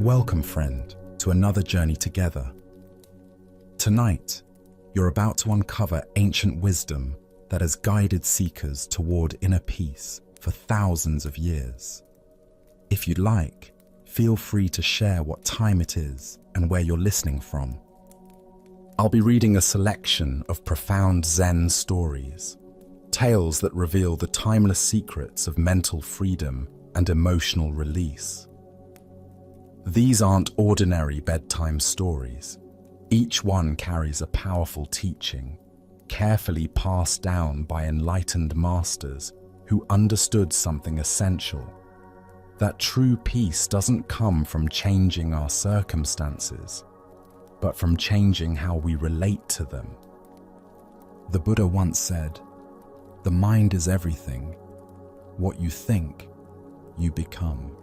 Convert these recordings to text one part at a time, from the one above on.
Welcome, friend, to another journey together. Tonight, you're about to uncover ancient wisdom that has guided seekers toward inner peace for thousands of years. If you'd like, feel free to share what time it is and where you're listening from. I'll be reading a selection of profound Zen stories, tales that reveal the timeless secrets of mental freedom and emotional release. These aren't ordinary bedtime stories. Each one carries a powerful teaching, carefully passed down by enlightened masters who understood something essential: that true peace doesn't come from changing our circumstances, but from changing how we relate to them. The Buddha once said, "The mind is everything. What you think, you become."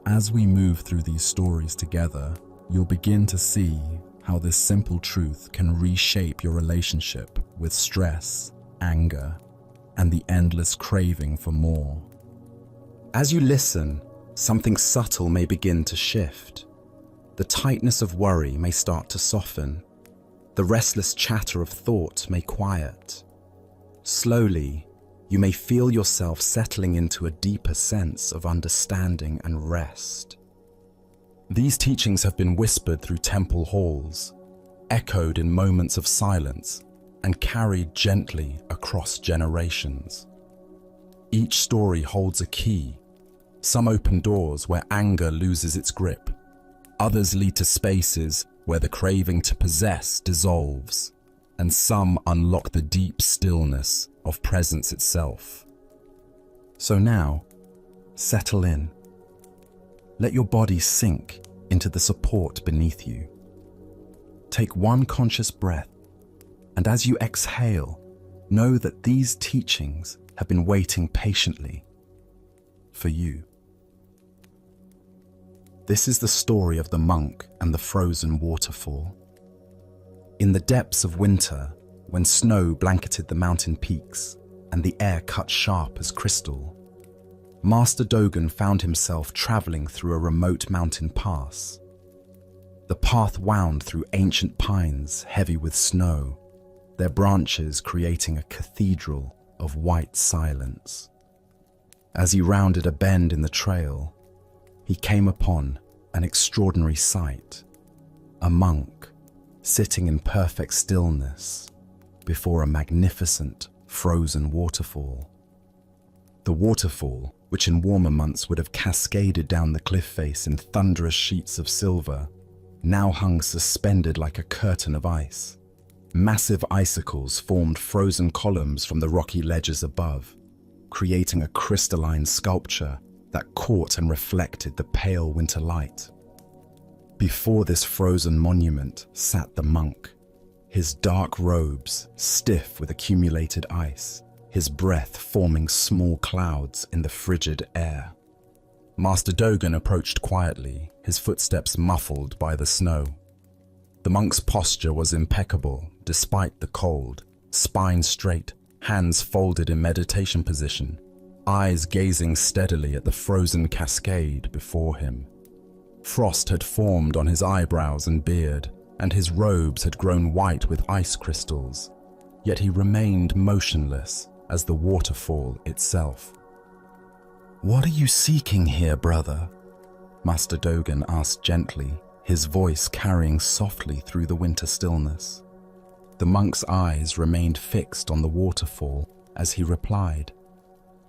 As we move through these stories together, you'll begin to see how this simple truth can reshape your relationship with stress, anger, and the endless craving for more. As you listen, something subtle may begin to shift. The tightness of worry may start to soften. The restless chatter of thought may quiet. Slowly, you may feel yourself settling into a deeper sense of understanding and rest. These teachings have been whispered through temple halls, echoed in moments of silence, and carried gently across generations. Each story holds a key. Some open doors where anger loses its grip. Others lead to spaces where the craving to possess dissolves, and some unlock the deep stillness of presence itself. So now, settle in. Let your body sink into the support beneath you. Take one conscious breath, and as you exhale, know that these teachings have been waiting patiently for you. This is the story of the monk and the frozen waterfall. In the depths of winter, when snow blanketed the mountain peaks and the air cut sharp as crystal, Master Dogen found himself traveling through a remote mountain pass. The path wound through ancient pines heavy with snow, their branches creating a cathedral of white silence. As he rounded a bend in the trail, he came upon an extraordinary sight: a monk sitting in perfect stillness before a magnificent frozen waterfall. The waterfall, which in warmer months would have cascaded down the cliff face in thunderous sheets of silver, now hung suspended like a curtain of ice. Massive icicles formed frozen columns from the rocky ledges above, creating a crystalline sculpture that caught and reflected the pale winter light. Before this frozen monument sat the monk, his dark robes stiff with accumulated ice, his breath forming small clouds in the frigid air. Master Dogen approached quietly, his footsteps muffled by the snow. The monk's posture was impeccable despite the cold, spine straight, hands folded in meditation position, eyes gazing steadily at the frozen cascade before him. Frost had formed on his eyebrows and beard, and his robes had grown white with ice crystals, yet he remained motionless as the waterfall itself. "What are you seeking here, brother?" Master Dogen asked gently, his voice carrying softly through the winter stillness. The monk's eyes remained fixed on the waterfall as he replied,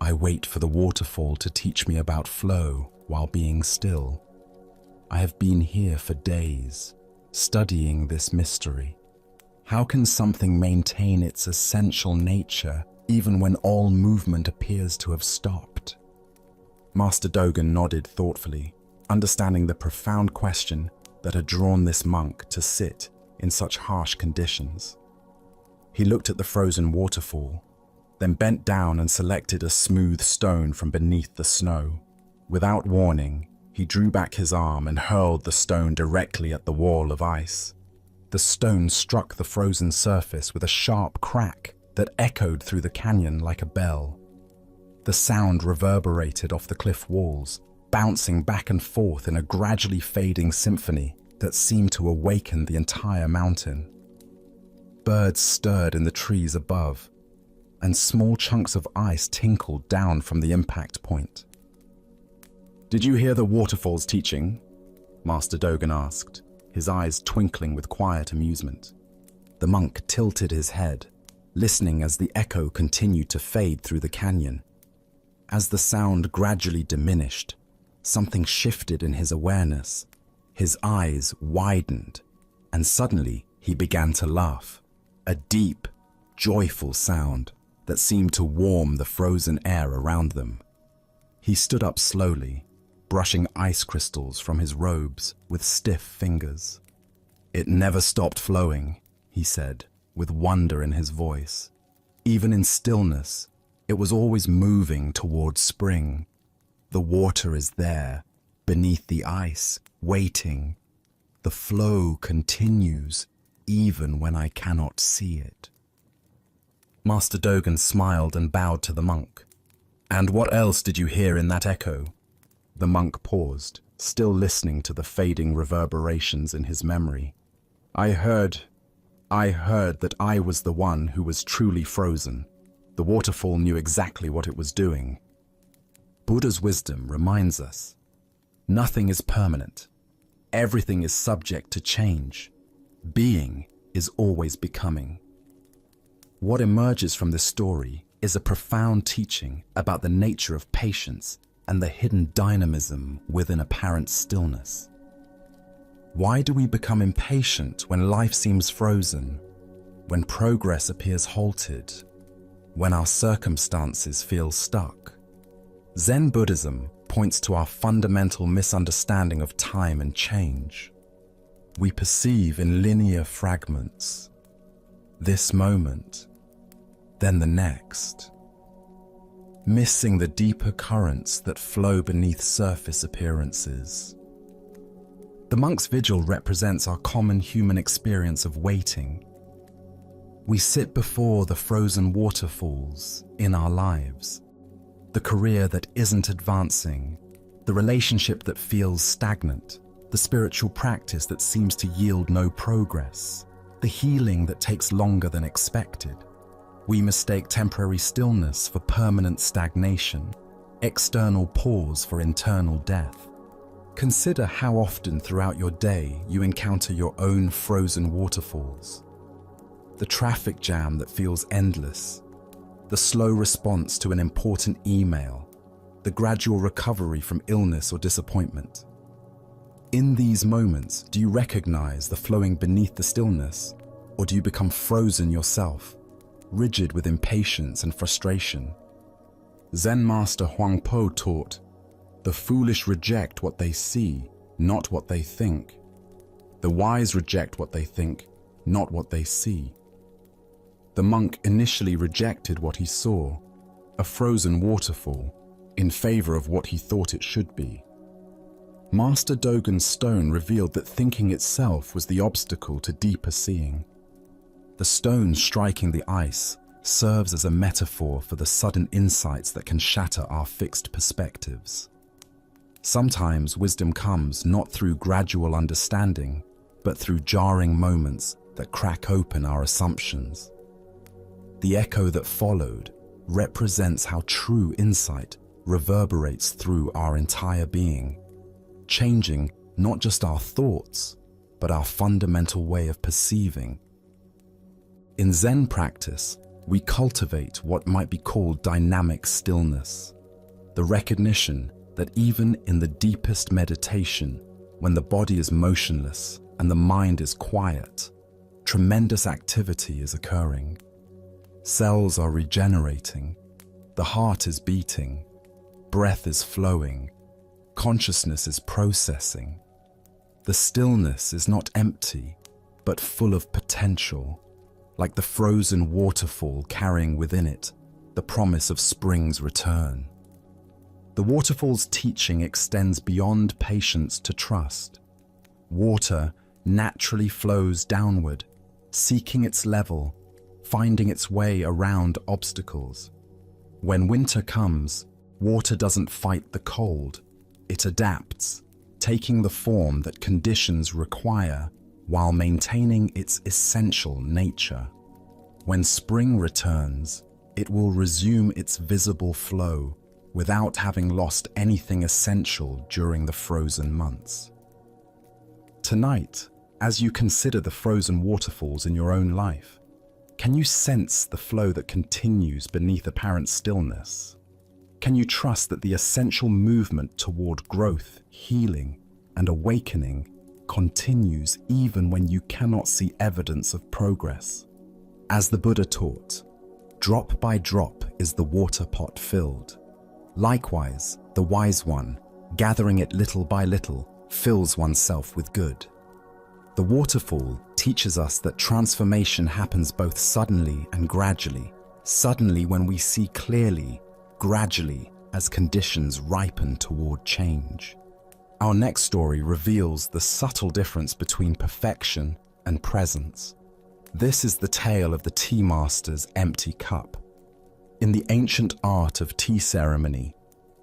"I wait for the waterfall to teach me about flow while being still. I have been here for days, studying this mystery. How can something maintain its essential nature even when all movement appears to have stopped?" Master Dogen nodded thoughtfully, understanding the profound question that had drawn this monk to sit in such harsh conditions. He looked at the frozen waterfall, then bent down and selected a smooth stone from beneath the snow. Without warning, he drew back his arm and hurled the stone directly at the wall of ice. The stone struck the frozen surface with a sharp crack that echoed through the canyon like a bell. The sound reverberated off the cliff walls, bouncing back and forth in a gradually fading symphony that seemed to awaken the entire mountain. Birds stirred in the trees above, and small chunks of ice tinkled down from the impact point. "Did you hear the waterfall's teaching?" Master Dogen asked, his eyes twinkling with quiet amusement. The monk tilted his head, listening as the echo continued to fade through the canyon. As the sound gradually diminished, something shifted in his awareness. His eyes widened, and suddenly he began to laugh, a deep, joyful sound that seemed to warm the frozen air around them. He stood up slowly, brushing ice crystals from his robes with stiff fingers. "It never stopped flowing," he said, with wonder in his voice. Even in stillness, it was always moving towards spring. The water is there, beneath the ice, waiting. The flow continues, even when I cannot see it. Master Dogen smiled and bowed to the monk. "And what else did you hear in that echo?" The monk paused, still listening to the fading reverberations in his memory. I heard that I was the one who was truly frozen. The waterfall knew exactly what it was doing." Buddha's wisdom reminds us, nothing is permanent. Everything is subject to change. Being is always becoming. What emerges from this story is a profound teaching about the nature of patience and the hidden dynamism within apparent stillness. Why do we become impatient when life seems frozen, when progress appears halted, when our circumstances feel stuck? Zen Buddhism points to our fundamental misunderstanding of time and change. We perceive in linear fragments, this moment, then the next, missing the deeper currents that flow beneath surface appearances. The monk's vigil represents our common human experience of waiting. We sit before the frozen waterfalls in our lives, the career that isn't advancing, the relationship that feels stagnant, the spiritual practice that seems to yield no progress, the healing that takes longer than expected. We mistake temporary stillness for permanent stagnation, external pause for internal death. Consider how often throughout your day you encounter your own frozen waterfalls. The traffic jam that feels endless, the slow response to an important email, the gradual recovery from illness or disappointment. In these moments, do you recognize the flowing beneath the stillness, or do you become frozen yourself, rigid with impatience and frustration? Zen Master Huangpo taught, "The foolish reject what they see, not what they think. The wise reject what they think, not what they see." The monk initially rejected what he saw, a frozen waterfall, in favor of what he thought it should be. Master Dogen's stone revealed that thinking itself was the obstacle to deeper seeing. The stone striking the ice serves as a metaphor for the sudden insights that can shatter our fixed perspectives. Sometimes wisdom comes not through gradual understanding, but through jarring moments that crack open our assumptions. The echo that followed represents how true insight reverberates through our entire being, changing not just our thoughts, but our fundamental way of perceiving. In Zen practice, we cultivate what might be called dynamic stillness, the recognition that even in the deepest meditation, when the body is motionless and the mind is quiet, tremendous activity is occurring. Cells are regenerating, the heart is beating, breath is flowing, consciousness is processing. The stillness is not empty, but full of potential, like the frozen waterfall carrying within it the promise of spring's return. The waterfall's teaching extends beyond patience to trust. Water naturally flows downward, seeking its level, finding its way around obstacles. When winter comes, water doesn't fight the cold. It adapts, taking the form that conditions require while maintaining its essential nature. When spring returns, it will resume its visible flow without having lost anything essential during the frozen months. Tonight, as you consider the frozen waterfalls in your own life, can you sense the flow that continues beneath apparent stillness? Can you trust that the essential movement toward growth, healing, and awakening continues even when you cannot see evidence of progress? As the Buddha taught, drop by drop is the water pot filled. Likewise, the wise one, gathering it little by little, fills oneself with good. The waterfall teaches us that transformation happens both suddenly and gradually. Suddenly when we see clearly, gradually as conditions ripen toward change. Our next story reveals the subtle difference between perfection and presence. This is the tale of the tea master's empty cup. In the ancient art of tea ceremony,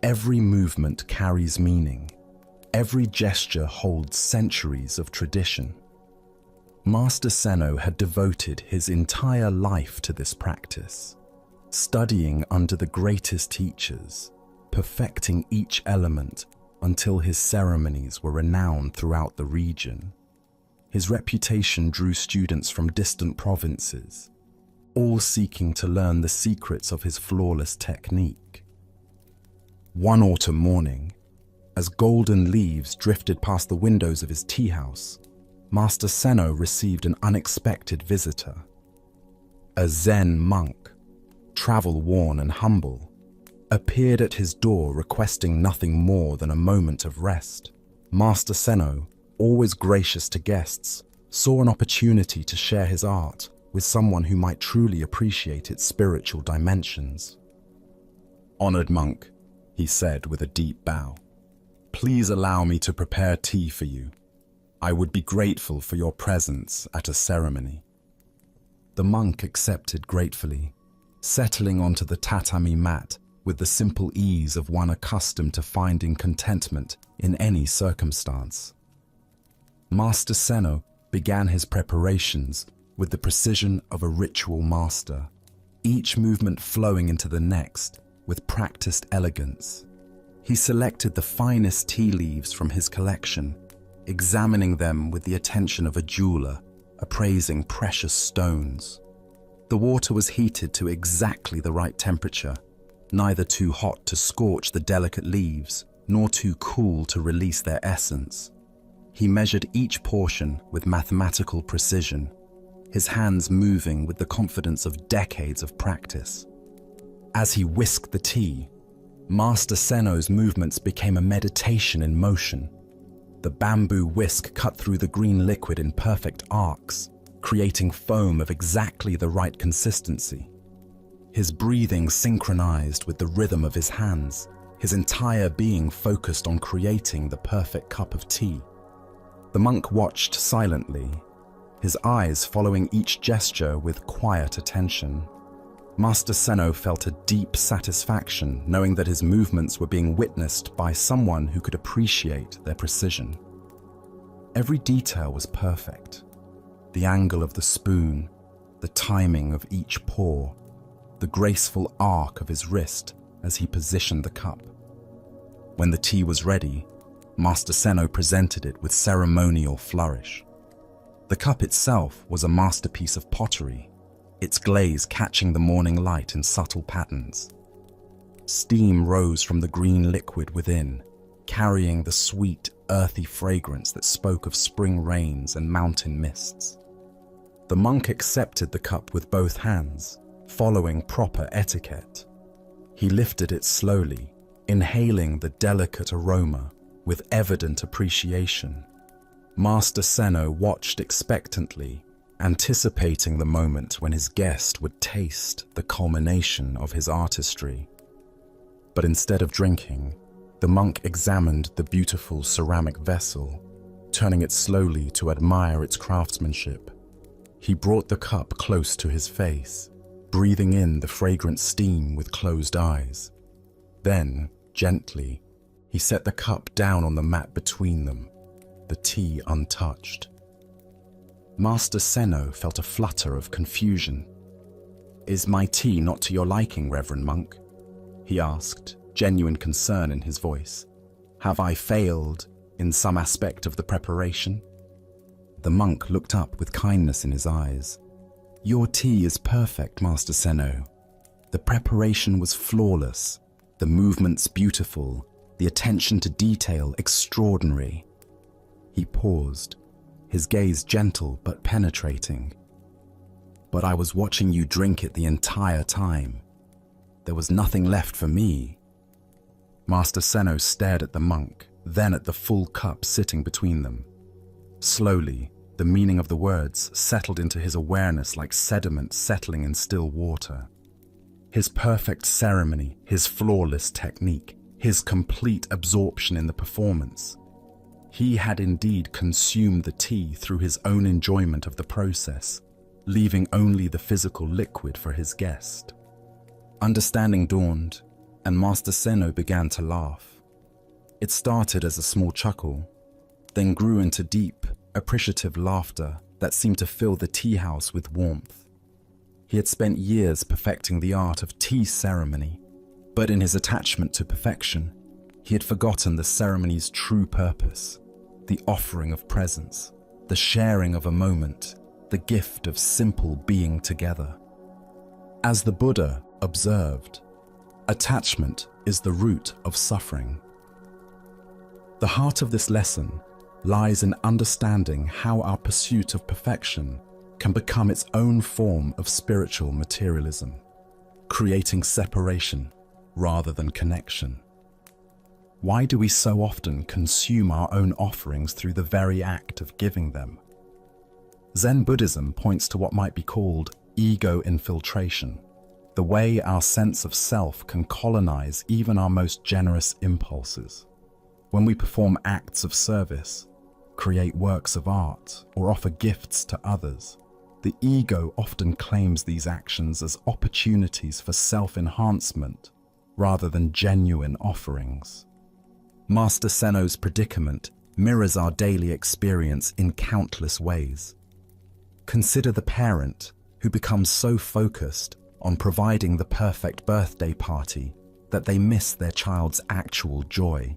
every movement carries meaning. Every gesture holds centuries of tradition. Master Seno had devoted his entire life to this practice, studying under the greatest teachers, perfecting each element until his ceremonies were renowned throughout the region. His reputation drew students from distant provinces, all seeking to learn the secrets of his flawless technique. One autumn morning, as golden leaves drifted past the windows of his tea house, Master Seno received an unexpected visitor. A Zen monk, travel-worn and humble, appeared at his door requesting nothing more than a moment of rest. Master Seno, always gracious to guests, saw an opportunity to share his art with someone who might truly appreciate its spiritual dimensions. "Honored monk," he said with a deep bow, "please allow me to prepare tea for you. I would be grateful for your presence at a ceremony." The monk accepted gratefully, settling onto the tatami mat with the simple ease of one accustomed to finding contentment in any circumstance. Master Seno began his preparations with the precision of a ritual master, each movement flowing into the next with practiced elegance. He selected the finest tea leaves from his collection, examining them with the attention of a jeweler, appraising precious stones. The water was heated to exactly the right temperature, neither too hot to scorch the delicate leaves, nor too cool to release their essence. He measured each portion with mathematical precision, his hands moving with the confidence of decades of practice. As he whisked the tea, Master Seno's movements became a meditation in motion. The bamboo whisk cut through the green liquid in perfect arcs, creating foam of exactly the right consistency. His breathing synchronized with the rhythm of his hands, his entire being focused on creating the perfect cup of tea. The monk watched silently, his eyes following each gesture with quiet attention. Master Seno felt a deep satisfaction knowing that his movements were being witnessed by someone who could appreciate their precision. Every detail was perfect. The angle of the spoon, the timing of each pour, the graceful arc of his wrist as he positioned the cup. When the tea was ready, Master Seno presented it with ceremonial flourish. The cup itself was a masterpiece of pottery, its glaze catching the morning light in subtle patterns. Steam rose from the green liquid within, carrying the sweet, earthy fragrance that spoke of spring rains and mountain mists. The monk accepted the cup with both hands, following proper etiquette. He lifted it slowly, inhaling the delicate aroma with evident appreciation. Master Seno watched expectantly, anticipating the moment when his guest would taste the culmination of his artistry. But instead of drinking, the monk examined the beautiful ceramic vessel, turning it slowly to admire its craftsmanship. He brought the cup close to his face, breathing in the fragrant steam with closed eyes. Then, gently, He set the cup down on the mat between them, the tea untouched. Master Seno felt a flutter of confusion. "Is my tea not to your liking, Reverend Monk?" he asked, genuine concern in his voice. "Have I failed in some aspect of the preparation?" The monk looked up with kindness in his eyes. "Your tea is perfect, Master Seno. The preparation was flawless, the movements beautiful, the attention to detail extraordinary." He paused, his gaze gentle but penetrating. "But I was watching you drink it the entire time. There was nothing left for me." Master Seno stared at the monk, then at the full cup sitting between them. Slowly, the meaning of the words settled into his awareness like sediment settling in still water. His perfect ceremony, his flawless technique, his complete absorption in the performance. He had indeed consumed the tea through his own enjoyment of the process, leaving only the physical liquid for his guest. Understanding dawned, and Master Seno began to laugh. It started as a small chuckle, then grew into deep, appreciative laughter that seemed to fill the tea house with warmth. He had spent years perfecting the art of tea ceremony, but in his attachment to perfection, he had forgotten the ceremony's true purpose, the offering of presence, the sharing of a moment, the gift of simple being together. As the Buddha observed, attachment is the root of suffering. The heart of this lesson lies in understanding how our pursuit of perfection can become its own form of spiritual materialism, creating separation rather than connection. Why do we so often consume our own offerings through the very act of giving them? Zen Buddhism points to what might be called ego infiltration, the way our sense of self can colonize even our most generous impulses. When we perform acts of service, create works of art, or offer gifts to others, the ego often claims these actions as opportunities for self-enhancement rather than genuine offerings. Master Seno's predicament mirrors our daily experience in countless ways. Consider the parent who becomes so focused on providing the perfect birthday party that they miss their child's actual joy.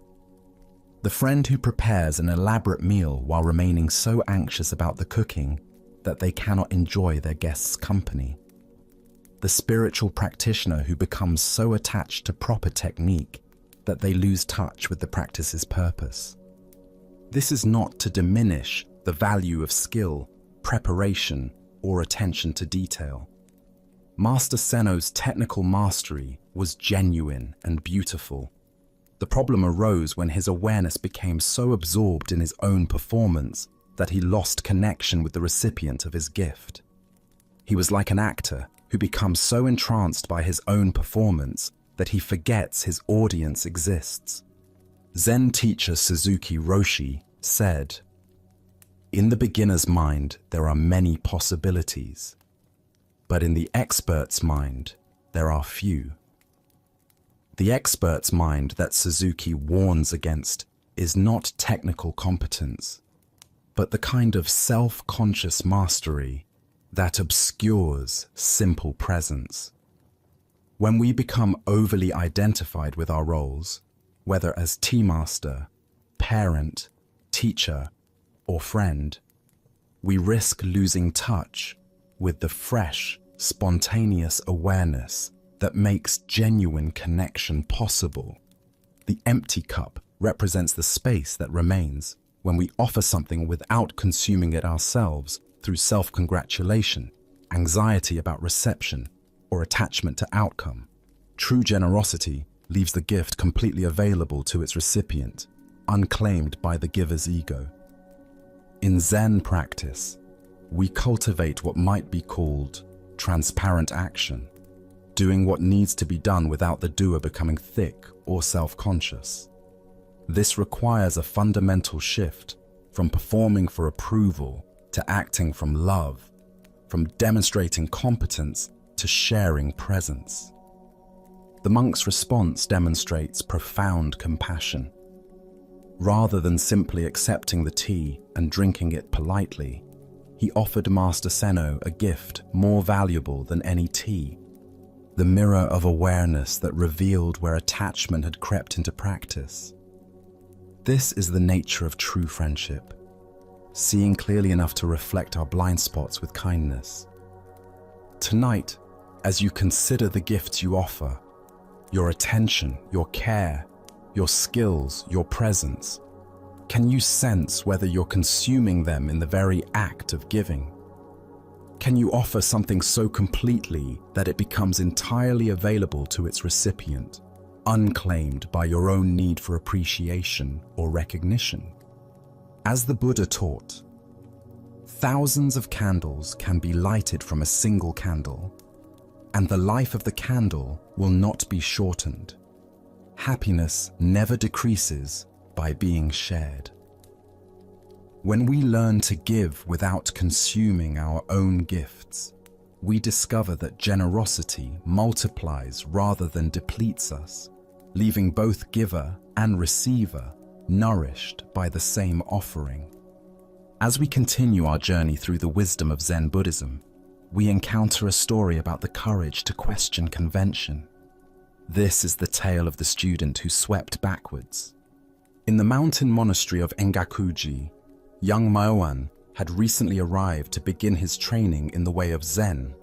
The friend who prepares an elaborate meal while remaining so anxious about the cooking that they cannot enjoy their guests' company. The spiritual practitioner who becomes so attached to proper technique that they lose touch with the practice's purpose. This is not to diminish the value of skill, preparation, or attention to detail. Master Seno's technical mastery was genuine and beautiful. The problem arose when his awareness became so absorbed in his own performance that he lost connection with the recipient of his gift. He was like an actor who becomes so entranced by his own performance that he forgets his audience exists. Zen teacher Suzuki Roshi said, "In the beginner's mind, there are many possibilities, but in the expert's mind, there are few." The expert's mind that Suzuki warns against is not technical competence, but the kind of self-conscious mastery that obscures simple presence. When we become overly identified with our roles, whether as tea master, parent, teacher, or friend, we risk losing touch with the fresh, spontaneous awareness that makes genuine connection possible. The empty cup represents the space that remains when we offer something without consuming it ourselves through self-congratulation, anxiety about reception, or attachment to outcome. True generosity leaves the gift completely available to its recipient, unclaimed by the giver's ego. In Zen practice, we cultivate what might be called transparent action, doing what needs to be done without the doer becoming thick or self-conscious. This requires a fundamental shift from performing for approval to acting from love, from demonstrating competence to sharing presence. The monk's response demonstrates profound compassion. Rather than simply accepting the tea and drinking it politely, he offered Master Seno a gift more valuable than any tea, the mirror of awareness that revealed where attachment had crept into practice. This is the nature of true friendship, seeing clearly enough to reflect our blind spots with kindness. Tonight, as you consider the gifts you offer, your attention, your care, your skills, your presence, can you sense whether you're consuming them in the very act of giving? Can you offer something so completely that it becomes entirely available to its recipient, unclaimed by your own need for appreciation or recognition? As the Buddha taught, thousands of candles can be lighted from a single candle, and the life of the candle will not be shortened. Happiness never decreases by being shared. When we learn to give without consuming our own gifts, we discover that generosity multiplies rather than depletes us, leaving both giver and receiver nourished by the same offering. As we continue our journey through the wisdom of Zen Buddhism, we encounter a story about the courage to question convention. This is the tale of the student who swept backwards. In the mountain monastery of Engakuji, young Myoan had recently arrived to begin his training in the way of Zen.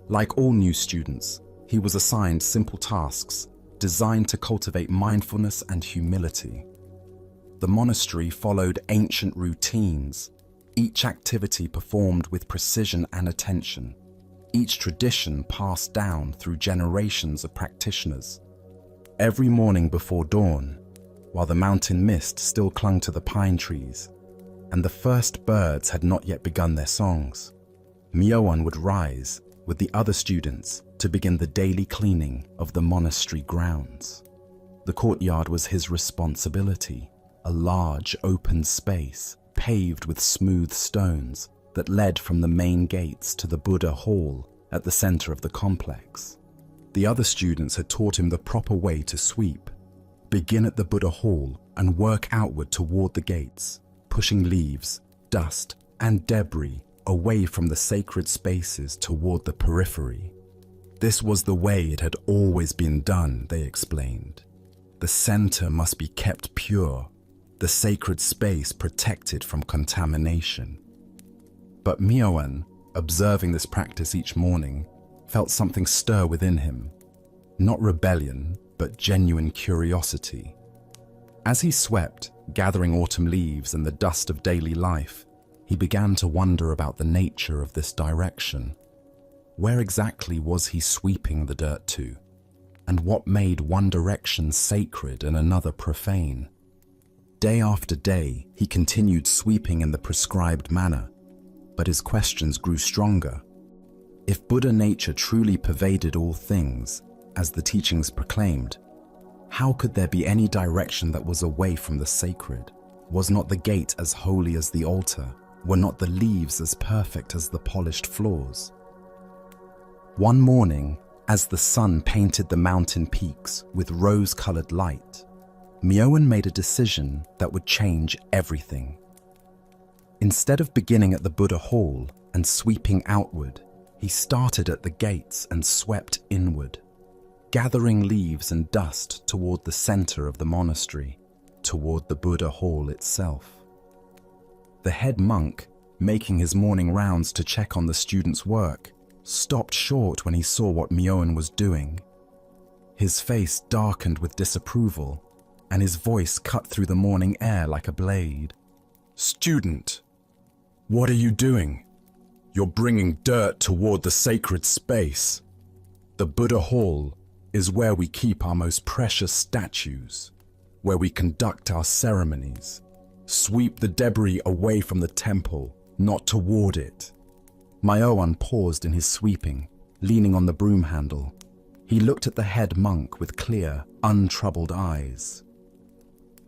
Like all new students, he was assigned simple tasks designed to cultivate mindfulness and humility. The monastery followed ancient routines, each activity performed with precision and attention, each tradition passed down through generations of practitioners. Every morning before dawn, while the mountain mist still clung to the pine trees, and the first birds had not yet begun their songs, Myoan would rise with the other students to begin the daily cleaning of the monastery grounds. The courtyard was his responsibility, a large open space paved with smooth stones that led from the main gates to the Buddha hall at the center of the complex. The other students had taught him the proper way to sweep. Begin at the Buddha hall and work outward toward the gates, pushing leaves, dust, and debris away from the sacred spaces toward the periphery. This was the way it had always been done, they explained. The center must be kept pure, the sacred space protected from contamination. But Myoan, observing this practice each morning, felt something stir within him. Not rebellion, but genuine curiosity. As he swept, gathering autumn leaves and the dust of daily life, he began to wonder about the nature of this direction. Where exactly was he sweeping the dirt to? And what made one direction sacred and another profane? Day after day, he continued sweeping in the prescribed manner, but his questions grew stronger. If Buddha nature truly pervaded all things, as the teachings proclaimed, how could there be any direction that was away from the sacred? Was not the gate as holy as the altar? Were not the leaves as perfect as the polished floors? One morning, as the sun painted the mountain peaks with rose-colored light, Myoan made a decision that would change everything. Instead of beginning at the Buddha hall and sweeping outward, he started at the gates and swept inward, gathering leaves and dust toward the center of the monastery, toward the Buddha hall itself. The head monk, making his morning rounds to check on the students' work, stopped short when he saw what Myoan was doing. His face darkened with disapproval, and his voice cut through the morning air like a blade. "Student, what are you doing? You're bringing dirt toward the sacred space. The Buddha hall is where we keep our most precious statues, where we conduct our ceremonies. Sweep the debris away from the temple, not toward it." Myoan paused in his sweeping, leaning on the broom handle. He looked at the head monk with clear, untroubled eyes.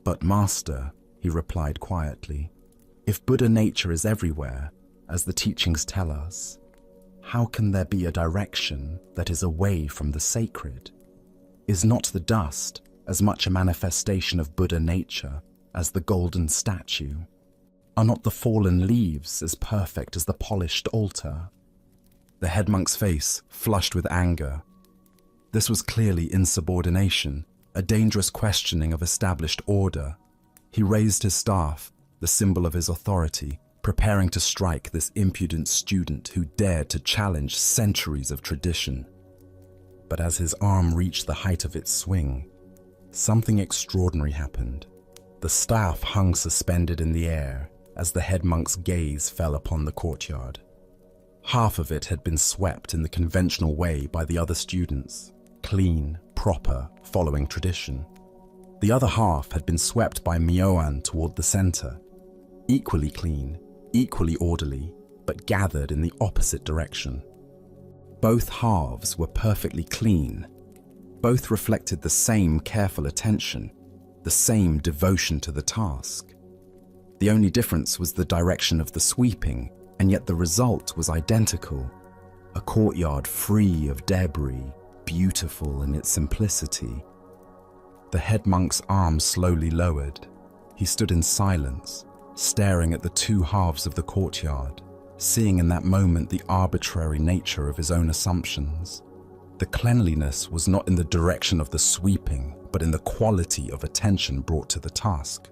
"But Master," he replied quietly, "if Buddha nature is everywhere, as the teachings tell us, how can there be a direction that is away from the sacred? Is not the dust as much a manifestation of Buddha nature as the golden statue? Are not the fallen leaves as perfect as the polished altar? The head monk's face flushed with anger. This was clearly insubordination, a dangerous questioning of established order. He raised his staff, the symbol of his authority, preparing to strike this impudent student who dared to challenge centuries of tradition. But as his arm reached the height of its swing, something extraordinary happened. The staff hung suspended in the air as the head monk's gaze fell upon the courtyard. Half of it had been swept in the conventional way by the other students, clean, proper, following tradition. The other half had been swept by Myoan toward the center, equally clean, equally orderly, but gathered in the opposite direction. Both halves were perfectly clean. Both reflected the same careful attention, the same devotion to the task. The only difference was the direction of the sweeping, and yet the result was identical. A courtyard free of debris, beautiful in its simplicity. The head monk's arm slowly lowered. He stood in silence, staring at the two halves of the courtyard, seeing in that moment the arbitrary nature of his own assumptions. The cleanliness was not in the direction of the sweeping, but in the quality of attention brought to the task.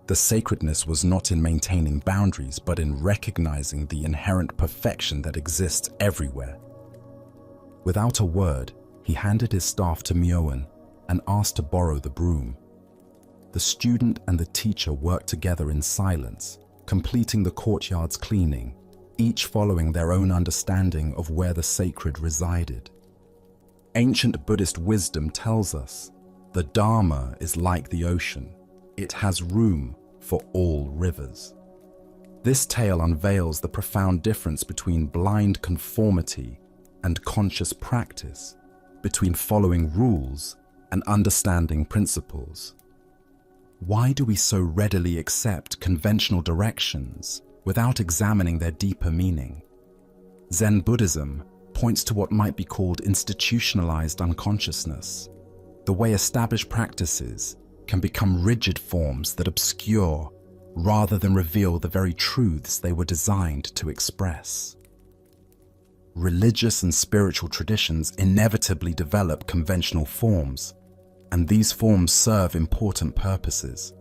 The sacredness was not in maintaining boundaries, but in recognizing the inherent perfection that exists everywhere. Without a word, he handed his staff to Myoan and asked to borrow the broom. The student and the teacher worked together in silence, completing the courtyard's cleaning, each following their own understanding of where the sacred resided. Ancient Buddhist wisdom tells us the Dharma is like the ocean. It has room for all rivers. This tale unveils the profound difference between blind conformity and conscious practice, between following rules and understanding principles. Why do we so readily accept conventional directions without examining their deeper meaning? Zen Buddhism points to what might be called institutionalized unconsciousness, the way established practices can become rigid forms that obscure rather than reveal the very truths they were designed to express. Religious and spiritual traditions inevitably develop conventional forms, and these forms serve important purposes.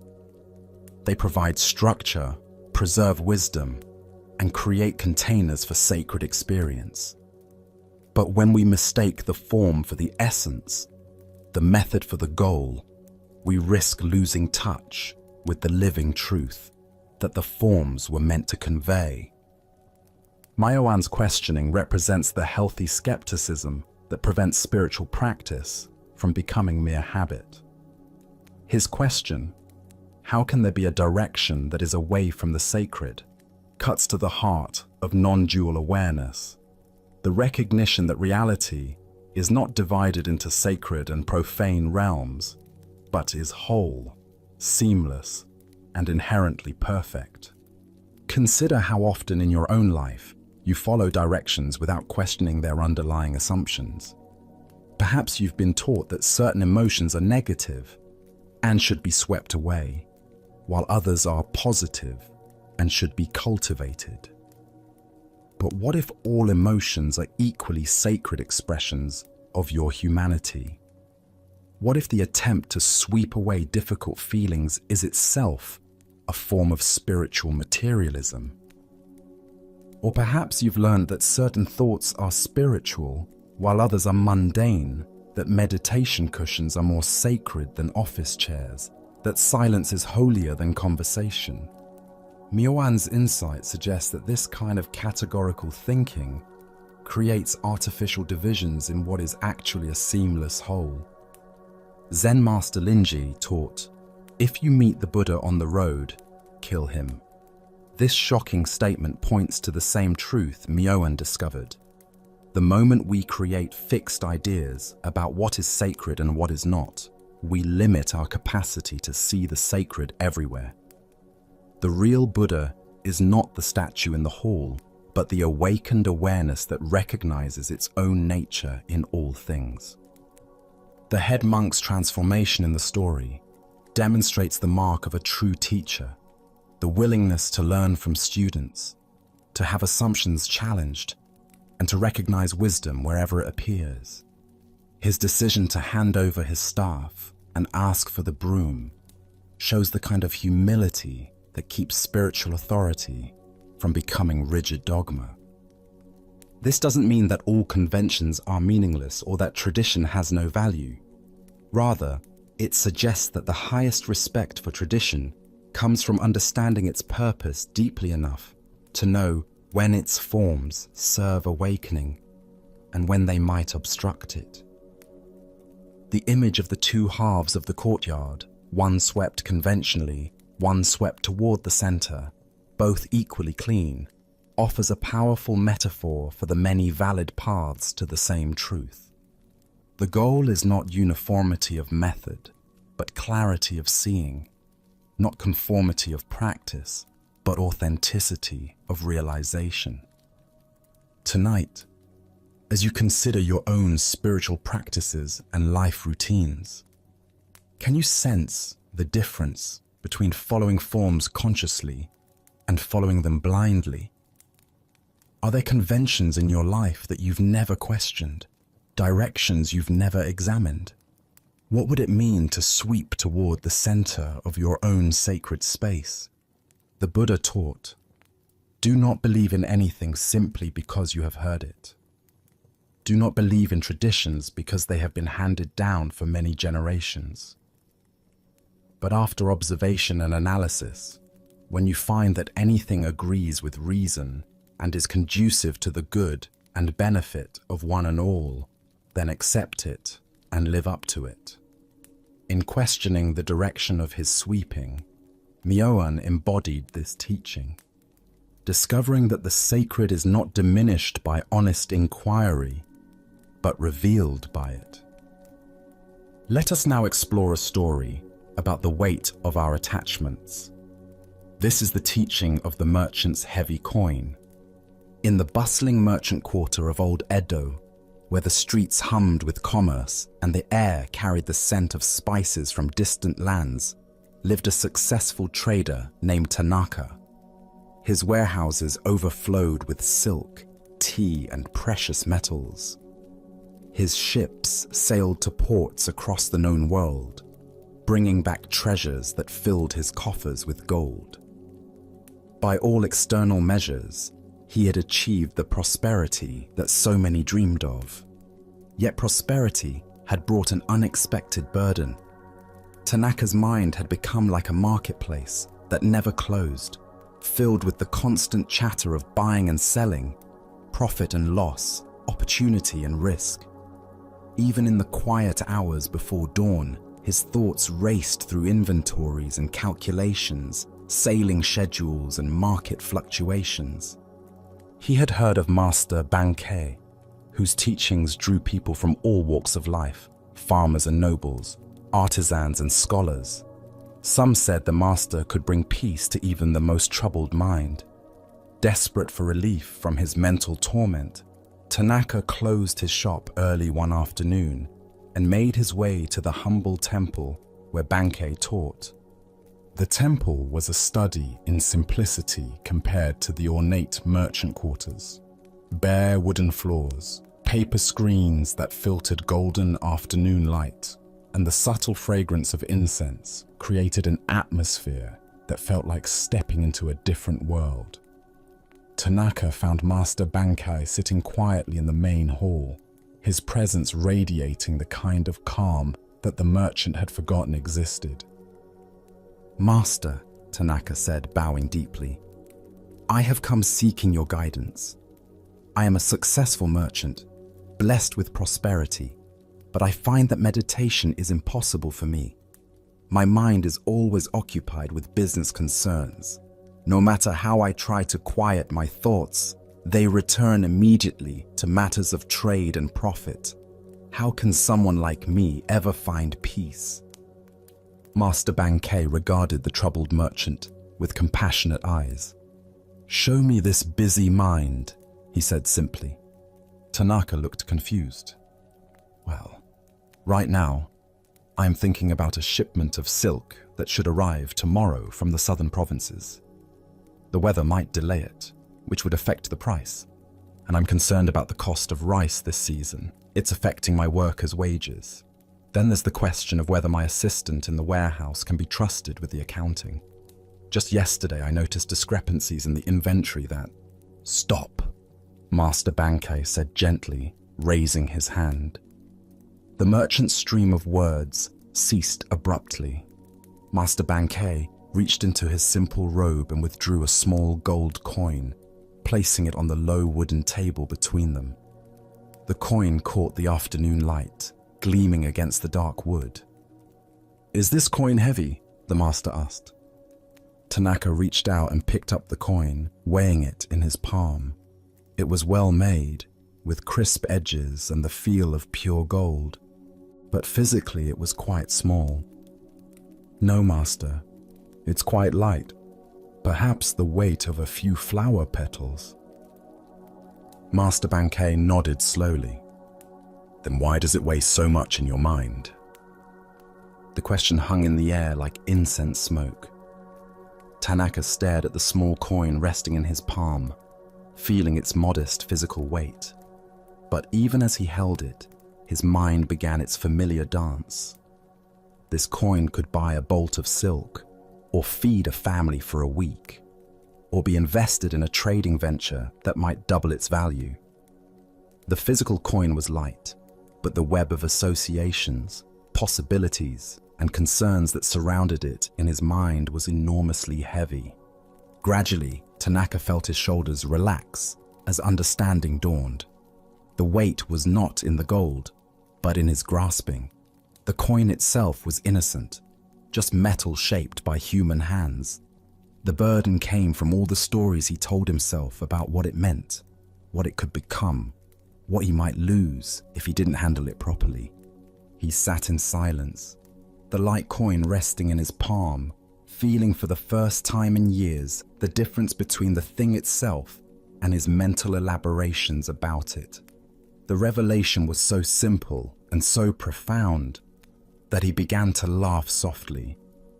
They provide structure, preserve wisdom, and create containers for sacred experience. But when we mistake the form for the essence, the method for the goal, we risk losing touch with the living truth that the forms were meant to convey. Myoan's questioning represents the healthy skepticism that prevents spiritual practice from becoming mere habit. His question, how can there be a direction that is away from the sacred, cuts to the heart of non-dual awareness, the recognition that reality is not divided into sacred and profane realms, but is whole, seamless, and inherently perfect. Consider how often in your own life you follow directions without questioning their underlying assumptions. Perhaps you've been taught that certain emotions are negative and should be swept away, while others are positive and should be cultivated. But what if all emotions are equally sacred expressions of your humanity? What if the attempt to sweep away difficult feelings is itself a form of spiritual materialism? Or perhaps you've learned that certain thoughts are spiritual while others are mundane, that meditation cushions are more sacred than office chairs, that silence is holier than conversation. Myoan's insight suggests that this kind of categorical thinking creates artificial divisions in what is actually a seamless whole. Zen Master Linji taught, "If you meet the Buddha on the road, kill him." This shocking statement points to the same truth Myoan discovered. The moment we create fixed ideas about what is sacred and what is not, we limit our capacity to see the sacred everywhere. The real Buddha is not the statue in the hall, but the awakened awareness that recognizes its own nature in all things. The head monk's transformation in the story demonstrates the mark of a true teacher, the willingness to learn from students, to have assumptions challenged, and to recognize wisdom wherever it appears. His decision to hand over his staff and ask for the broom shows the kind of humility that keeps spiritual authority from becoming rigid dogma. This doesn't mean that all conventions are meaningless or that tradition has no value. Rather, it suggests that the highest respect for tradition comes from understanding its purpose deeply enough to know when its forms serve awakening and when they might obstruct it. The image of the two halves of the courtyard, one swept conventionally, one swept toward the center, both equally clean, offers a powerful metaphor for the many valid paths to the same truth. The goal is not uniformity of method, but clarity of seeing, not conformity of practice, but authenticity of realization. Tonight, as you consider your own spiritual practices and life routines, can you sense the difference between following forms consciously and following them blindly? Are there conventions in your life that you've never questioned, directions you've never examined? What would it mean to sweep toward the center of your own sacred space? The Buddha taught, "Do not believe in anything simply because you have heard it. Do not believe in traditions because they have been handed down for many generations. But after observation and analysis, when you find that anything agrees with reason and is conducive to the good and benefit of one and all, then accept it and live up to it." In questioning the direction of his sweeping, Myoan embodied this teaching, discovering that the sacred is not diminished by honest inquiry, but revealed by it. Let us now explore a story about the weight of our attachments. This is the teaching of the merchant's heavy coin. In the bustling merchant quarter of old Edo, where the streets hummed with commerce and the air carried the scent of spices from distant lands, lived a successful trader named Tanaka. His warehouses overflowed with silk, tea, and precious metals. His ships sailed to ports across the known world, bringing back treasures that filled his coffers with gold. By all external measures, he had achieved the prosperity that so many dreamed of. Yet prosperity had brought an unexpected burden. Tanaka's mind had become like a marketplace that never closed, filled with the constant chatter of buying and selling, profit and loss, opportunity and risk. Even in the quiet hours before dawn, his thoughts raced through inventories and calculations, sailing schedules and market fluctuations. He had heard of Master Bankei, whose teachings drew people from all walks of life, farmers and nobles, artisans and scholars. Some said the master could bring peace to even the most troubled mind. Desperate for relief from his mental torment, Tanaka closed his shop early one afternoon and made his way to the humble temple where Bankei taught. The temple was a study in simplicity compared to the ornate merchant quarters. Bare wooden floors, paper screens that filtered golden afternoon light, and the subtle fragrance of incense created an atmosphere that felt like stepping into a different world. Tanaka found Master Bankei sitting quietly in the main hall, his presence radiating the kind of calm that the merchant had forgotten existed. "Master," Tanaka said, bowing deeply, "I have come seeking your guidance. I am a successful merchant, blessed with prosperity, but I find that meditation is impossible for me. My mind is always occupied with business concerns. No matter how I try to quiet my thoughts, they return immediately to matters of trade and profit. How can someone like me ever find peace?" Master Bankei regarded the troubled merchant with compassionate eyes. "Show me this busy mind," he said simply. Tanaka looked confused. "Well, right now, I'm thinking about a shipment of silk that should arrive tomorrow from the southern provinces. The weather might delay it, which would affect the price. And I'm concerned about the cost of rice this season. It's affecting my workers' wages. Then there's the question of whether my assistant in the warehouse can be trusted with the accounting. Just yesterday, I noticed discrepancies in the inventory that... Stop, Master Bankei said gently, raising his hand. The merchant's stream of words ceased abruptly. Master Bankei reached into his simple robe and withdrew a small gold coin, placing it on the low wooden table between them. The coin caught the afternoon light, gleaming against the dark wood. "Is this coin heavy?" the master asked. Tanaka reached out and picked up the coin, weighing it in his palm. It was well made, with crisp edges and the feel of pure gold, but physically it was quite small. "No, master, it's quite light, perhaps the weight of a few flower petals." Master Bankei nodded slowly. "Then why does it weigh so much in your mind?" The question hung in the air like incense smoke. Tanaka stared at the small coin resting in his palm, feeling its modest physical weight. But even as he held it, his mind began its familiar dance. This coin could buy a bolt of silk, or feed a family for a week, or be invested in a trading venture that might double its value. The physical coin was light, but the web of associations, possibilities, and concerns that surrounded it in his mind was enormously heavy. Gradually, Tanaka felt his shoulders relax as understanding dawned. The weight was not in the gold, but in his grasping. The coin itself was innocent, just metal shaped by human hands. The burden came from all the stories he told himself about what it meant, what it could become, what he might lose if he didn't handle it properly. He sat in silence, the light coin resting in his palm, feeling for the first time in years the difference between the thing itself and his mental elaborations about it. The revelation was so simple and so profound that he began to laugh softly,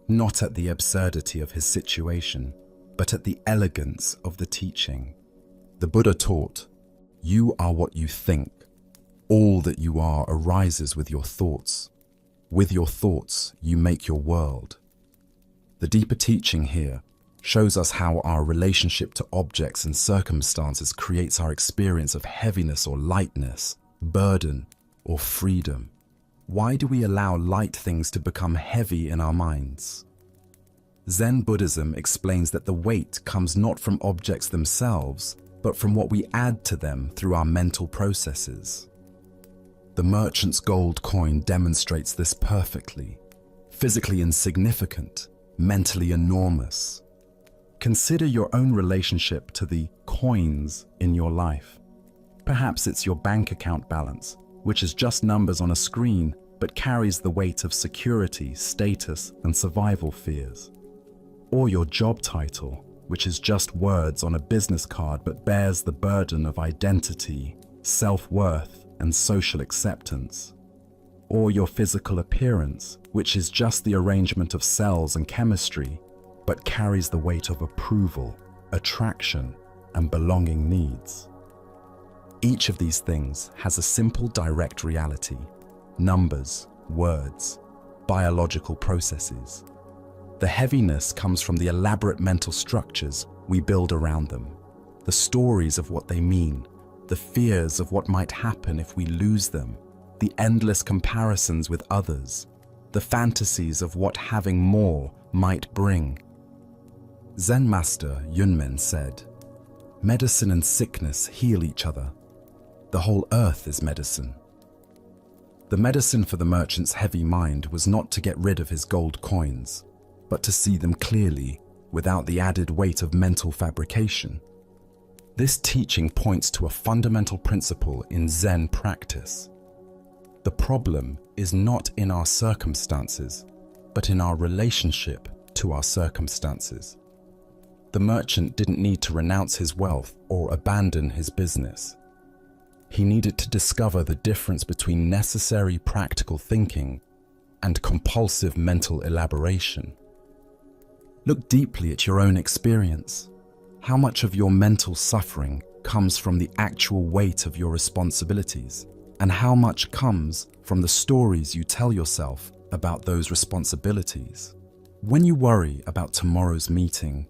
not at the absurdity of his situation, but at the elegance of the teaching. The Buddha taught, "You are what you think. All that you are arises with your thoughts. With your thoughts, you make your world." The deeper teaching here shows us how our relationship to objects and circumstances creates our experience of heaviness or lightness, burden or freedom. Why do we allow light things to become heavy in our minds? Zen Buddhism explains that the weight comes not from objects themselves, but from what we add to them through our mental processes. The merchant's gold coin demonstrates this perfectly. Physically insignificant, mentally enormous. Consider your own relationship to the coins in your life. Perhaps it's your bank account balance, which is just numbers on a screen, but carries the weight of security, status, and survival fears. Or your job title, which is just words on a business card, but bears the burden of identity, self-worth, and social acceptance. Or your physical appearance, which is just the arrangement of cells and chemistry, but carries the weight of approval, attraction, and belonging needs. Each of these things has a simple direct reality: numbers, words, biological processes. The heaviness comes from the elaborate mental structures we build around them, the stories of what they mean, the fears of what might happen if we lose them, the endless comparisons with others, the fantasies of what having more might bring. Zen master Yunmen said, "Medicine and sickness heal each other. The whole earth is medicine." The medicine for the merchant's heavy mind was not to get rid of his gold coins, but to see them clearly without the added weight of mental fabrication. This teaching points to a fundamental principle in Zen practice. The problem is not in our circumstances, but in our relationship to our circumstances. The merchant didn't need to renounce his wealth or abandon his business. He needed to discover the difference between necessary practical thinking and compulsive mental elaboration. Look deeply at your own experience. How much of your mental suffering comes from the actual weight of your responsibilities, and how much comes from the stories you tell yourself about those responsibilities? When you worry about tomorrow's meeting,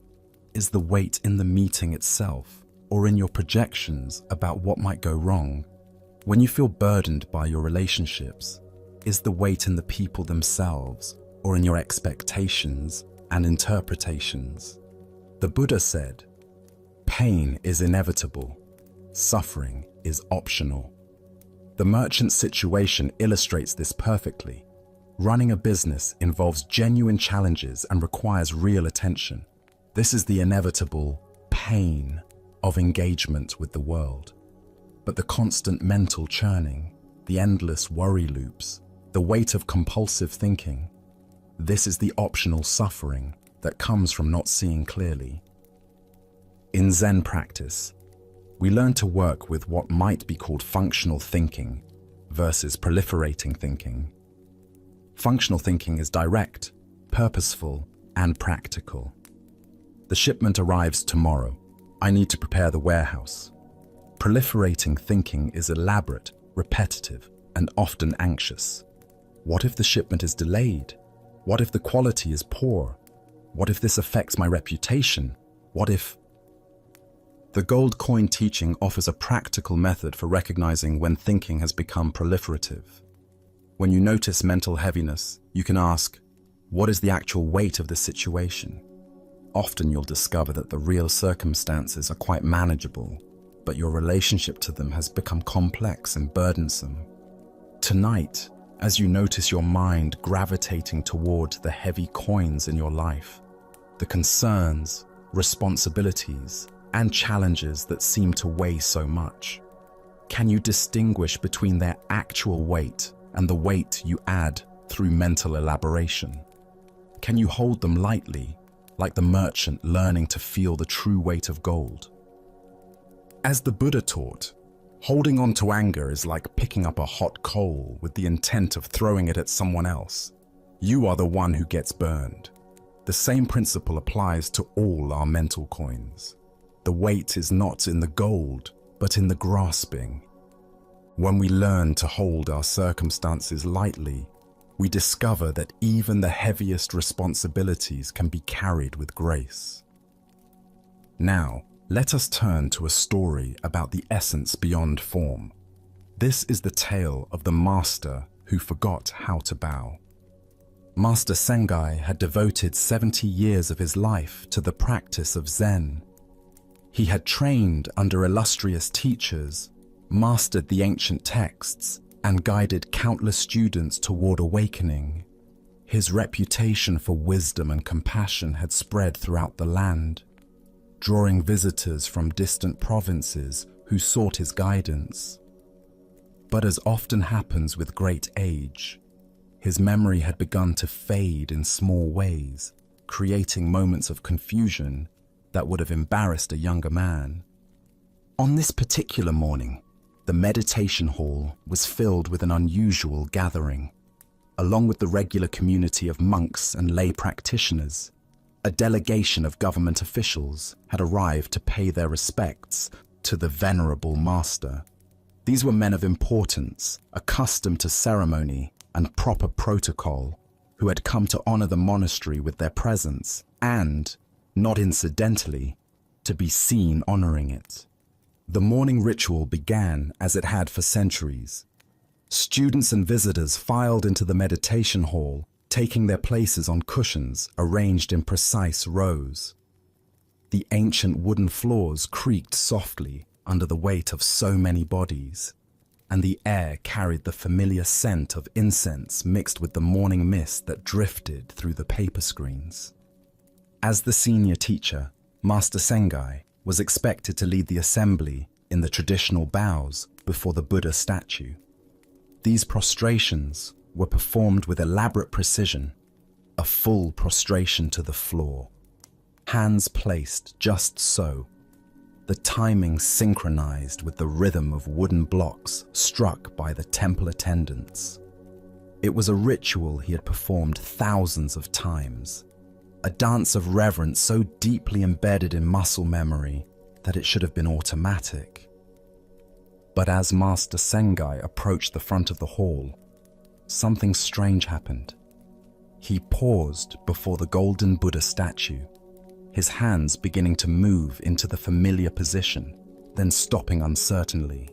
is the weight in the meeting itself or in your projections about what might go wrong? When you feel burdened by your relationships, is the weight in the people themselves or in your expectations and interpretations? The Buddha said, "Pain is inevitable, suffering is optional." The merchant situation illustrates this perfectly. Running a business involves genuine challenges and requires real attention. This is the inevitable pain of engagement with the world. But the constant mental churning, the endless worry loops, the weight of compulsive thinking, this is the optional suffering that comes from not seeing clearly. In Zen practice, we learn to work with what might be called functional thinking versus proliferating thinking. Functional thinking is direct, purposeful, and practical. The shipment arrives tomorrow. I need to prepare the warehouse. Proliferating thinking is elaborate, repetitive, and often anxious. What if the shipment is delayed? What if the quality is poor? What if this affects my reputation? What if... The gold coin teaching offers a practical method for recognizing when thinking has become proliferative. When you notice mental heaviness, you can ask, what is the actual weight of the situation? Often you'll discover that the real circumstances are quite manageable, but your relationship to them has become complex and burdensome. Tonight, as you notice your mind gravitating toward the heavy coins in your life, the concerns, responsibilities, and challenges that seem to weigh so much, can you distinguish between their actual weight and the weight you add through mental elaboration? Can you hold them lightly, like the merchant learning to feel the true weight of gold? As the Buddha taught, holding on to anger is like picking up a hot coal with the intent of throwing it at someone else. You are the one who gets burned. The same principle applies to all our mental coins. The weight is not in the gold, but in the grasping. When we learn to hold our circumstances lightly, we discover that even the heaviest responsibilities can be carried with grace. Now, let us turn to a story about the essence beyond form. This is the tale of the master who forgot how to bow. Master Sengai had devoted 70 years of his life to the practice of Zen. He had trained under illustrious teachers, mastered the ancient texts, and guided countless students toward awakening. His reputation for wisdom and compassion had spread throughout the land, drawing visitors from distant provinces who sought his guidance. But as often happens with great age, his memory had begun to fade in small ways, creating moments of confusion that would have embarrassed a younger man. On this particular morning, the meditation hall was filled with an unusual gathering. Along with the regular community of monks and lay practitioners, a delegation of government officials had arrived to pay their respects to the venerable master. These were men of importance, accustomed to ceremony and proper protocol, who had come to honor the monastery with their presence and, not incidentally, to be seen honoring it. The morning ritual began as it had for centuries. Students and visitors filed into the meditation hall, taking their places on cushions arranged in precise rows. The ancient wooden floors creaked softly under the weight of so many bodies, and the air carried the familiar scent of incense mixed with the morning mist that drifted through the paper screens. As the senior teacher, Master Sengai was expected to lead the assembly in the traditional bows before the Buddha statue. These prostrations were performed with elaborate precision, a full prostration to the floor, hands placed just so, the timing synchronized with the rhythm of wooden blocks struck by the temple attendants. It was a ritual he had performed thousands of times, a dance of reverence so deeply embedded in muscle memory that it should have been automatic. But as Master Sengai approached the front of the hall, something strange happened. He paused before the golden Buddha statue, his hands beginning to move into the familiar position, then stopping uncertainly.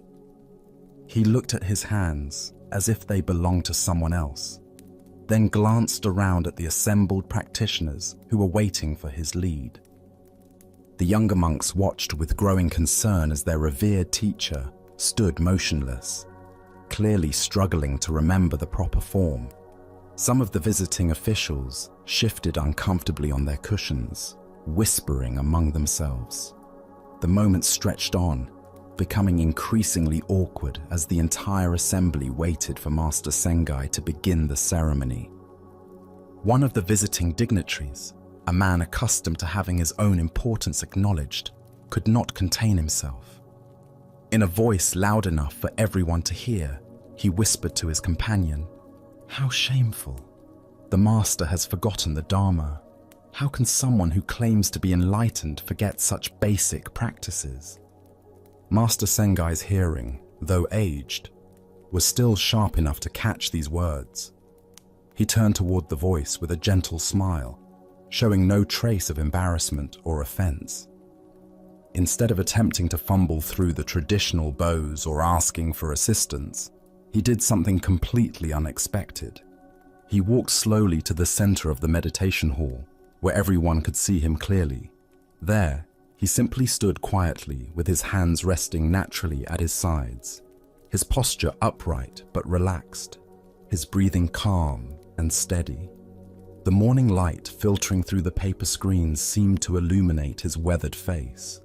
He looked at his hands as if they belonged to someone else, then glanced around at the assembled practitioners who were waiting for his lead. The younger monks watched with growing concern as their revered teacher stood motionless, clearly struggling to remember the proper form. Some of the visiting officials shifted uncomfortably on their cushions, whispering among themselves. The moment stretched on, becoming increasingly awkward as the entire assembly waited for Master Sengai to begin the ceremony. One of the visiting dignitaries, a man accustomed to having his own importance acknowledged, could not contain himself. In a voice loud enough for everyone to hear, he whispered to his companion, "How shameful! The master has forgotten the Dharma. How can someone who claims to be enlightened forget such basic practices?" Master Sengai's hearing, though aged, was still sharp enough to catch these words. He turned toward the voice with a gentle smile, showing no trace of embarrassment or offense. Instead of attempting to fumble through the traditional bows or asking for assistance, he did something completely unexpected. He walked slowly to the center of the meditation hall, where everyone could see him clearly. There, he simply stood quietly with his hands resting naturally at his sides, his posture upright but relaxed, his breathing calm and steady. The morning light filtering through the paper screens seemed to illuminate his weathered face.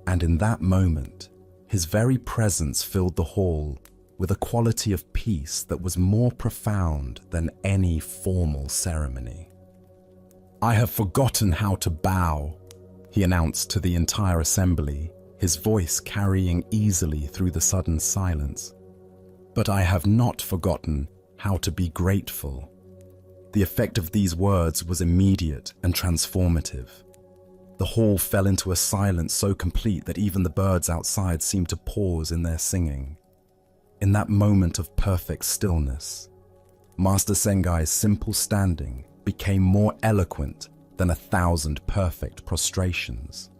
And in that moment, his very presence filled the hall with a quality of peace that was more profound than any formal ceremony. "I have forgotten how to bow," he announced to the entire assembly, his voice carrying easily through the sudden silence. "But I have not forgotten how to be grateful." The effect of these words was immediate and transformative. The hall fell into a silence so complete that even the birds outside seemed to pause in their singing. In that moment of perfect stillness, Master Sengai's simple standing became more eloquent than 1,000 perfect prostrations.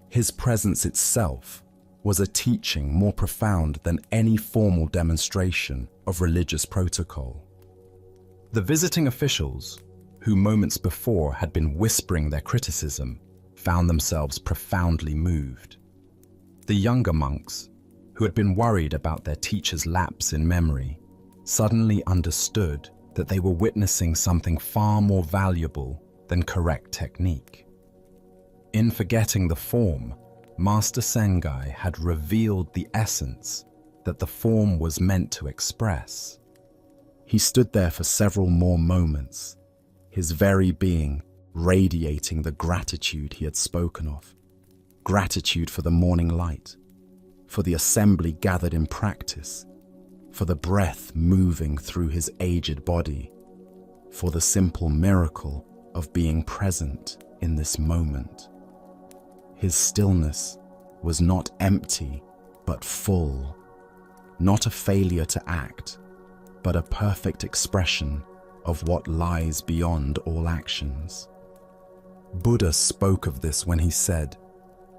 His presence itself was a teaching more profound than any formal demonstration of religious protocol. The visiting officials, who moments before had been whispering their criticism, found themselves profoundly moved. The younger monks, who had been worried about their teacher's lapse in memory, suddenly understood that they were witnessing something far more valuable than correct technique. In forgetting the form, Master Sengai had revealed the essence that the form was meant to express. He stood there for several more moments, his very being radiating the gratitude he had spoken of. Gratitude for the morning light, for the assembly gathered in practice, for the breath moving through his aged body, for the simple miracle of being present in this moment. His stillness was not empty, but full, not a failure to act, but a perfect expression of what lies beyond all actions. Buddha spoke of this when he said,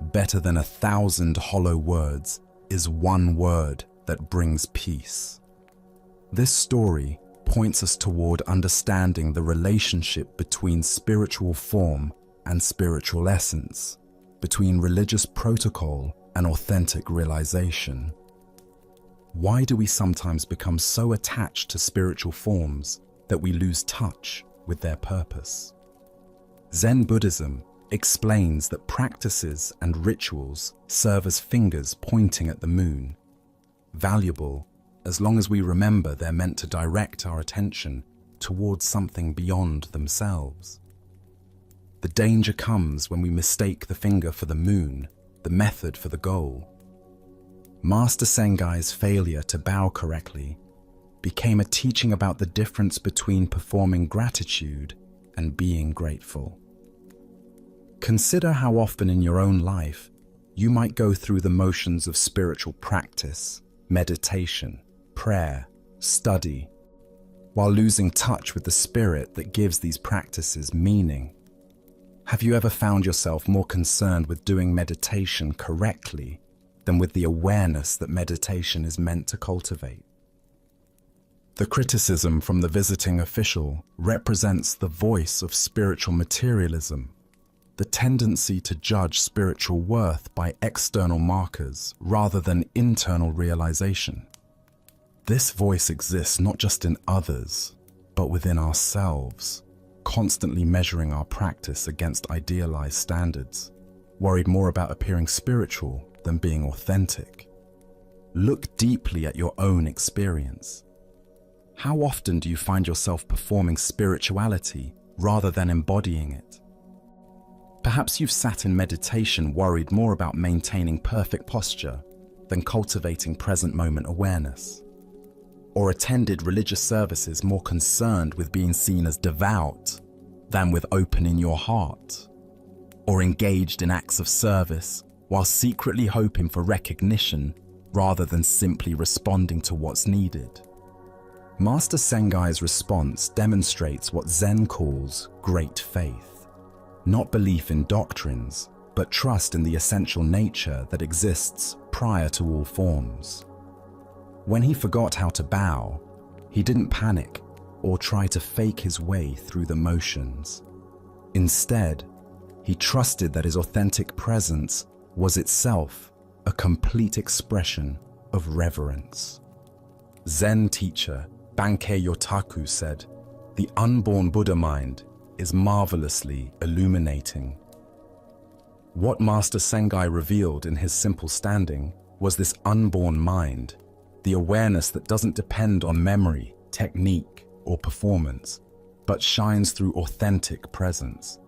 "Better than 1,000 hollow words is one word that brings peace." This story points us toward understanding the relationship between spiritual form and spiritual essence, between religious protocol and authentic realization. Why do we sometimes become so attached to spiritual forms that we lose touch with their purpose? Zen Buddhism explains that practices and rituals serve as fingers pointing at the moon, valuable as long as we remember they're meant to direct our attention towards something beyond themselves. The danger comes when we mistake the finger for the moon, the method for the goal. Master Sengai's failure to bow correctly became a teaching about the difference between performing gratitude and being grateful. Consider how often in your own life you might go through the motions of spiritual practice, meditation, prayer, study, while losing touch with the spirit that gives these practices meaning. Have you ever found yourself more concerned with doing meditation correctly than with the awareness that meditation is meant to cultivate? The criticism from the visiting official represents the voice of spiritual materialism, the tendency to judge spiritual worth by external markers rather than internal realization. This voice exists not just in others, but within ourselves, constantly measuring our practice against idealized standards, worried more about appearing spiritual than being authentic. Look deeply at your own experience. How often do you find yourself performing spirituality rather than embodying it? Perhaps you've sat in meditation worried more about maintaining perfect posture than cultivating present moment awareness, or attended religious services more concerned with being seen as devout than with opening your heart, or engaged in acts of service while secretly hoping for recognition rather than simply responding to what's needed. Master Sengai's response demonstrates what Zen calls great faith, not belief in doctrines, but trust in the essential nature that exists prior to all forms. When he forgot how to bow, he didn't panic or try to fake his way through the motions. Instead, he trusted that his authentic presence was itself a complete expression of reverence. Zen teacher Bankei Yotaku said, "The unborn Buddha mind is marvelously illuminating." What Master Sengai revealed in his simple standing was this unborn mind, the awareness that doesn't depend on memory, technique, or performance, but shines through authentic presence.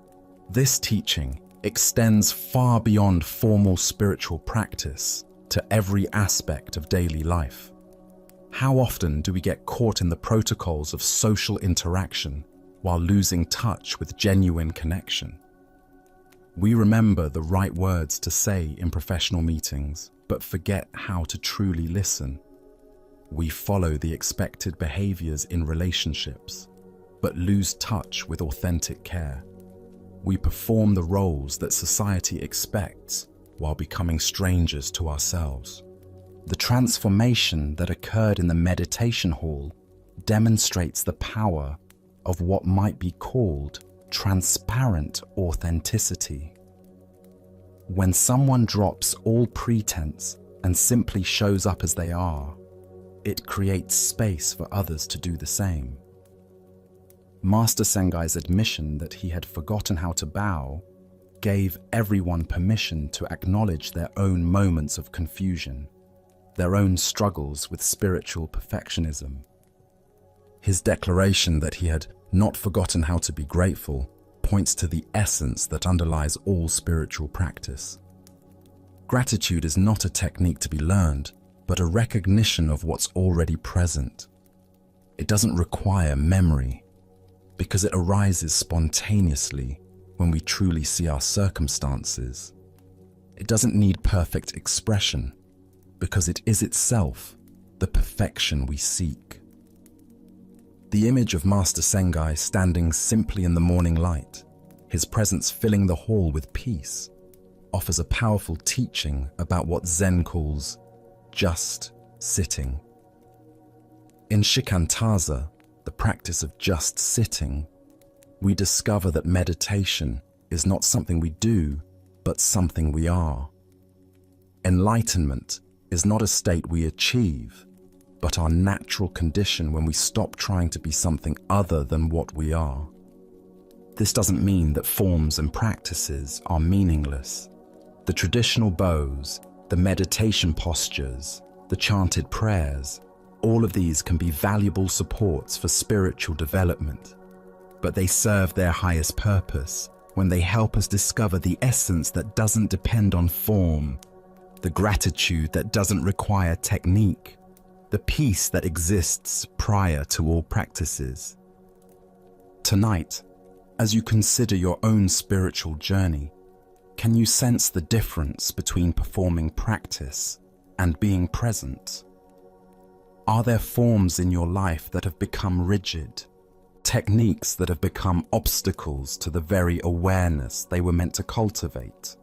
This teaching extends far beyond formal spiritual practice to every aspect of daily life. How often do we get caught in the protocols of social interaction while losing touch with genuine connection? We remember the right words to say in professional meetings, but forget how to truly listen. We follow the expected behaviors in relationships, but lose touch with authentic care. We perform the roles that society expects while becoming strangers to ourselves. The transformation that occurred in the meditation hall demonstrates the power of what might be called transparent authenticity. When someone drops all pretense and simply shows up as they are, it creates space for others to do the same. Master Sengai's admission that he had forgotten how to bow gave everyone permission to acknowledge their own moments of confusion, their own struggles with spiritual perfectionism. His declaration that he had not forgotten how to be grateful points to the essence that underlies all spiritual practice. Gratitude is not a technique to be learned, but a recognition of what's already present. It doesn't require memory, because it arises spontaneously when we truly see our circumstances. It doesn't need perfect expression, because it is itself the perfection we seek. The image of Master Sengai standing simply in the morning light, his presence filling the hall with peace, offers a powerful teaching about what Zen calls just sitting. In Shikantaza, the practice of just sitting, we discover that meditation is not something we do, but something we are. Enlightenment is not a state we achieve, but our natural condition when we stop trying to be something other than what we are. This doesn't mean that forms and practices are meaningless. The traditional bows, the meditation postures, the chanted prayers, all of these can be valuable supports for spiritual development, but they serve their highest purpose when they help us discover the essence that doesn't depend on form, the gratitude that doesn't require technique, the peace that exists prior to all practices. Tonight, As you consider your own spiritual journey, can you sense the difference between performing practice and being present? Are there forms in your life that have become rigid, techniques that have become obstacles to the very awareness they were meant to cultivate?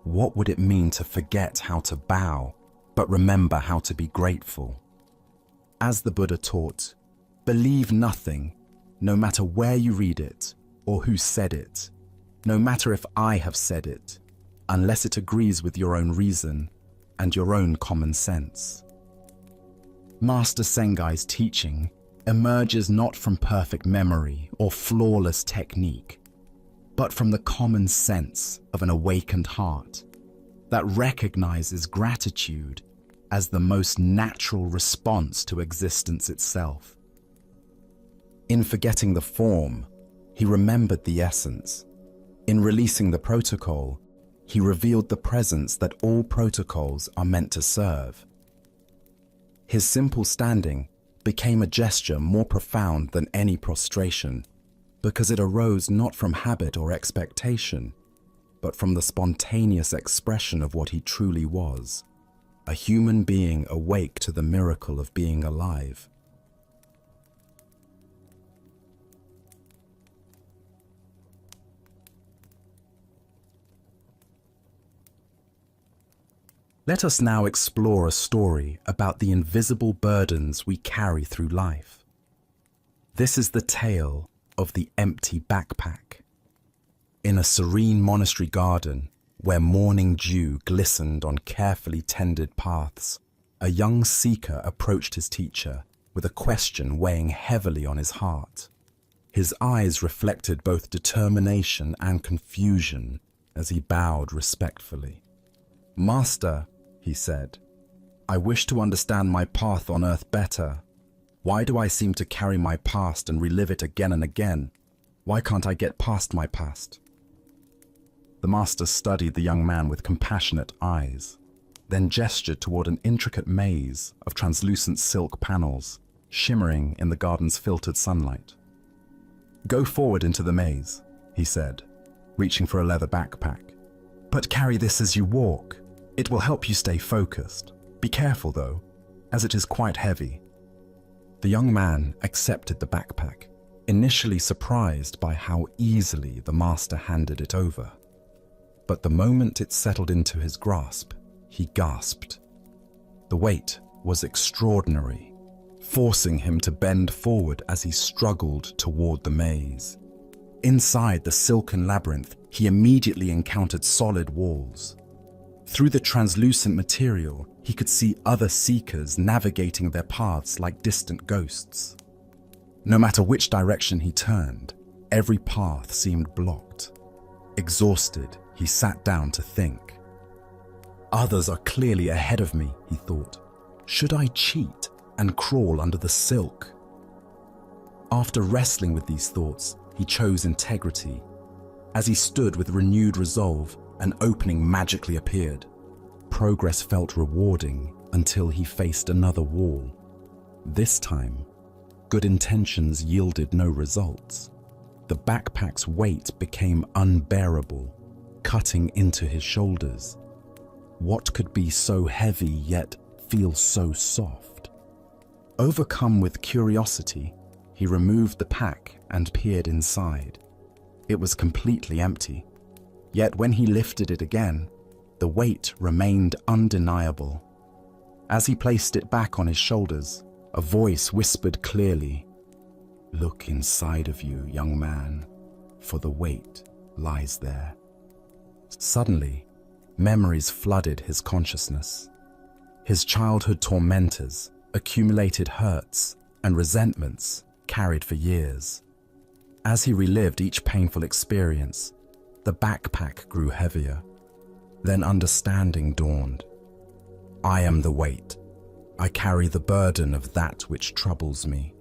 What would it mean to forget how to bow, but remember how to be grateful? As the Buddha taught, believe nothing, no matter where you read it or who said it, no matter if I have said it, unless it agrees with your own reason and your own common sense. Master Sengai's teaching emerges not from perfect memory or flawless technique, but from the common sense of an awakened heart that recognizes gratitude as the most natural response to existence itself. In forgetting the form, he remembered the essence. In releasing the protocol, he revealed the presence that all protocols are meant to serve. His simple standing became a gesture more profound than any prostration, because it arose not from habit or expectation, but from the spontaneous expression of what he truly was, a human being awake to the miracle of being alive. Let us now explore a story about the invisible burdens we carry through life. This is the tale of the empty backpack. In a serene monastery garden, where morning dew glistened on carefully tended paths, a young seeker approached his teacher with a question weighing heavily on his heart. His eyes reflected both determination and confusion as he bowed respectfully. "Master," he said, "I wish to understand my path on earth better. Why do I seem to carry my past and relive it again and again? Why can't I get past my past?" The master studied the young man with compassionate eyes, then gestured toward an intricate maze of translucent silk panels, shimmering in the garden's filtered sunlight. "Go forward into the maze," he said, reaching for a leather backpack. "But carry this as you walk. It will help you stay focused. Be careful though, as it is quite heavy." The young man accepted the backpack, initially surprised by how easily the master handed it over. But the moment it settled into his grasp, he gasped. The weight was extraordinary, forcing him to bend forward as he struggled toward the maze. Inside the silken labyrinth, he immediately encountered solid walls. Through the translucent material, he could see other seekers navigating their paths like distant ghosts. No matter which direction he turned, every path seemed blocked. Exhausted, he sat down to think. "Others are clearly ahead of me," he thought. "Should I cheat and crawl under the silk?" After wrestling with these thoughts, he chose integrity. As he stood with renewed resolve, an opening magically appeared. Progress felt rewarding until he faced another wall. This time, good intentions yielded no results. The backpack's weight became unbearable, cutting into his shoulders. What could be so heavy yet feel so soft? Overcome with curiosity, he removed the pack and peered inside. It was completely empty. Yet when he lifted it again, the weight remained undeniable. As he placed it back on his shoulders, a voice whispered clearly, "Look inside of you, young man, for the weight lies there." Suddenly, memories flooded his consciousness. His childhood tormentors, accumulated hurts, and resentments carried for years. As he relived each painful experience, the backpack grew heavier. Then understanding dawned. "I am the weight. I carry the burden of that which troubles me."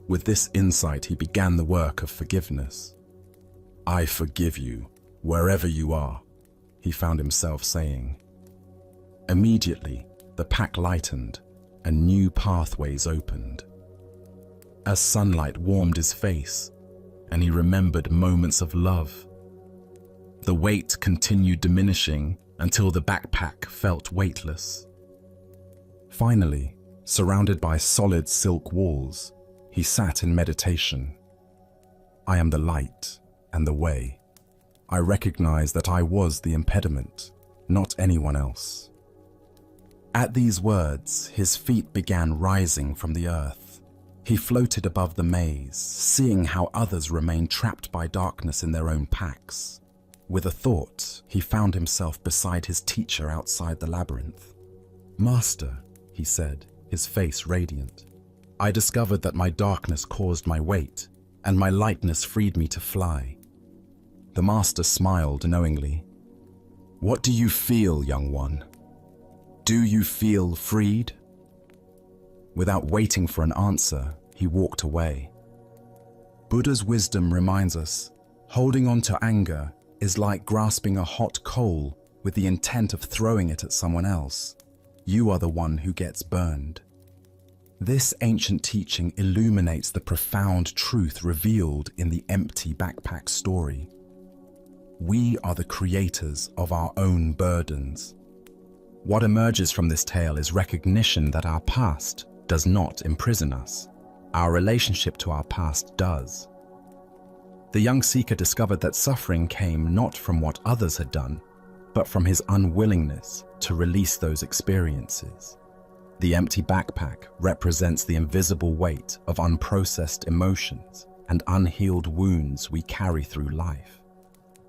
With this insight, he began the work of forgiveness. "I forgive you, wherever you are," he found himself saying. Immediately, the pack lightened and new pathways opened. As sunlight warmed his face and he remembered moments of love. The weight continued diminishing until the backpack felt weightless. Finally, surrounded by solid silk walls, he sat in meditation. I am the light and the way. I recognized that I was the impediment, not anyone else. At these words, his feet began rising from the earth. He floated above the maze, seeing how others remained trapped by darkness in their own packs. With a thought, he found himself beside his teacher outside the labyrinth. "Master," he said, his face radiant, "I discovered that my darkness caused my weight, and my lightness freed me to fly." The master smiled knowingly. "What do you feel, young one? Do you feel freed?" Without waiting for an answer, he walked away. Buddha's wisdom reminds us, holding on to anger is like grasping a hot coal with the intent of throwing it at someone else. You are the one who gets burned. This ancient teaching illuminates the profound truth revealed in the empty backpack story. We are the creators of our own burdens. What emerges from this tale is recognition that our past does not imprison us. Our relationship to our past does. The young seeker discovered that suffering came not from what others had done, but from his unwillingness to release those experiences. The empty backpack represents the invisible weight of unprocessed emotions and unhealed wounds we carry through life.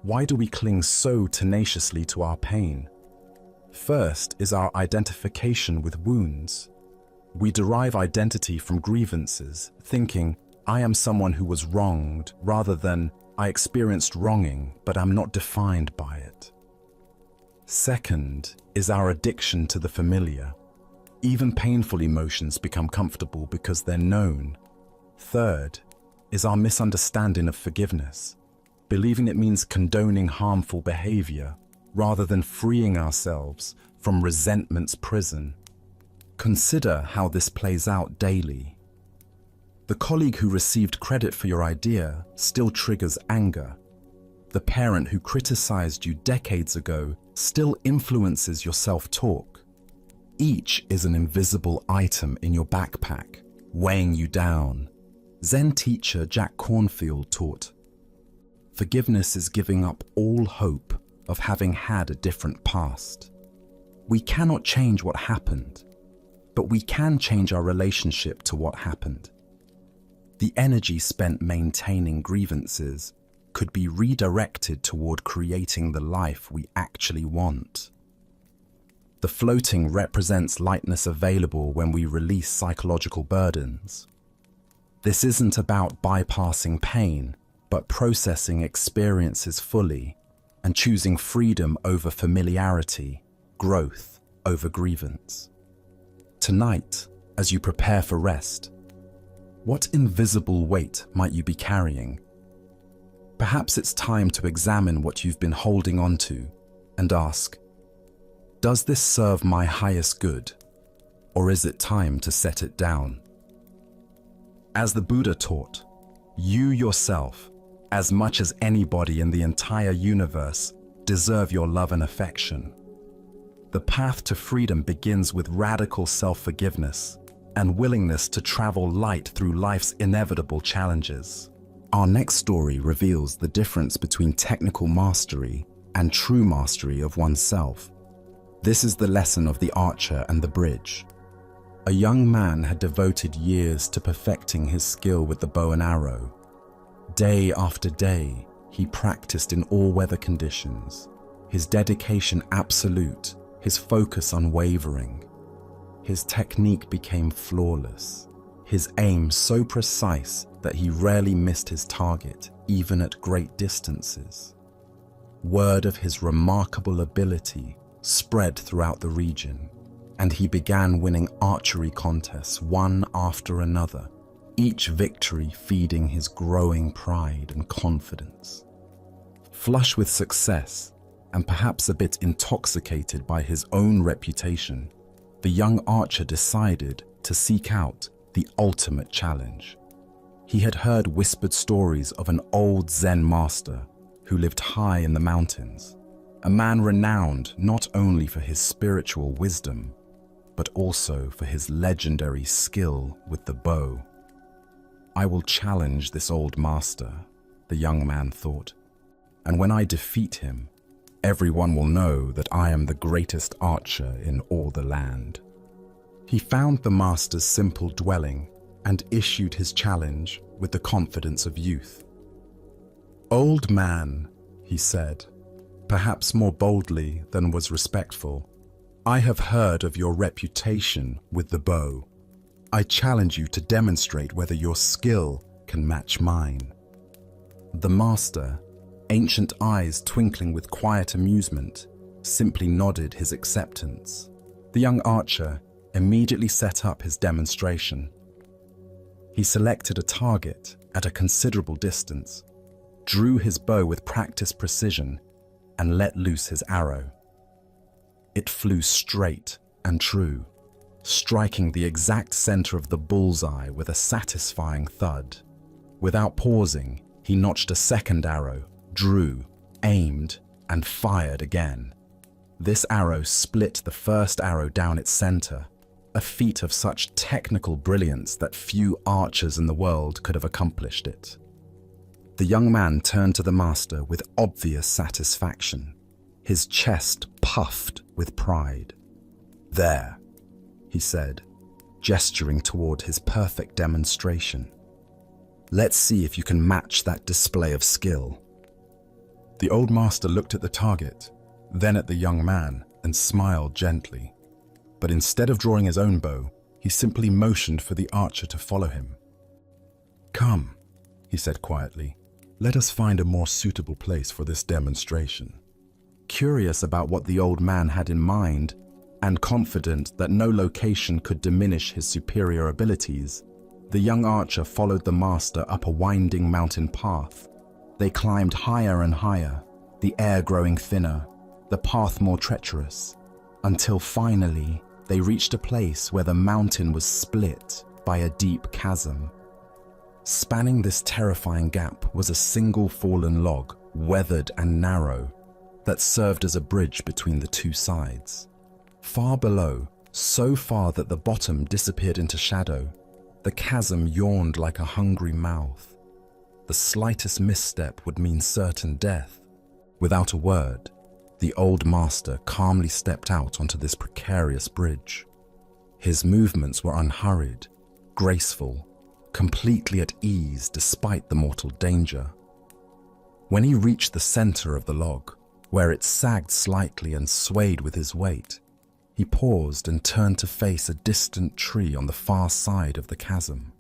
Why do we cling so tenaciously to our pain? First is our identification with wounds. We derive identity from grievances, thinking, "I am someone who was wronged," rather than, "I experienced wronging, but I'm not defined by it." Second is our addiction to the familiar. Even painful emotions become comfortable because they're known. Third is our misunderstanding of forgiveness, believing it means condoning harmful behavior rather than freeing ourselves from resentment's prison. Consider how this plays out daily. The colleague who received credit for your idea still triggers anger. The parent who criticized you decades ago still influences your self-talk. Each is an invisible item in your backpack, weighing you down. Zen teacher Jack Cornfield taught, "Forgiveness is giving up all hope of having had a different past." We cannot change what happened, but we can change our relationship to what happened. The energy spent maintaining grievances could be redirected toward creating the life we actually want. The floating represents lightness available when we release psychological burdens. This isn't about bypassing pain, but processing experiences fully and choosing freedom over familiarity, growth over grievance. Tonight, as you prepare for rest, what invisible weight might you be carrying? Perhaps it's time to examine what you've been holding on to and ask, does this serve my highest good, or is it time to set it down? As the Buddha taught, you yourself, as much as anybody in the entire universe, deserve your love and affection. The path to freedom begins with radical self-forgiveness and willingness to travel light through life's inevitable challenges. Our next story reveals the difference between technical mastery and true mastery of oneself. This is the lesson of the archer and the bridge. A young man had devoted years to perfecting his skill with the bow and arrow. Day after day, he practiced in all weather conditions, his dedication absolute, his focus unwavering. His technique became flawless, his aim so precise that he rarely missed his target, even at great distances. Word of his remarkable ability spread throughout the region, and he began winning archery contests one after another, each victory feeding his growing pride and confidence. Flush with success, and perhaps a bit intoxicated by his own reputation, the young archer decided to seek out the ultimate challenge. He had heard whispered stories of an old Zen master who lived high in the mountains, a man renowned not only for his spiritual wisdom, but also for his legendary skill with the bow. I will challenge this old master, the young man thought, and when I defeat him, everyone will know that I am the greatest archer in all the land. He found the master's simple dwelling and issued his challenge with the confidence of youth. "Old man," he said, perhaps more boldly than was respectful, "I have heard of your reputation with the bow. I challenge you to demonstrate whether your skill can match mine." The master, ancient eyes twinkling with quiet amusement, simply nodded his acceptance. The young archer immediately set up his demonstration. He selected a target at a considerable distance, drew his bow with practiced precision, and let loose his arrow. It flew straight and true, striking the exact center of the bullseye with a satisfying thud. Without pausing, he notched a second arrow, drew, aimed, and fired again. This arrow split the first arrow down its center, a feat of such technical brilliance that few archers in the world could have accomplished it. The young man turned to the master with obvious satisfaction, his chest puffed with pride. "There," he said, gesturing toward his perfect demonstration. "Let's see if you can match that display of skill." The old master looked at the target, then at the young man, and smiled gently. But instead of drawing his own bow, he simply motioned for the archer to follow him. "Come," he said quietly, "let us find a more suitable place for this demonstration." Curious about what the old man had in mind, and confident that no location could diminish his superior abilities, the young archer followed the master up a winding mountain path. They climbed higher and higher, the air growing thinner, the path more treacherous, until finally they reached a place where the mountain was split by a deep chasm. Spanning this terrifying gap was a single fallen log, weathered and narrow, that served as a bridge between the two sides. Far below, so far that the bottom disappeared into shadow, the chasm yawned like a hungry mouth. The slightest misstep would mean certain death. Without a word, the old master calmly stepped out onto this precarious bridge. His movements were unhurried, graceful, completely at ease despite the mortal danger. When he reached the center of the log, where it sagged slightly and swayed with his weight, he paused and turned to face a distant tree on the far side of the chasm.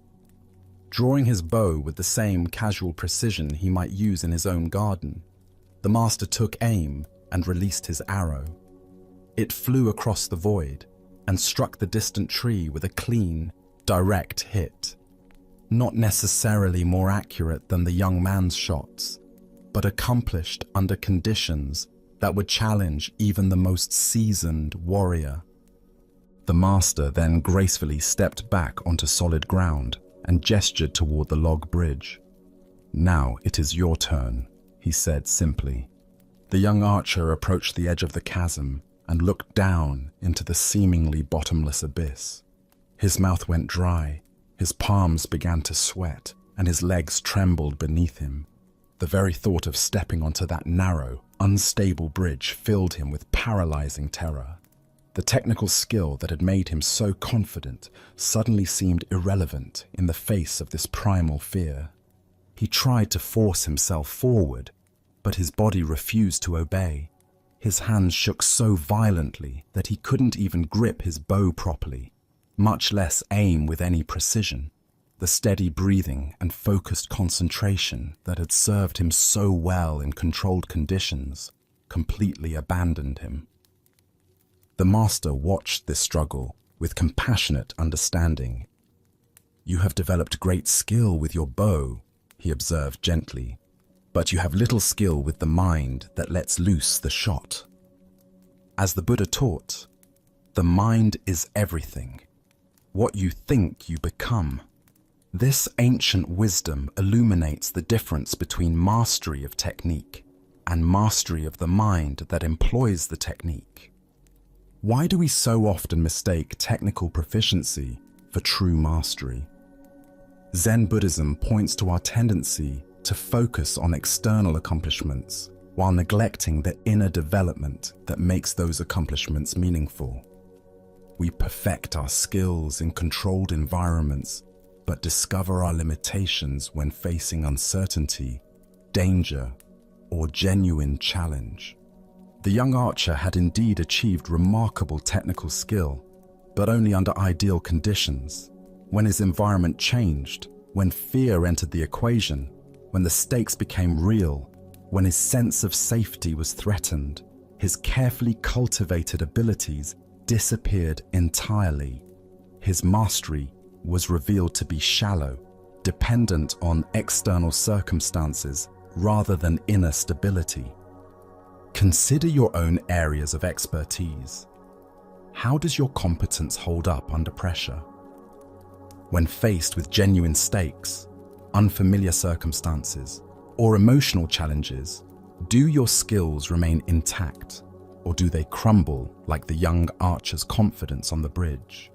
Drawing his bow with the same casual precision he might use in his own garden, the master took aim and released his arrow. It flew across the void and struck the distant tree with a clean, direct hit. Not necessarily more accurate than the young man's shots, but accomplished under conditions that would challenge even the most seasoned warrior. The master then gracefully stepped back onto solid ground and gestured toward the log bridge. "Now it is your turn," he said simply. The young archer approached the edge of the chasm and looked down into the seemingly bottomless abyss. His mouth went dry, his palms began to sweat, and his legs trembled beneath him. The very thought of stepping onto that narrow, unstable bridge filled him with paralyzing terror. The technical skill that had made him so confident suddenly seemed irrelevant in the face of this primal fear. He tried to force himself forward, but his body refused to obey. His hands shook so violently that he couldn't even grip his bow properly, much less aim with any precision. The steady breathing and focused concentration that had served him so well in controlled conditions completely abandoned him. The master watched this struggle with compassionate understanding. "You have developed great skill with your bow," he observed gently, "but you have little skill with the mind that lets loose the shot." As the Buddha taught, the mind is everything. What you think you become. This ancient wisdom illuminates the difference between mastery of technique and mastery of the mind that employs the technique. Why do we so often mistake technical proficiency for true mastery? Zen Buddhism points to our tendency to focus on external accomplishments while neglecting the inner development that makes those accomplishments meaningful. We perfect our skills in controlled environments, but discover our limitations when facing uncertainty, danger, or genuine challenge. The young archer had indeed achieved remarkable technical skill, but only under ideal conditions. When his environment changed, when fear entered the equation, when the stakes became real, when his sense of safety was threatened, his carefully cultivated abilities disappeared entirely. His mastery was revealed to be shallow, dependent on external circumstances rather than inner stability. Consider your own areas of expertise. How does your competence hold up under pressure? When faced with genuine stakes, unfamiliar circumstances, or emotional challenges, do your skills remain intact, or do they crumble like the young archer's confidence on the bridge?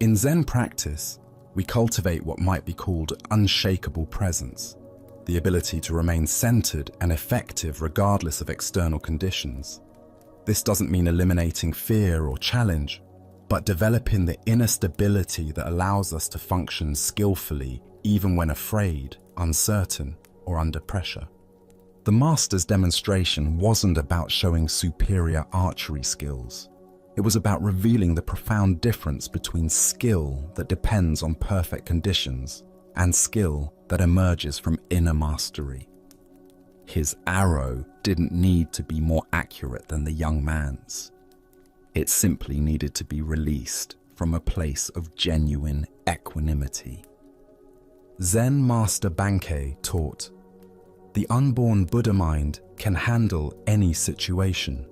In Zen practice, we cultivate what might be called unshakable presence, the ability to remain centered and effective regardless of external conditions. This doesn't mean eliminating fear or challenge, but developing the inner stability that allows us to function skillfully even when afraid, uncertain, or under pressure. The master's demonstration wasn't about showing superior archery skills. It was about revealing the profound difference between skill that depends on perfect conditions and skill that emerges from inner mastery. His arrow didn't need to be more accurate than the young man's. It simply needed to be released from a place of genuine equanimity. Zen Master Bankei taught, "The unborn Buddha mind can handle any situation."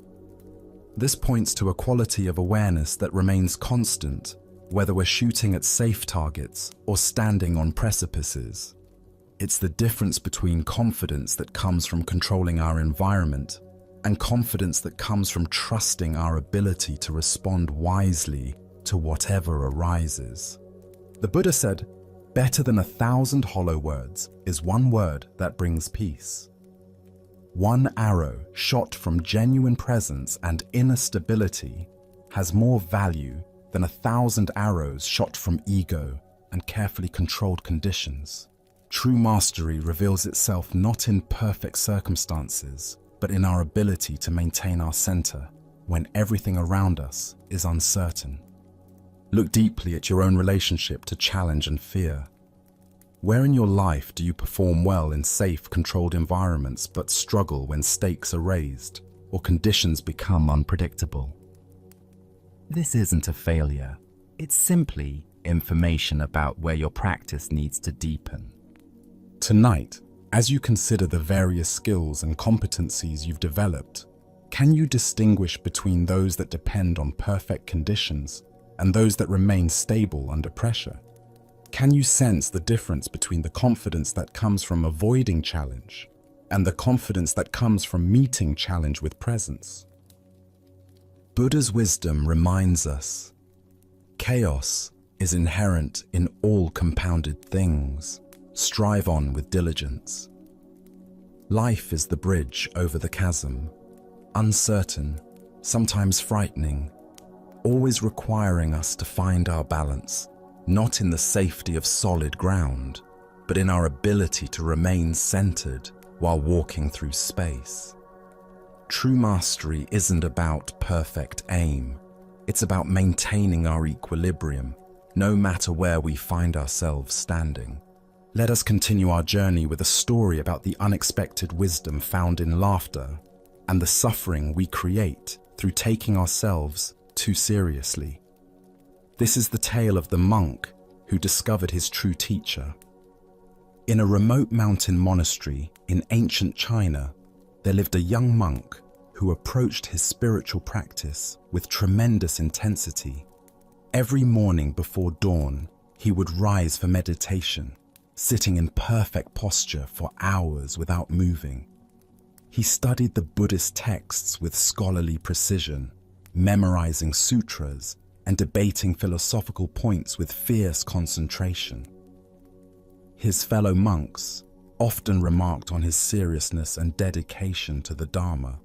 This points to a quality of awareness that remains constant, whether we're shooting at safe targets or standing on precipices. It's the difference between confidence that comes from controlling our environment and confidence that comes from trusting our ability to respond wisely to whatever arises. The Buddha said, "Better than 1,000 hollow words is one word that brings peace." One arrow shot from genuine presence and inner stability has more value than 1,000 arrows shot from ego and carefully controlled conditions. True mastery reveals itself not in perfect circumstances, but in our ability to maintain our center when everything around us is uncertain. Look deeply at your own relationship to challenge and fear. Where in your life do you perform well in safe, controlled environments but struggle when stakes are raised or conditions become unpredictable? This isn't a failure. It's simply information about where your practice needs to deepen. Tonight, as you consider the various skills and competencies you've developed, can you distinguish between those that depend on perfect conditions and those that remain stable under pressure? Can you sense the difference between the confidence that comes from avoiding challenge and the confidence that comes from meeting challenge with presence? Buddha's wisdom reminds us, chaos is inherent in all compounded things. Strive on with diligence. Life is the bridge over the chasm, uncertain, sometimes frightening, always requiring us to find our balance, not in the safety of solid ground, but in our ability to remain centered while walking through space. True mastery isn't about perfect aim. It's about maintaining our equilibrium, no matter where we find ourselves standing. Let us continue our journey with a story about the unexpected wisdom found in laughter and the suffering we create through taking ourselves too seriously. This is the tale of the monk who discovered his true teacher. In a remote mountain monastery in ancient China, there lived a young monk who approached his spiritual practice with tremendous intensity. Every morning before dawn, He would rise for meditation, sitting in perfect posture for hours without moving. He studied the Buddhist texts with scholarly precision, memorizing sutras and debating philosophical points with fierce concentration. His fellow monks often remarked on his seriousness and dedication to the Dharma.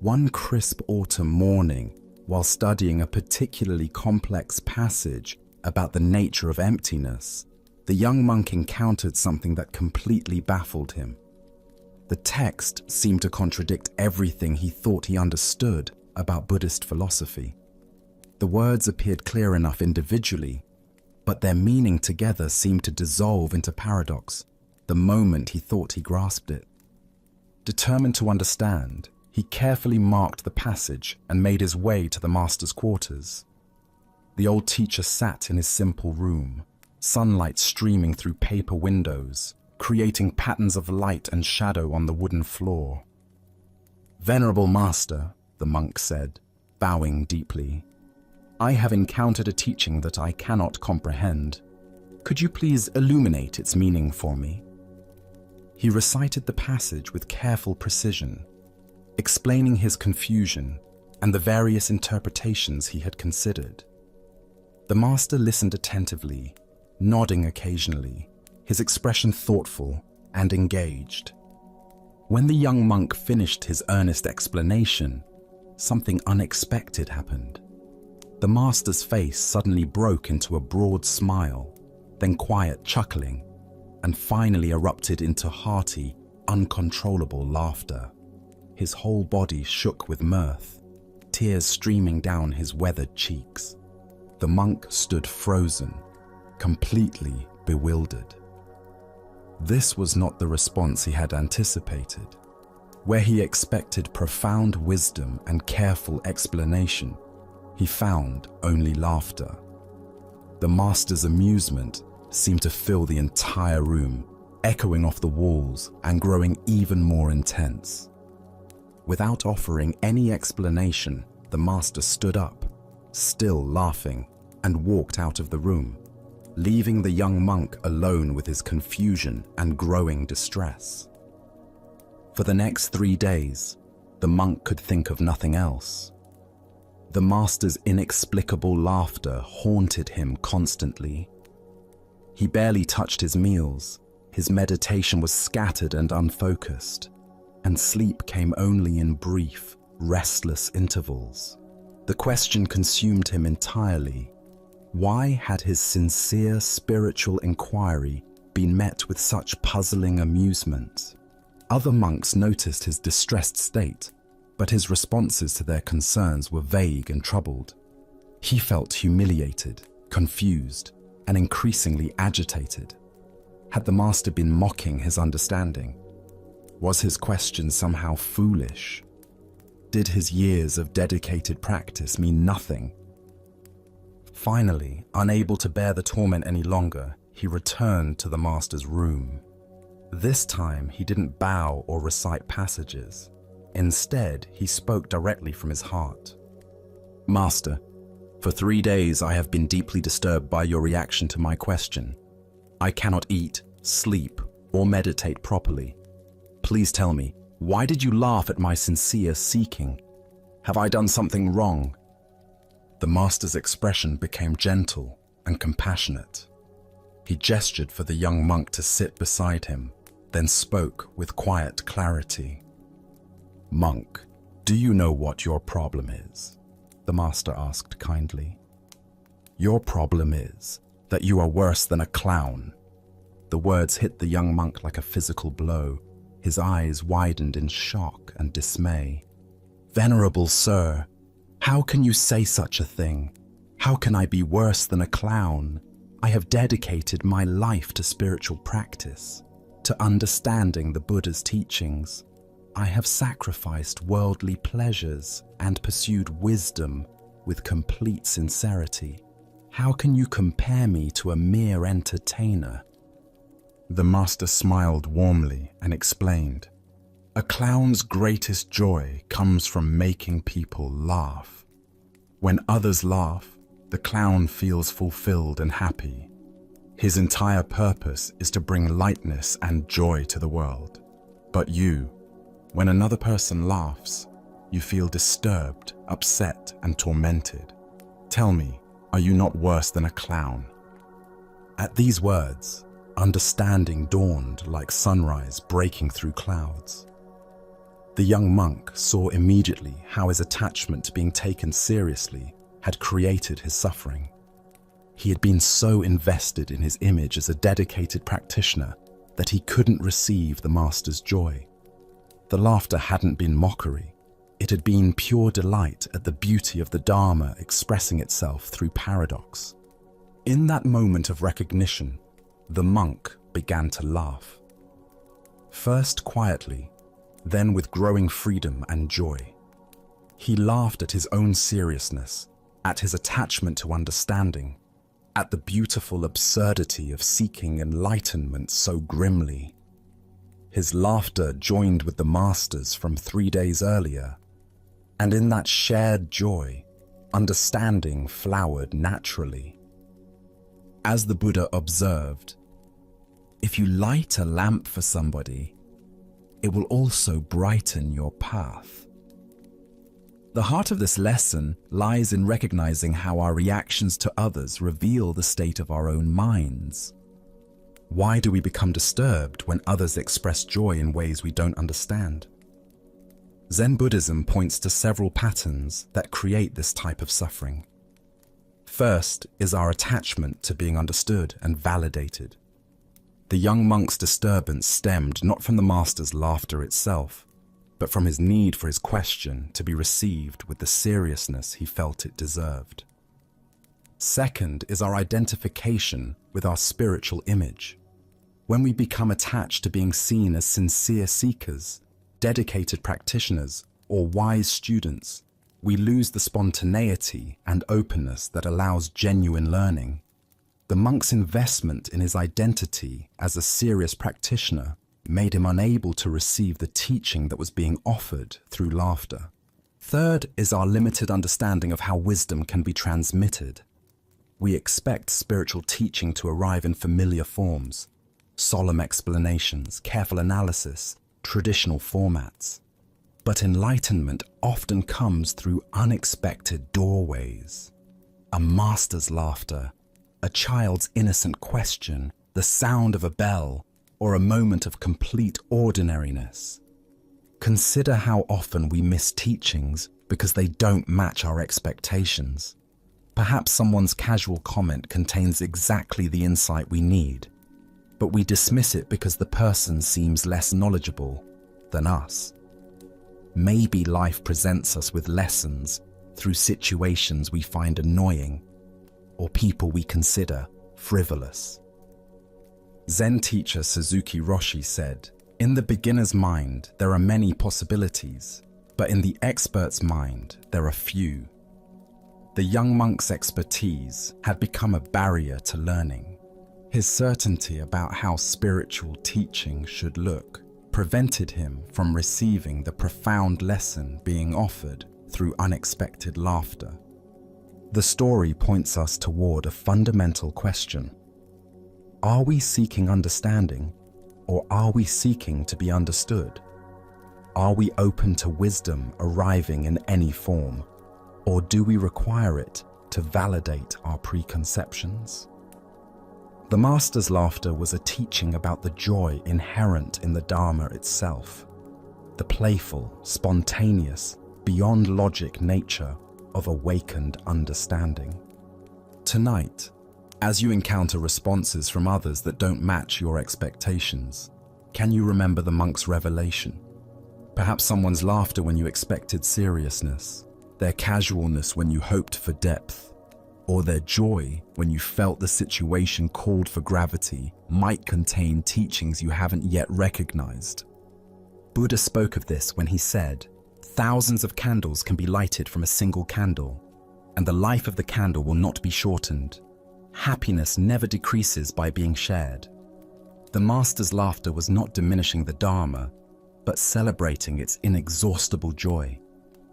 One crisp autumn morning, while studying a particularly complex passage about the nature of emptiness, the young monk encountered something that completely baffled him. The text seemed to contradict everything he thought he understood about Buddhist philosophy. The words appeared clear enough individually, but their meaning together seemed to dissolve into paradox the moment he thought he grasped it. Determined to understand, he carefully marked the passage and made his way to the master's quarters. The old teacher sat in his simple room, sunlight streaming through paper windows, creating patterns of light and shadow on the wooden floor. "Venerable master," the monk said, bowing deeply, "I have encountered a teaching that I cannot comprehend. Could you please illuminate its meaning for me?" He recited the passage with careful precision, explaining his confusion and the various interpretations he had considered. The master listened attentively, nodding occasionally, his expression thoughtful and engaged. When the young monk finished his earnest explanation, something unexpected happened. The master's face suddenly broke into a broad smile, then quiet chuckling, and finally erupted into hearty, uncontrollable laughter. His whole body shook with mirth, tears streaming down his weathered cheeks. The monk stood frozen, completely bewildered. This was not the response he had anticipated. Where he expected profound wisdom and careful explanation, he found only laughter. The master's amusement seemed to fill the entire room, echoing off the walls and growing even more intense. Without offering any explanation, the master stood up, still laughing, and walked out of the room, leaving the young monk alone with his confusion and growing distress. For the next 3 days, the monk could think of nothing else. The master's inexplicable laughter haunted him constantly. He barely touched his meals, his meditation was scattered and unfocused, and sleep came only in brief, restless intervals. The question consumed him entirely. Why had his sincere spiritual inquiry been met with such puzzling amusement? Other monks noticed his distressed state, but his responses to their concerns were vague and troubled. He felt humiliated, confused, and increasingly agitated. Had the master been mocking his understanding? Was his question somehow foolish? Did his years of dedicated practice mean nothing? Finally, unable to bear the torment any longer, he returned to the master's room. This time, he didn't bow or recite passages. Instead, he spoke directly from his heart. "Master, for 3 days I have been deeply disturbed by your reaction to my question. I cannot eat, sleep, or meditate properly. Please tell me, why did you laugh at my sincere seeking? Have I done something wrong?" The master's expression became gentle and compassionate. He gestured for the young monk to sit beside him, then spoke with quiet clarity. "Monk, do you know what your problem is?" the master asked kindly. "Your problem is that you are worse than a clown." The words hit the young monk like a physical blow. His eyes widened in shock and dismay. "Venerable sir, how can you say such a thing? How can I be worse than a clown? I have dedicated my life to spiritual practice, to understanding the Buddha's teachings. I have sacrificed worldly pleasures and pursued wisdom with complete sincerity. How can you compare me to a mere entertainer?" The master smiled warmly and explained, "A clown's greatest joy comes from making people laugh. When others laugh, the clown feels fulfilled and happy. His entire purpose is to bring lightness and joy to the world. But you, when another person laughs, you feel disturbed, upset, and tormented. Tell me, are you not worse than a clown? At these words, understanding dawned like sunrise breaking through clouds. The young monk saw immediately how his attachment to being taken seriously had created his suffering. He had been so invested in his image as a dedicated practitioner that he couldn't receive the master's joy. The laughter hadn't been mockery. It had been pure delight at the beauty of the Dharma expressing itself through paradox. In that moment of recognition, the monk began to laugh. First quietly, then with growing freedom and joy. He laughed at his own seriousness, at his attachment to understanding, at the beautiful absurdity of seeking enlightenment so grimly. His laughter joined with the master's from 3 days earlier, and in that shared joy, understanding flowered naturally. As the Buddha observed, if you light a lamp for somebody, it will also brighten your path. The heart of this lesson lies in recognizing how our reactions to others reveal the state of our own minds. Why do we become disturbed when others express joy in ways we don't understand? Zen Buddhism points to several patterns that create this type of suffering. First is our attachment to being understood and validated. The young monk's disturbance stemmed not from the master's laughter itself, but from his need for his question to be received with the seriousness he felt it deserved. Second is our identification with our spiritual image. When we become attached to being seen as sincere seekers, dedicated practitioners, or wise students, we lose the spontaneity and openness that allows genuine learning. The monk's investment in his identity as a serious practitioner made him unable to receive the teaching that was being offered through laughter. Third is our limited understanding of how wisdom can be transmitted. We expect spiritual teaching to arrive in familiar forms, solemn explanations, careful analysis, traditional formats. But enlightenment often comes through unexpected doorways. A master's laughter, a child's innocent question, the sound of a bell, or a moment of complete ordinariness. Consider how often we miss teachings because they don't match our expectations. Perhaps someone's casual comment contains exactly the insight we need, but we dismiss it because the person seems less knowledgeable than us. Maybe life presents us with lessons through situations we find annoying or people we consider frivolous. Zen teacher Suzuki Roshi said, "In the beginner's mind, there are many possibilities, but in the expert's mind, there are few." The young monk's expertise had become a barrier to learning. His certainty about how spiritual teaching should look prevented him from receiving the profound lesson being offered through unexpected laughter. The story points us toward a fundamental question. Are we seeking understanding, or are we seeking to be understood? Are we open to wisdom arriving in any form, or do we require it to validate our preconceptions? The master's laughter was a teaching about the joy inherent in the Dharma itself, the playful, spontaneous, beyond logic nature of awakened understanding. Tonight, as you encounter responses from others that don't match your expectations, can you remember the monk's revelation? Perhaps someone's laughter when you expected seriousness, their casualness when you hoped for depth, or their joy when you felt the situation called for gravity might contain teachings you haven't yet recognized. Buddha spoke of this when he said, "Thousands of candles can be lighted from a single candle, and the life of the candle will not be shortened. Happiness never decreases by being shared." The master's laughter was not diminishing the Dharma, but celebrating its inexhaustible joy,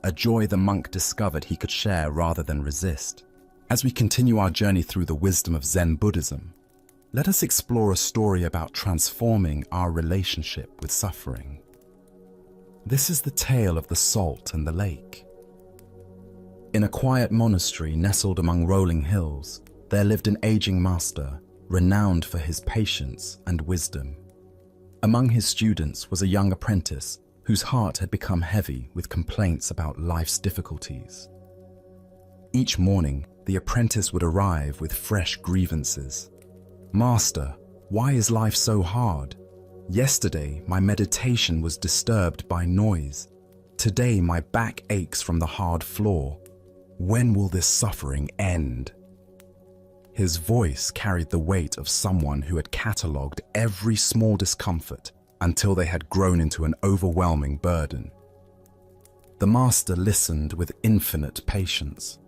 a joy the monk discovered he could share rather than resist. As we continue our journey through the wisdom of Zen Buddhism, let us explore a story about transforming our relationship with suffering. This is the tale of the salt and the lake. In a quiet monastery nestled among rolling hills, there lived an aging master, renowned for his patience and wisdom. Among his students was a young apprentice whose heart had become heavy with complaints about life's difficulties. Each morning, the apprentice would arrive with fresh grievances. "Master, why is life so hard? Yesterday, my meditation was disturbed by noise. Today, my back aches from the hard floor. When will this suffering end?" His voice carried the weight of someone who had catalogued every small discomfort until they had grown into an overwhelming burden. The master listened with infinite patience,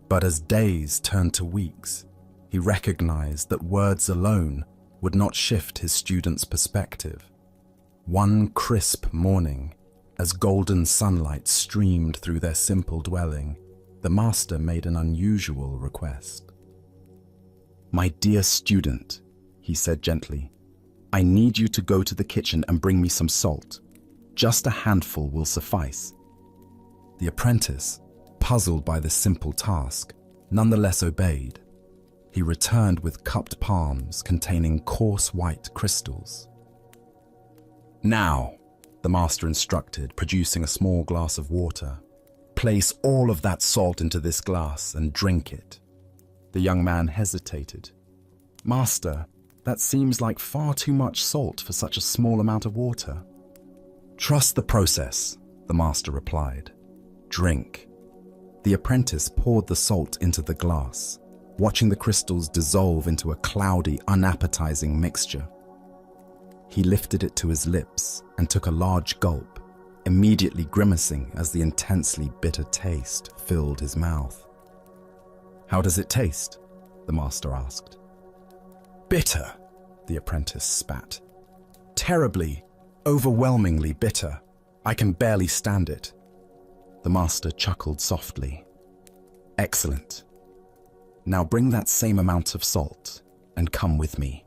but as days turned to weeks, he recognized that words alone would not shift his student's perspective. One crisp morning, as golden sunlight streamed through their simple dwelling, the master made an unusual request. "My dear student," he said gently, "I need you to go to the kitchen and bring me some salt. Just a handful will suffice." The apprentice, puzzled by this simple task, nonetheless obeyed. He returned with cupped palms containing coarse white crystals. "Now," the master instructed, producing a small glass of water, "place all of that salt into this glass and drink it." The young man hesitated. "Master, that seems like far too much salt for such a small amount of water." "Trust the process," the master replied. "Drink." The apprentice poured the salt into the glass, watching the crystals dissolve into a cloudy, unappetizing mixture. He lifted it to his lips and took a large gulp, immediately grimacing as the intensely bitter taste filled his mouth. "How does it taste?" the master asked. "Bitter," the apprentice spat. "Terribly, overwhelmingly bitter. I can barely stand it." The master chuckled softly. "Excellent. Now bring that same amount of salt and come with me."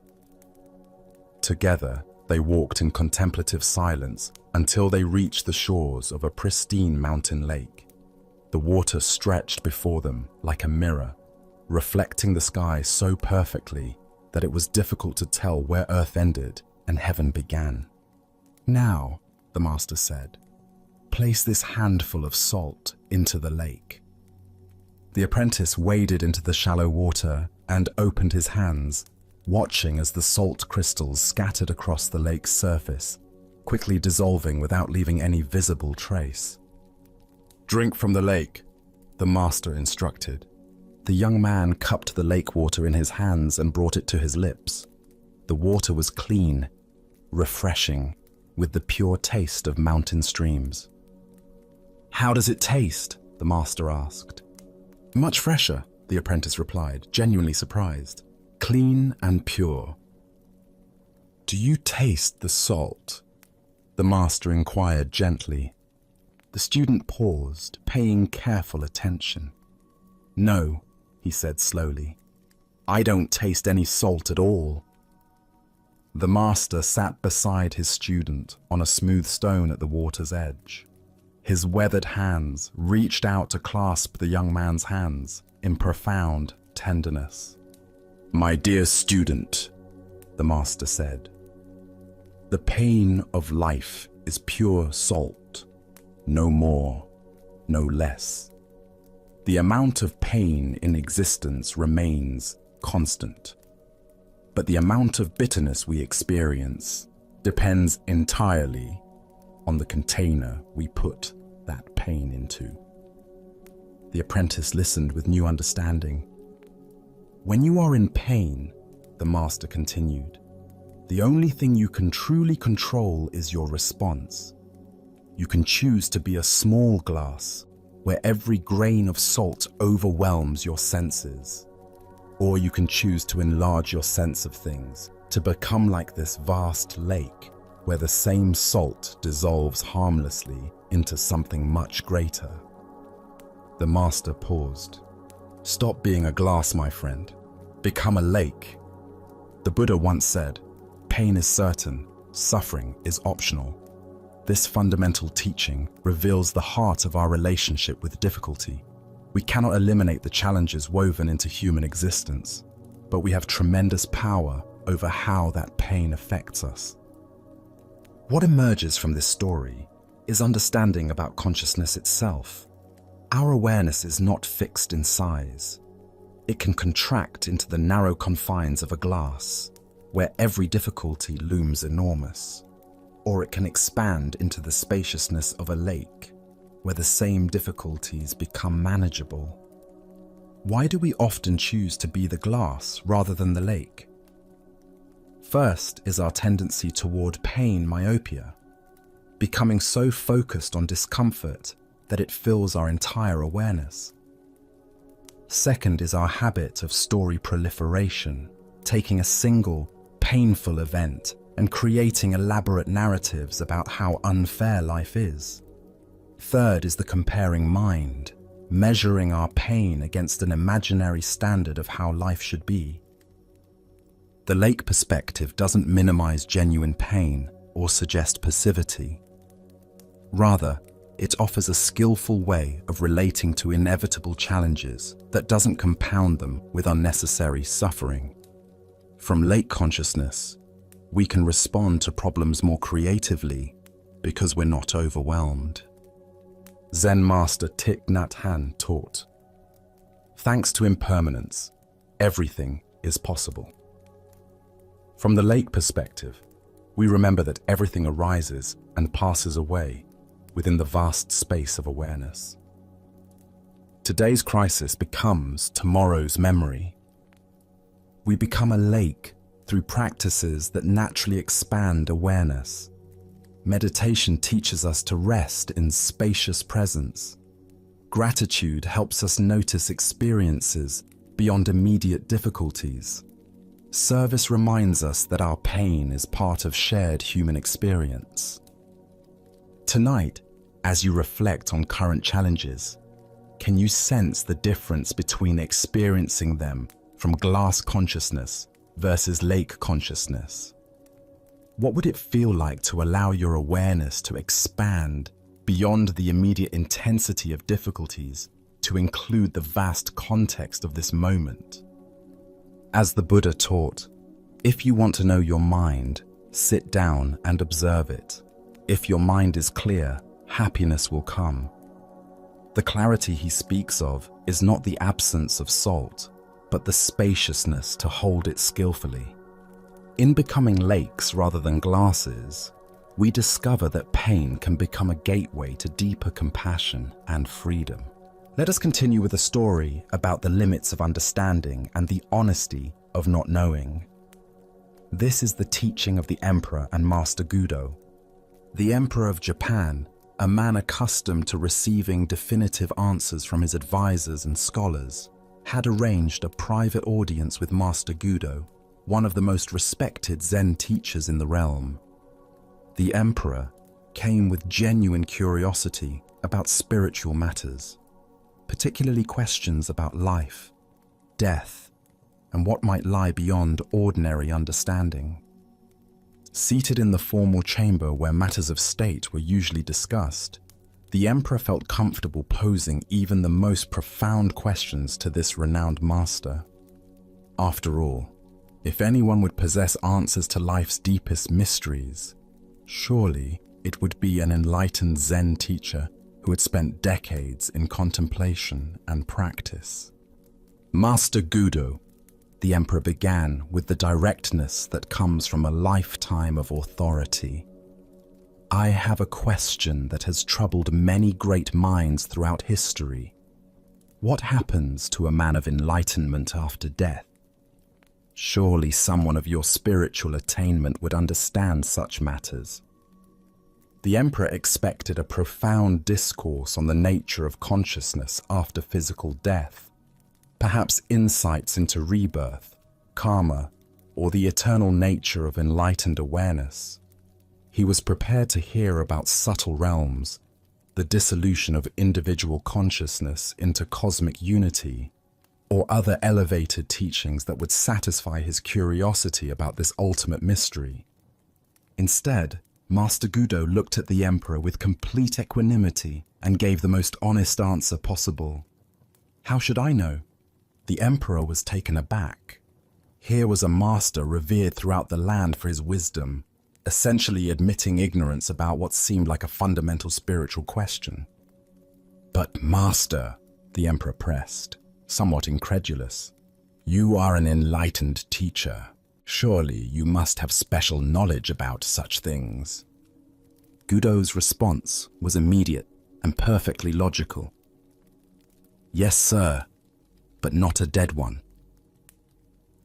Together, they walked in contemplative silence until they reached the shores of a pristine mountain lake. The water stretched before them like a mirror, reflecting the sky so perfectly that it was difficult to tell where earth ended and heaven began. "Now," the master said, "place this handful of salt into the lake." The apprentice waded into the shallow water and opened his hands, watching as the salt crystals scattered across the lake's surface, quickly dissolving without leaving any visible trace. "Drink from the lake," the master instructed. The young man cupped the lake water in his hands and brought it to his lips. The water was clean, refreshing, with the pure taste of mountain streams. "How does it taste?" the master asked. "Much fresher," the apprentice replied, genuinely surprised. "Clean and pure." "Do you taste the salt?" the master inquired gently. The student paused, paying careful attention. "No," he said slowly. "I don't taste any salt at all." The master sat beside his student on a smooth stone at the water's edge. His weathered hands reached out to clasp the young man's hands in profound tenderness. "My dear student," the master said, "the pain of life is pure salt. No more, no less. The amount of pain in existence remains constant, but the amount of bitterness we experience depends entirely on the container we put that pain into." The apprentice listened with new understanding. "When you are in pain," the master continued, "the only thing you can truly control is your response. You can choose to be a small glass where every grain of salt overwhelms your senses, or you can choose to enlarge your sense of things to become like this vast lake where the same salt dissolves harmlessly into something much greater." The master paused. Stop being a glass, my friend. Become a lake. The Buddha once said, "Pain is certain, suffering is optional." This fundamental teaching reveals the heart of our relationship with difficulty. We cannot eliminate the challenges woven into human existence, but we have tremendous power over how that pain affects us. What emerges from this story is understanding about consciousness itself. Our awareness is not fixed in size. It can contract into the narrow confines of a glass, where every difficulty looms enormous, or it can expand into the spaciousness of a lake, where the same difficulties become manageable. Why do we often choose to be the glass rather than the lake? First is our tendency toward pain myopia, becoming so focused on discomfort that it fills our entire awareness. Second is our habit of story proliferation, taking a single, painful event and creating elaborate narratives about how unfair life is. Third is the comparing mind, measuring our pain against an imaginary standard of how life should be. The lake perspective doesn't minimize genuine pain or suggest passivity. Rather, it offers a skillful way of relating to inevitable challenges that doesn't compound them with unnecessary suffering. From lake consciousness, we can respond to problems more creatively because we're not overwhelmed. Zen master Thich Nhat Hanh taught, "Thanks to impermanence, everything is possible." From the lake perspective, we remember that everything arises and passes away within the vast space of awareness. Today's crisis becomes tomorrow's memory. We become a lake through practices that naturally expand awareness. Meditation teaches us to rest in spacious presence. Gratitude helps us notice experiences beyond immediate difficulties. Service reminds us that our pain is part of shared human experience. Tonight, as you reflect on current challenges, can you sense the difference between experiencing them from glass consciousness versus lake consciousness? What would it feel like to allow your awareness to expand beyond the immediate intensity of difficulties to include the vast context of this moment? As the Buddha taught, if you want to know your mind, sit down and observe it. If your mind is clear, happiness will come. The clarity he speaks of is not the absence of salt, but the spaciousness to hold it skillfully. In becoming lakes rather than glasses, we discover that pain can become a gateway to deeper compassion and freedom. Let us continue with a story about the limits of understanding and the honesty of not knowing. This is the teaching of the Emperor and Master Gudo. The Emperor of Japan, a man accustomed to receiving definitive answers from his advisors and scholars, had arranged a private audience with Master Gudo, one of the most respected Zen teachers in the realm. The Emperor came with genuine curiosity about spiritual matters, particularly questions about life, death, and what might lie beyond ordinary understanding. Seated in the formal chamber where matters of state were usually discussed, the Emperor felt comfortable posing even the most profound questions to this renowned master. After all, if anyone would possess answers to life's deepest mysteries, surely it would be an enlightened Zen teacher who had spent decades in contemplation and practice. Master Gudo, the Emperor began with the directness that comes from a lifetime of authority. I have a question that has troubled many great minds throughout history. What happens to a man of enlightenment after death? Surely someone of your spiritual attainment would understand such matters. The Emperor expected a profound discourse on the nature of consciousness after physical death, perhaps insights into rebirth, karma, or the eternal nature of enlightened awareness. He was prepared to hear about subtle realms, the dissolution of individual consciousness into cosmic unity, or other elevated teachings that would satisfy his curiosity about this ultimate mystery. Instead, Master Gudo looked at the emperor with complete equanimity and gave the most honest answer possible. How should I know? The emperor was taken aback. Here was a master revered throughout the land for his wisdom, essentially admitting ignorance about what seemed like a fundamental spiritual question. But master, the emperor pressed, somewhat incredulous, you are an enlightened teacher. Surely you must have special knowledge about such things. Gudo's response was immediate and perfectly logical. Yes, sir, but not a dead one.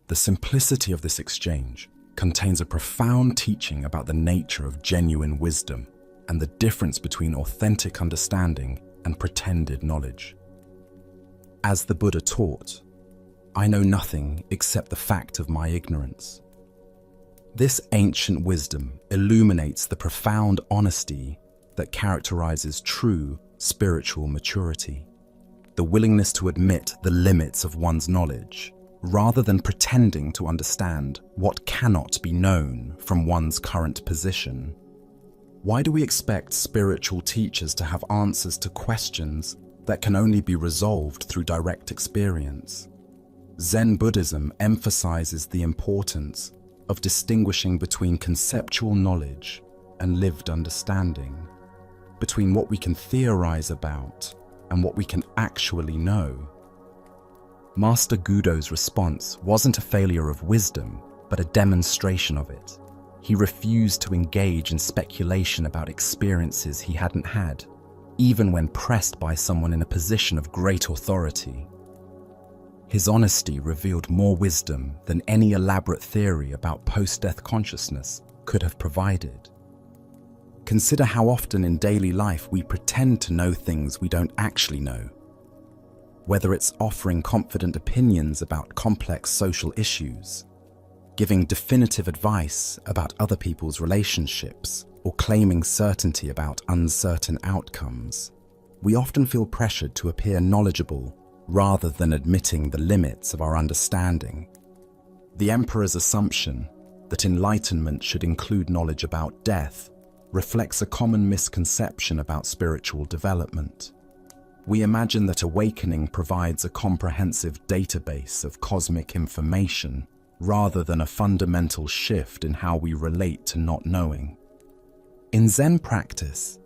The simplicity of this exchange contains a profound teaching about the nature of genuine wisdom and the difference between authentic understanding and pretended knowledge. As the Buddha taught, I know nothing except the fact of my ignorance. This ancient wisdom illuminates the profound honesty that characterizes true spiritual maturity, the willingness to admit the limits of one's knowledge, rather than pretending to understand what cannot be known from one's current position. Why do we expect spiritual teachers to have answers to questions that can only be resolved through direct experience? Zen Buddhism emphasizes the importance of distinguishing between conceptual knowledge and lived understanding, between what we can theorize about and what we can actually know. Master Gudo's response wasn't a failure of wisdom, but a demonstration of it. He refused to engage in speculation about experiences he hadn't had, even when pressed by someone in a position of great authority. His honesty revealed more wisdom than any elaborate theory about post-death consciousness could have provided. Consider how often in daily life we pretend to know things we don't actually know. Whether it's offering confident opinions about complex social issues, giving definitive advice about other people's relationships, or claiming certainty about uncertain outcomes, we often feel pressured to appear knowledgeable rather than admitting the limits of our understanding. The emperor's assumption that enlightenment should include knowledge about death reflects a common misconception about spiritual development. We imagine that awakening provides a comprehensive database of cosmic information rather than a fundamental shift in how we relate to not knowing. In Zen practice,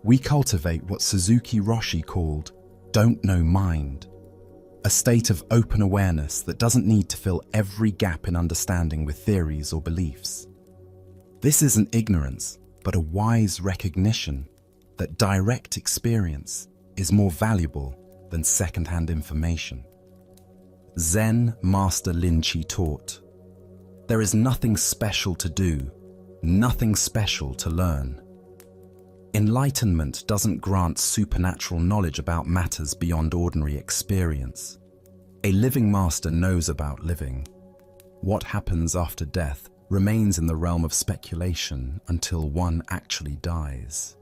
we cultivate what Suzuki Roshi called "don't know mind," a state of open awareness that doesn't need to fill every gap in understanding with theories or beliefs. This isn't ignorance, but a wise recognition that direct experience is more valuable than second-hand information. Zen Master Linchi taught, there is nothing special to do, nothing special to learn. Enlightenment doesn't grant supernatural knowledge about matters beyond ordinary experience. A living master knows about living. What happens after death remains in the realm of speculation until one actually dies.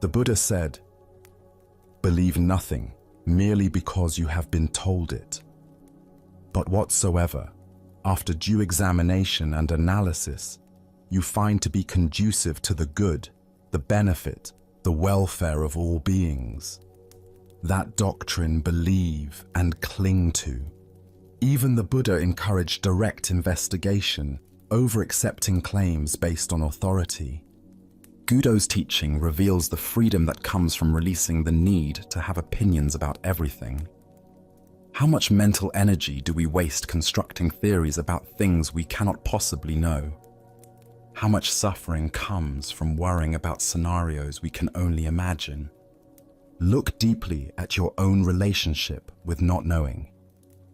The Buddha said, "Believe nothing merely because you have been told it. But whatsoever, after due examination and analysis, you find to be conducive to the good, the benefit, the welfare of all beings, that doctrine believe and cling to." Even the Buddha encouraged direct investigation over accepting claims based on authority. Gudo's teaching reveals the freedom that comes from releasing the need to have opinions about everything. How much mental energy do we waste constructing theories about things we cannot possibly know? How much suffering comes from worrying about scenarios we can only imagine? Look deeply at your own relationship with not knowing.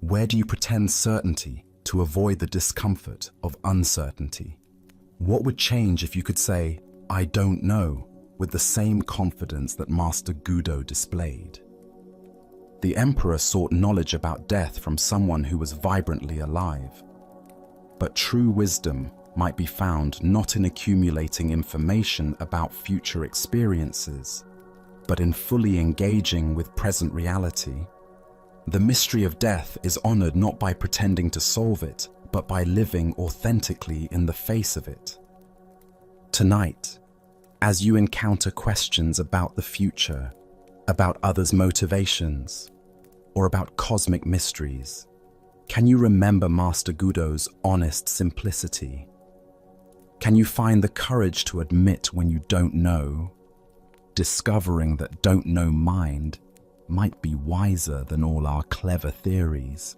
Where do you pretend certainty to avoid the discomfort of uncertainty? What would change if you could say, "I don't know," with the same confidence that Master Gudo displayed? The emperor sought knowledge about death from someone who was vibrantly alive. But true wisdom might be found not in accumulating information about future experiences, but in fully engaging with present reality. The mystery of death is honored not by pretending to solve it, but by living authentically in the face of it. Tonight, as you encounter questions about the future, about others' motivations, or about cosmic mysteries, can you remember Master Gudo's honest simplicity? Can you find the courage to admit when you don't know, discovering that don't know mind might be wiser than all our clever theories?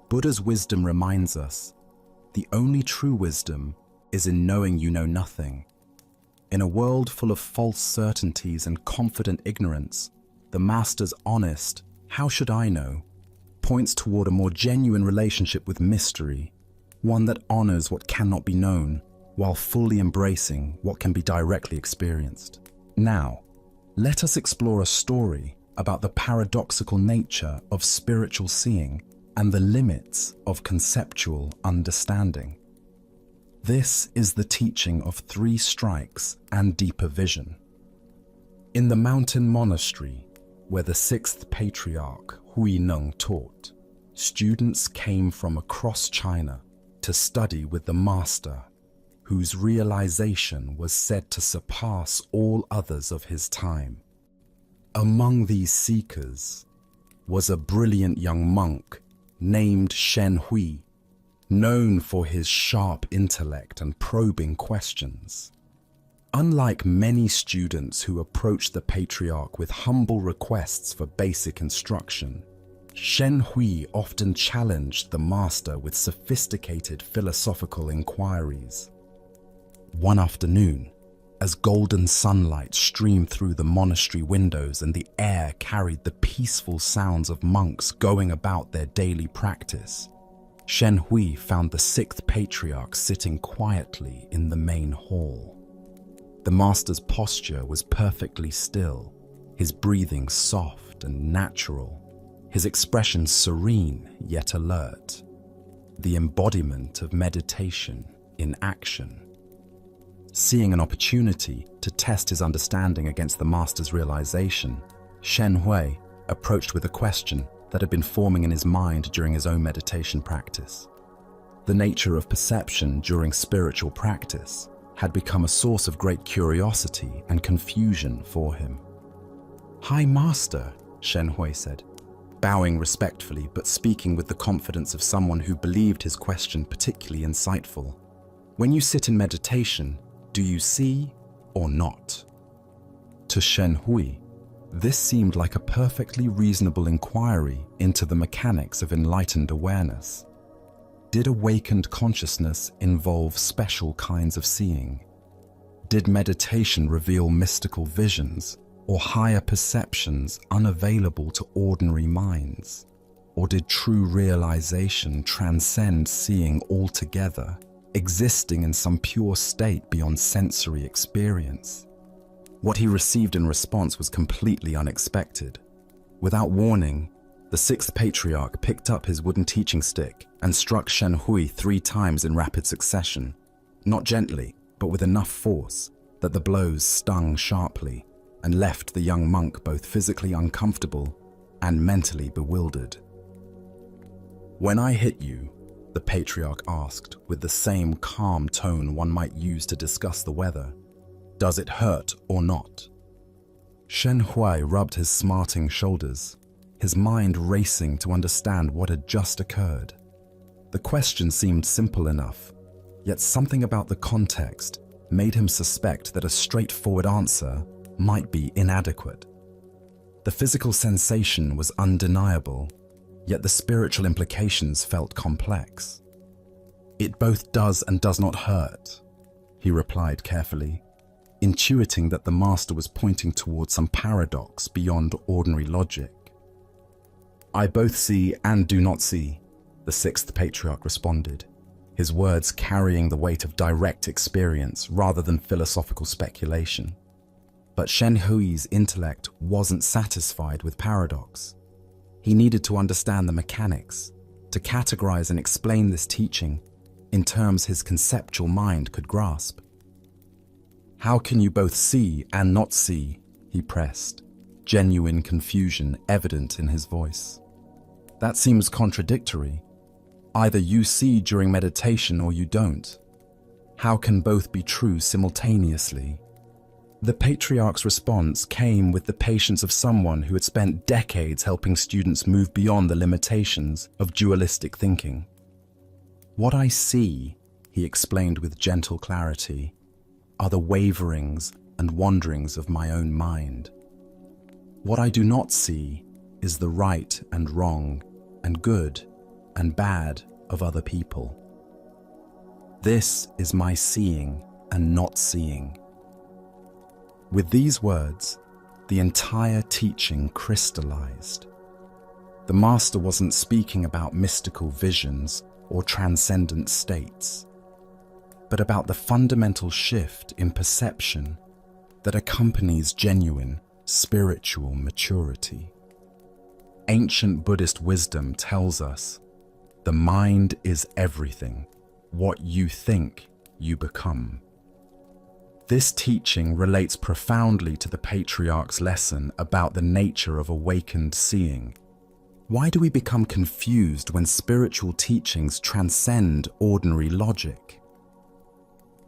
Buddha's wisdom reminds us, the only true wisdom is in knowing you know nothing. In a world full of false certainties and confident ignorance, the Master's honest, "How should I know?" points toward a more genuine relationship with mystery, one that honors what cannot be known, while fully embracing what can be directly experienced. Now, let us explore a story about the paradoxical nature of spiritual seeing and the limits of conceptual understanding. This is the teaching of 3 strikes and deeper vision. In the mountain monastery, where the 6th patriarch Hui Neng taught, students came from across China to study with the master, whose realization was said to surpass all others of his time. Among these seekers was a brilliant young monk named Shen Hui, known for his sharp intellect and probing questions. Unlike many students who approached the patriarch with humble requests for basic instruction, Shen Hui often challenged the master with sophisticated philosophical inquiries. One afternoon, as golden sunlight streamed through the monastery windows and the air carried the peaceful sounds of monks going about their daily practice, Shen Hui found the 6th patriarch sitting quietly in the main hall. The master's posture was perfectly still, his breathing soft and natural, his expression serene yet alert, the embodiment of meditation in action. Seeing an opportunity to test his understanding against the master's realization, Shen Hui approached with a question that had been forming in his mind during his own meditation practice. The nature of perception during spiritual practice had become a source of great curiosity and confusion for him. "Hi, Master," Shen Hui said, bowing respectfully but speaking with the confidence of someone who believed his question particularly insightful. "When you sit in meditation, do you see or not?" To Shen Hui, this seemed like a perfectly reasonable inquiry into the mechanics of enlightened awareness. Did awakened consciousness involve special kinds of seeing? Did meditation reveal mystical visions or higher perceptions unavailable to ordinary minds? Or did true realization transcend seeing altogether, existing in some pure state beyond sensory experience? What he received in response was completely unexpected. Without warning, the 6th patriarch picked up his wooden teaching stick and struck Shen Hui 3 times in rapid succession, not gently, but with enough force that the blows stung sharply and left the young monk both physically uncomfortable and mentally bewildered. "When I hit you," the patriarch asked with the same calm tone one might use to discuss the weather, "does it hurt or not?" Shen Hui rubbed his smarting shoulders, his mind racing to understand what had just occurred. The question seemed simple enough, yet something about the context made him suspect that a straightforward answer might be inadequate. The physical sensation was undeniable, yet the spiritual implications felt complex. "It both does and does not hurt," he replied carefully, intuiting that the master was pointing towards some paradox beyond ordinary logic. "I both see and do not see," the 6th patriarch responded, his words carrying the weight of direct experience rather than philosophical speculation. But Shen Hui's intellect wasn't satisfied with paradox. He needed to understand the mechanics, to categorize and explain this teaching in terms his conceptual mind could grasp. "How can you both see and not see?" he pressed, genuine confusion evident in his voice. That seems contradictory. Either you see during meditation or you don't. How can both be true simultaneously? The patriarch's response came with the patience of someone who had spent decades helping students move beyond the limitations of dualistic thinking. What I see, he explained with gentle clarity, are the waverings and wanderings of my own mind. What I do not see is the right and wrong and good and bad of other people. This is my seeing and not seeing. With these words, the entire teaching crystallized. The master wasn't speaking about mystical visions or transcendent states, but about the fundamental shift in perception that accompanies genuine spiritual maturity. Ancient Buddhist wisdom tells us, the mind is everything. What you think, you become. This teaching relates profoundly to the patriarch's lesson about the nature of awakened seeing. Why do we become confused when spiritual teachings transcend ordinary logic?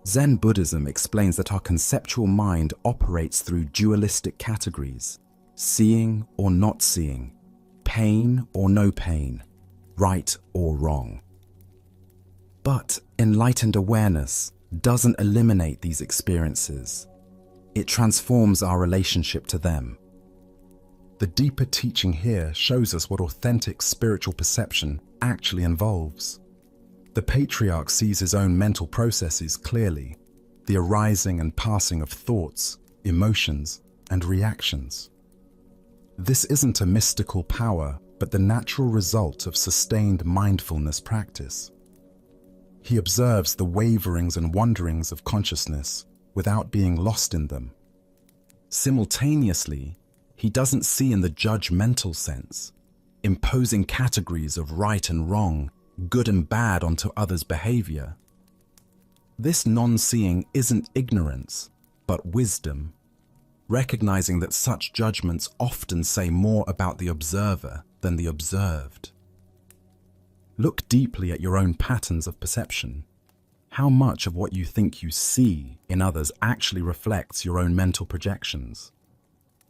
Zen Buddhism explains that our conceptual mind operates through dualistic categories, seeing or not seeing, pain or no pain, right or wrong. But enlightened awareness doesn't eliminate these experiences. It transforms our relationship to them. The deeper teaching here shows us what authentic spiritual perception actually involves. The patriarch sees his own mental processes clearly, the arising and passing of thoughts, emotions, and reactions. This isn't a mystical power, but the natural result of sustained mindfulness practice. He observes the waverings and wanderings of consciousness without being lost in them. Simultaneously, he doesn't see in the judgmental sense, imposing categories of right and wrong, good and bad onto others' behavior. This non-seeing isn't ignorance, but wisdom, recognizing that such judgments often say more about the observer than the observed. Look deeply at your own patterns of perception. How much of what you think you see in others actually reflects your own mental projections?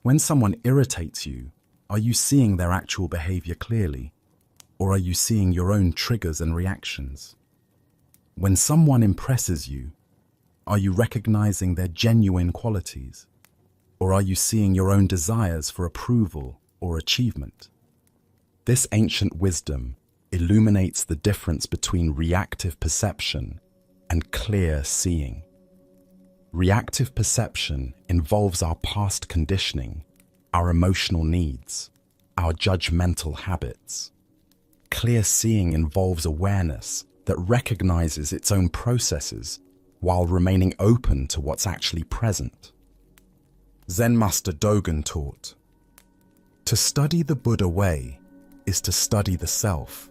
When someone irritates you, are you seeing their actual behavior clearly? Or are you seeing your own triggers and reactions? When someone impresses you, are you recognizing their genuine qualities? Or are you seeing your own desires for approval or achievement? This ancient wisdom illuminates the difference between reactive perception and clear seeing. Reactive perception involves our past conditioning, our emotional needs, our judgmental habits. Clear seeing involves awareness that recognizes its own processes while remaining open to what's actually present. Zen Master Dogen taught, "To study the Buddha way is to study the self.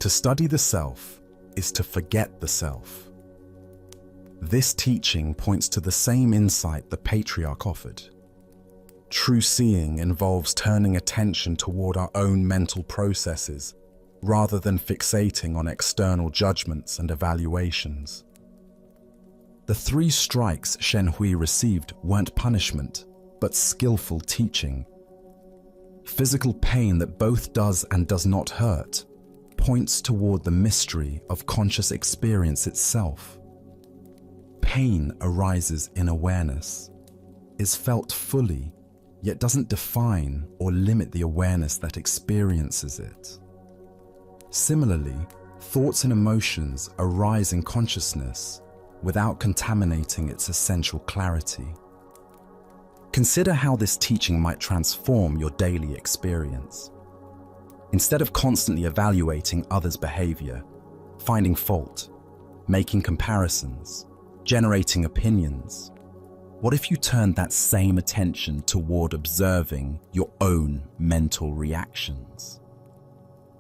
To study the self is to forget the self." This teaching points to the same insight the patriarch offered. True seeing involves turning attention toward our own mental processes rather than fixating on external judgments and evaluations. The 3 strikes Shen Hui received weren't punishment, but skillful teaching. Physical pain that both does and does not hurt points toward the mystery of conscious experience itself. Pain arises in awareness, is felt fully, yet doesn't define or limit the awareness that experiences it. Similarly, thoughts and emotions arise in consciousness without contaminating its essential clarity. Consider how this teaching might transform your daily experience. Instead of constantly evaluating others' behavior, finding fault, making comparisons, generating opinions, what if you turned that same attention toward observing your own mental reactions?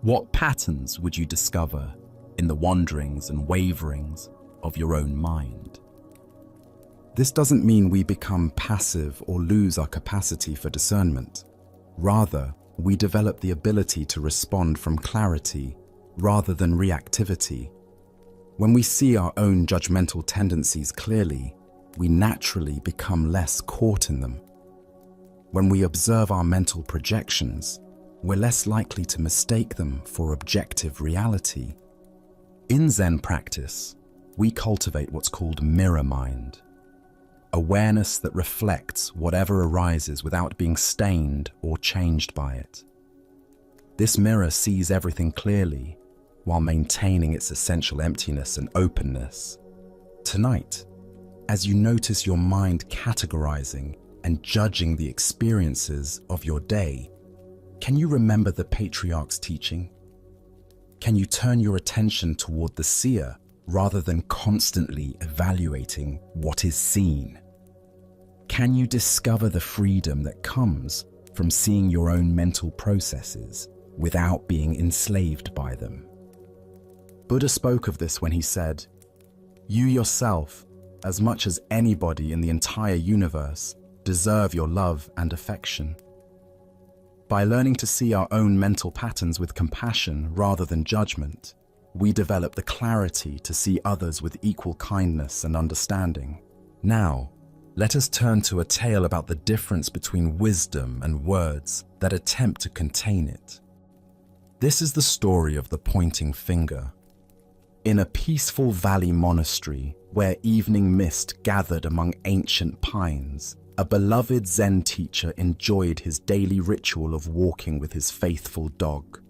What patterns would you discover in the wanderings and waverings of your own mind? This doesn't mean we become passive or lose our capacity for discernment. Rather, we develop the ability to respond from clarity rather than reactivity. When we see our own judgmental tendencies clearly, we naturally become less caught in them. When we observe our mental projections, we're less likely to mistake them for objective reality. In Zen practice, we cultivate what's called mirror mind, awareness that reflects whatever arises without being stained or changed by it. This mirror sees everything clearly while maintaining its essential emptiness and openness. Tonight, as you notice your mind categorizing and judging the experiences of your day, can you remember the patriarch's teaching? Can you turn your attention toward the seer rather than constantly evaluating what is seen? Can you discover the freedom that comes from seeing your own mental processes without being enslaved by them? Buddha spoke of this when he said, "You yourself, as much as anybody in the entire universe, deserve your love and affection." By learning to see our own mental patterns with compassion rather than judgment, we develop the clarity to see others with equal kindness and understanding. Now, let us turn to a tale about the difference between wisdom and words that attempt to contain it. This is the story of the pointing finger. In a peaceful valley monastery where evening mist gathered among ancient pines, a beloved Zen teacher enjoyed his daily ritual of walking with his faithful dog.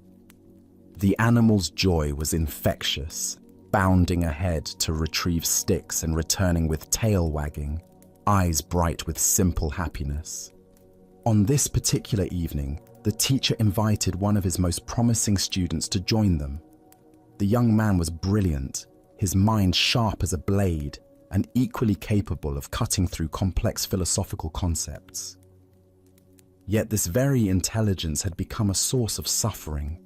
The animal's joy was infectious, bounding ahead to retrieve sticks and returning with tail wagging, eyes bright with simple happiness. On this particular evening, the teacher invited one of his most promising students to join them. The young man was brilliant, his mind sharp as a blade, and equally capable of cutting through complex philosophical concepts. Yet this very intelligence had become a source of suffering.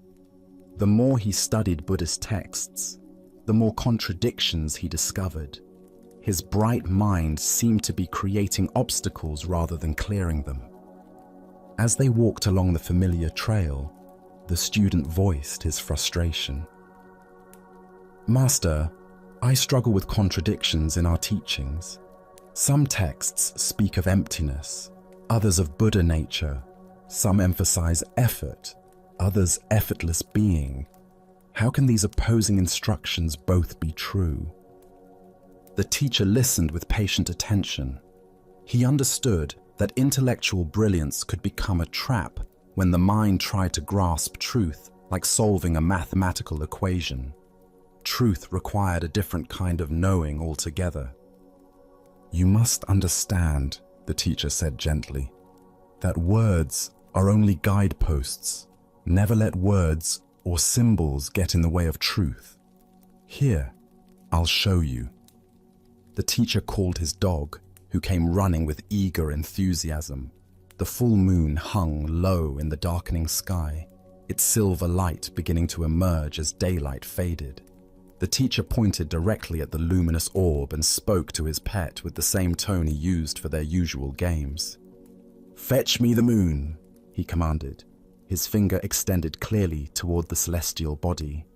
The more he studied Buddhist texts, the more contradictions he discovered. His bright mind seemed to be creating obstacles rather than clearing them. As they walked along the familiar trail, the student voiced his frustration. "Master, I struggle with contradictions in our teachings. Some texts speak of emptiness, others of Buddha nature. Some emphasize effort, others effortless being. How can these opposing instructions both be true?" The teacher listened with patient attention. He understood that intellectual brilliance could become a trap when the mind tried to grasp truth like solving a mathematical equation. Truth required a different kind of knowing altogether. "You must understand," the teacher said gently, "that words are only guideposts. Never let words or symbols get in the way of truth. Here, I'll show you." The teacher called his dog, who came running with eager enthusiasm. The full moon hung low in the darkening sky, its silver light beginning to emerge as daylight faded. The teacher pointed directly at the luminous orb and spoke to his pet with the same tone he used for their usual games. "Fetch me the moon," he commanded, his finger extended clearly toward the celestial body.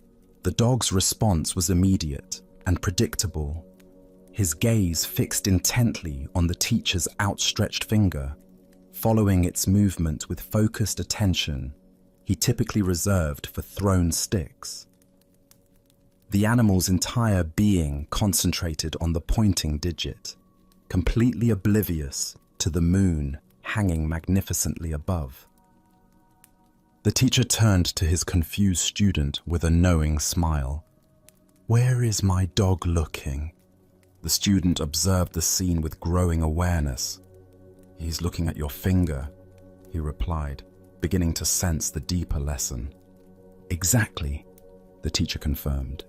The dog's response was immediate and predictable. His gaze fixed intently on the teacher's outstretched finger, following its movement with focused attention he typically reserved for thrown sticks. The animal's entire being concentrated on the pointing digit, completely oblivious to the moon hanging magnificently above. The teacher turned to his confused student with a knowing smile. "Where is my dog looking?" The student observed the scene with growing awareness. "He's looking at your finger," he replied, beginning to sense the deeper lesson. "Exactly," the teacher confirmed.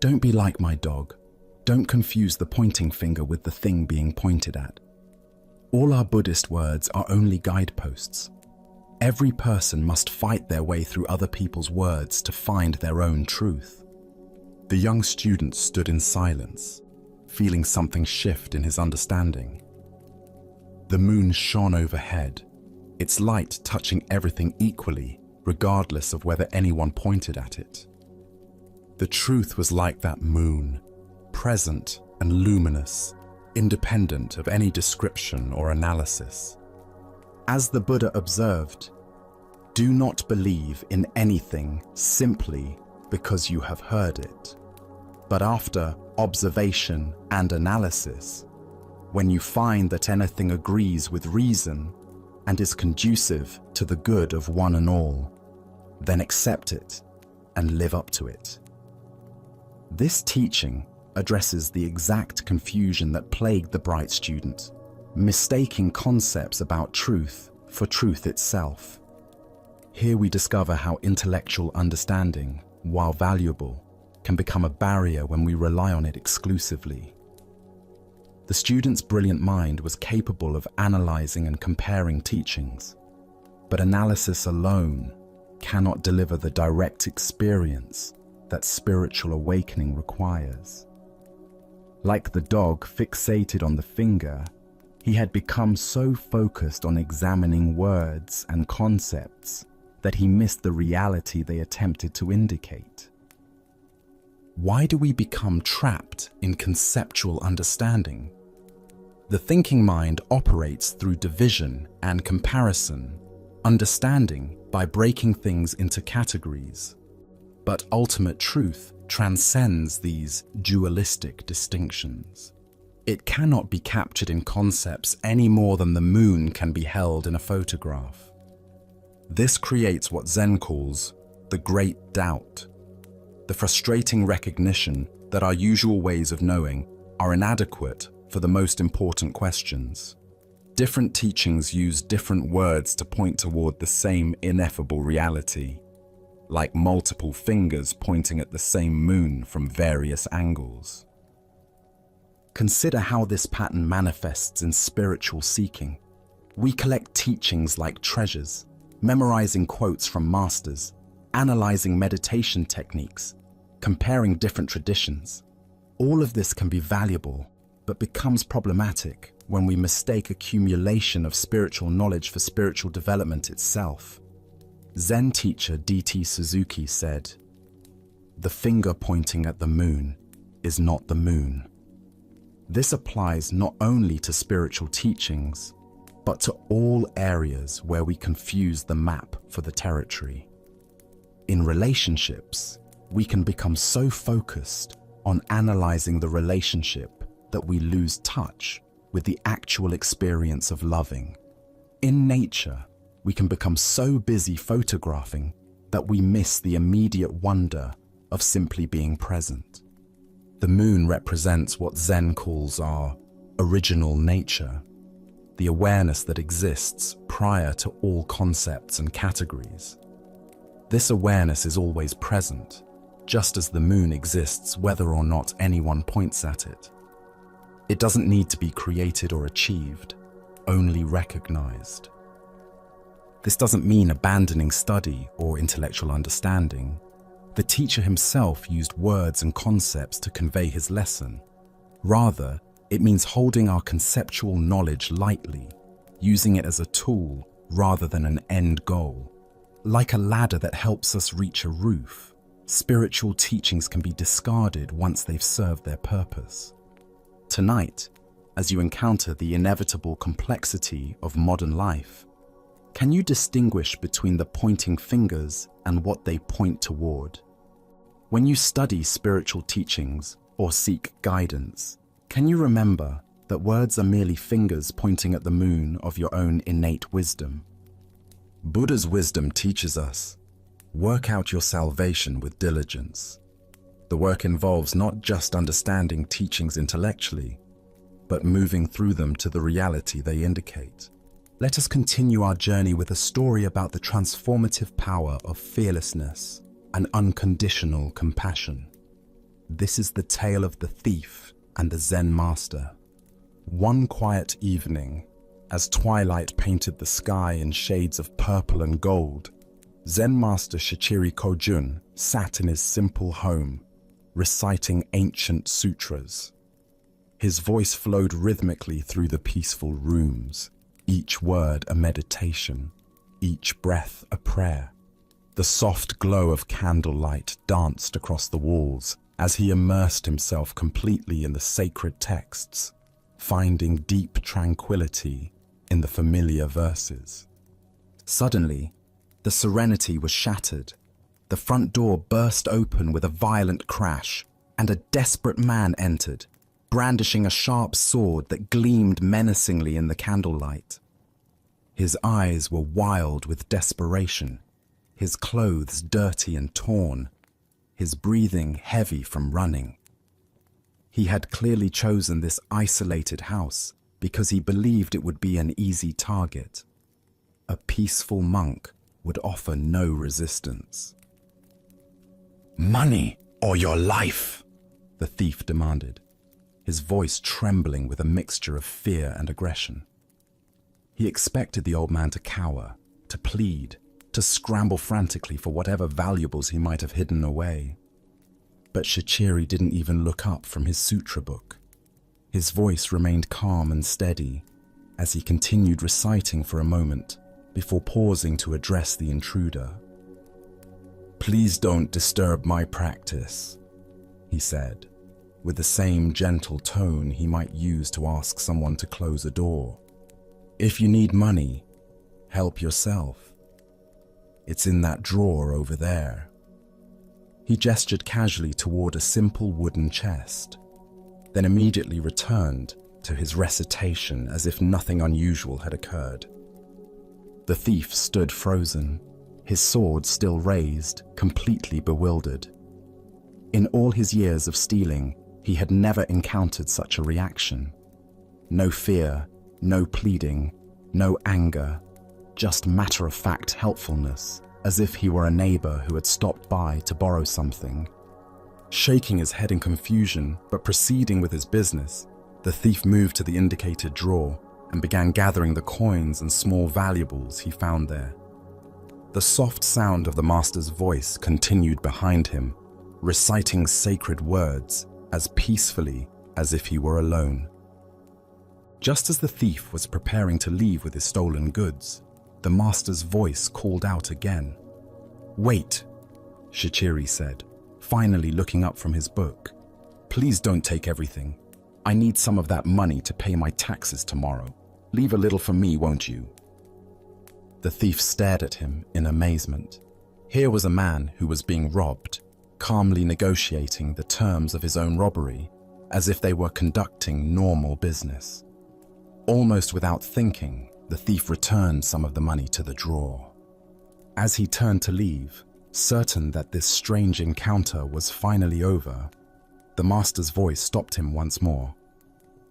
"Don't be like my dog. Don't confuse the pointing finger with the thing being pointed at. All our Buddhist words are only guideposts. Every person must fight their way through other people's words to find their own truth." The young student stood in silence, feeling something shift in his understanding. The moon shone overhead, its light touching everything equally, regardless of whether anyone pointed at it. The truth was like that moon, present and luminous, independent of any description or analysis. As the Buddha observed, "Do not believe in anything simply because you have heard it, but after observation and analysis, when you find that anything agrees with reason and is conducive to the good of one and all, then accept it and live up to it." This teaching addresses the exact confusion that plagued the bright student, mistaking concepts about truth for truth itself. Here we discover how intellectual understanding, while valuable, can become a barrier when we rely on it exclusively. The student's brilliant mind was capable of analyzing and comparing teachings, but analysis alone cannot deliver the direct experience that spiritual awakening requires. Like the dog fixated on the finger, he had become so focused on examining words and concepts that he missed the reality they attempted to indicate. Why do we become trapped in conceptual understanding? The thinking mind operates through division and comparison, understanding by breaking things into categories. But ultimate truth transcends these dualistic distinctions. It cannot be captured in concepts any more than the moon can be held in a photograph. This creates what Zen calls the great doubt, the frustrating recognition that our usual ways of knowing are inadequate for the most important questions. Different teachings use different words to point toward the same ineffable reality, like multiple fingers pointing at the same moon from various angles. Consider how this pattern manifests in spiritual seeking. We collect teachings like treasures, memorizing quotes from masters, analyzing meditation techniques, comparing different traditions. All of this can be valuable, but becomes problematic when we mistake accumulation of spiritual knowledge for spiritual development itself. Zen teacher D.T. Suzuki said, "The finger pointing at the moon is not the moon." This applies not only to spiritual teachings, but to all areas where we confuse the map for the territory. In relationships, we can become so focused on analyzing the relationship that we lose touch with the actual experience of loving. In nature, we can become so busy photographing that we miss the immediate wonder of simply being present. The moon represents what Zen calls our original nature, the awareness that exists prior to all concepts and categories. This awareness is always present, just as the moon exists whether or not anyone points at it. It doesn't need to be created or achieved, only recognized. This doesn't mean abandoning study or intellectual understanding. The teacher himself used words and concepts to convey his lesson. Rather, it means holding our conceptual knowledge lightly, using it as a tool rather than an end goal. Like a ladder that helps us reach a roof, spiritual teachings can be discarded once they've served their purpose. Tonight, as you encounter the inevitable complexity of modern life, can you distinguish between the pointing fingers and what they point toward? When you study spiritual teachings or seek guidance, can you remember that words are merely fingers pointing at the moon of your own innate wisdom? Buddha's wisdom teaches us, work out your salvation with diligence. The work involves not just understanding teachings intellectually, but moving through them to the reality they indicate. Let us continue our journey with a story about the transformative power of fearlessness and unconditional compassion. This is the tale of the thief and the Zen master. One quiet evening, as twilight painted the sky in shades of purple and gold, Zen master Shichiri Kojun sat in his simple home, reciting ancient sutras. His voice flowed rhythmically through the peaceful rooms, each word a meditation, each breath a prayer. The soft glow of candlelight danced across the walls as he immersed himself completely in the sacred texts, finding deep tranquility in the familiar verses. Suddenly, the serenity was shattered. The front door burst open with a violent crash, and a desperate man entered, brandishing a sharp sword that gleamed menacingly in the candlelight. His eyes were wild with desperation, his clothes dirty and torn, his breathing heavy from running. He had clearly chosen this isolated house because he believed it would be an easy target. A peaceful monk would offer no resistance. "Money or your life?" the thief demanded, his voice trembling with a mixture of fear and aggression. He expected the old man to cower, to plead, to scramble frantically for whatever valuables he might have hidden away. But Shichiri didn't even look up from his sutra book. His voice remained calm and steady as he continued reciting for a moment before pausing to address the intruder. "Please don't disturb my practice," he said, with the same gentle tone he might use to ask someone to close a door. "If you need money, help yourself. It's in that drawer over there." He gestured casually toward a simple wooden chest, then immediately returned to his recitation as if nothing unusual had occurred. The thief stood frozen, his sword still raised, completely bewildered. In all his years of stealing, he had never encountered such a reaction. No fear, no pleading, no anger, just matter-of-fact helpfulness, as if he were a neighbor who had stopped by to borrow something. Shaking his head in confusion, but proceeding with his business, the thief moved to the indicated drawer and began gathering the coins and small valuables he found there. The soft sound of the master's voice continued behind him, reciting sacred words as peacefully as if he were alone. Just as the thief was preparing to leave with his stolen goods, the master's voice called out again. "Wait," Shichiri said, finally looking up from his book. "Please don't take everything. I need some of that money to pay my taxes tomorrow. Leave a little for me, won't you?" The thief stared at him in amazement. Here was a man who was being robbed, calmly negotiating the terms of his own robbery, as if they were conducting normal business. Almost without thinking, the thief returned some of the money to the drawer. As he turned to leave, certain that this strange encounter was finally over, the master's voice stopped him once more.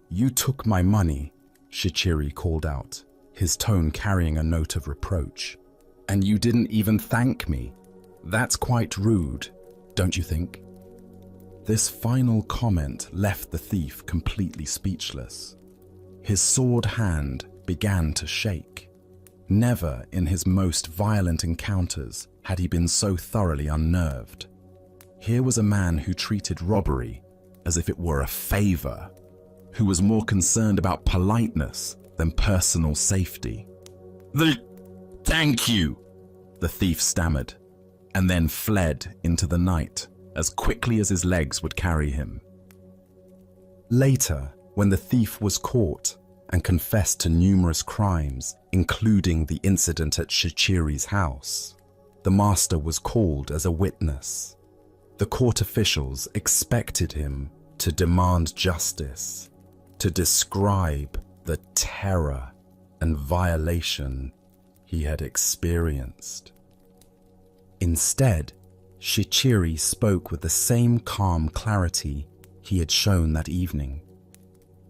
"You took my money," Shichiri called out, his tone carrying a note of reproach. "And you didn't even thank me. That's quite rude, don't you think?" This final comment left the thief completely speechless. His sword hand began to shake. Never in his most violent encounters had he been so thoroughly unnerved. Here was a man who treated robbery as if it were a favor, who was more concerned about politeness than personal safety. Thank you," the thief stammered, and then fled into the night as quickly as his legs would carry him. Later, when the thief was caught and confessed to numerous crimes, including the incident at Shichiri's house, the master was called as a witness. The court officials expected him to demand justice, to describe the terror and violation he had experienced. Instead, Shichiri spoke with the same calm clarity he had shown that evening.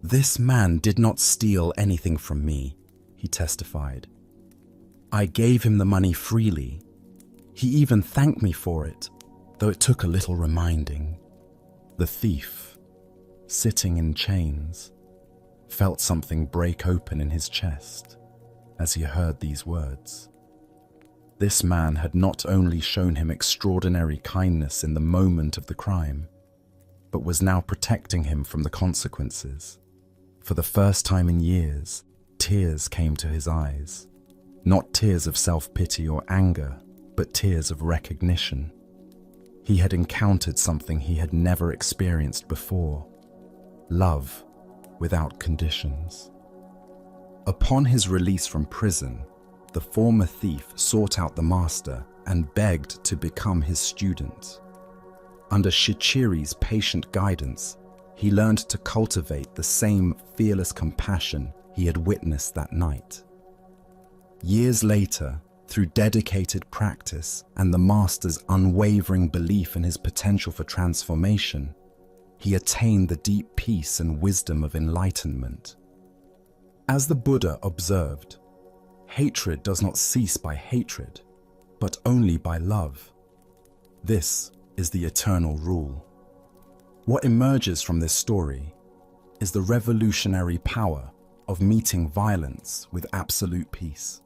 "This man did not steal anything from me," he testified. "I gave him the money freely. He even thanked me for it, though it took a little reminding." The thief, sitting in chains, felt something break open in his chest as he heard these words. This man had not only shown him extraordinary kindness in the moment of the crime, but was now protecting him from the consequences. For the first time in years, tears came to his eyes. Not tears of self-pity or anger, but tears of recognition. He had encountered something he had never experienced before: love without conditions. Upon his release from prison, the former thief sought out the master and begged to become his student. Under Shichiri's patient guidance, he learned to cultivate the same fearless compassion he had witnessed that night. Years later, through dedicated practice and the master's unwavering belief in his potential for transformation, he attained the deep peace and wisdom of enlightenment. As the Buddha observed, hatred does not cease by hatred, but only by love. This is the eternal rule. What emerges from this story is the revolutionary power of meeting violence with absolute peace,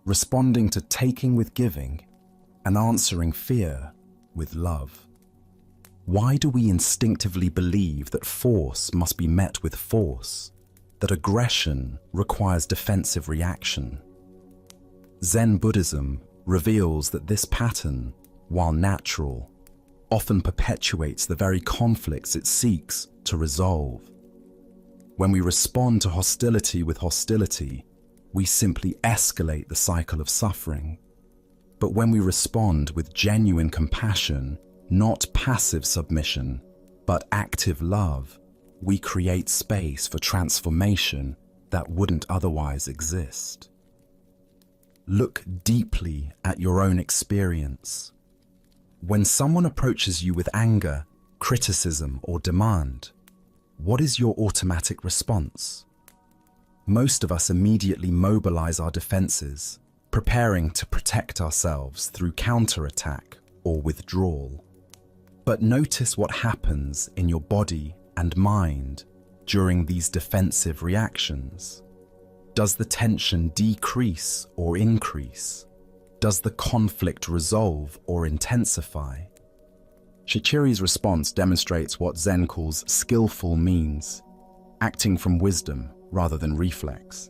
responding to taking with giving, and answering fear with love. Why do we instinctively believe that force must be met with force, that aggression requires defensive reaction? Zen Buddhism reveals that this pattern, while natural, often perpetuates the very conflicts it seeks to resolve. When we respond to hostility with hostility, we simply escalate the cycle of suffering. But when we respond with genuine compassion, not passive submission, but active love, we create space for transformation that wouldn't otherwise exist. Look deeply at your own experience. When someone approaches you with anger, criticism, or demand, what is your automatic response? Most of us immediately mobilize our defenses, preparing to protect ourselves through counterattack or withdrawal. But notice what happens in your body and mind during these defensive reactions. Does the tension decrease or increase? Does the conflict resolve or intensify? Shichiri's response demonstrates what Zen calls skillful means, acting from wisdom rather than reflex.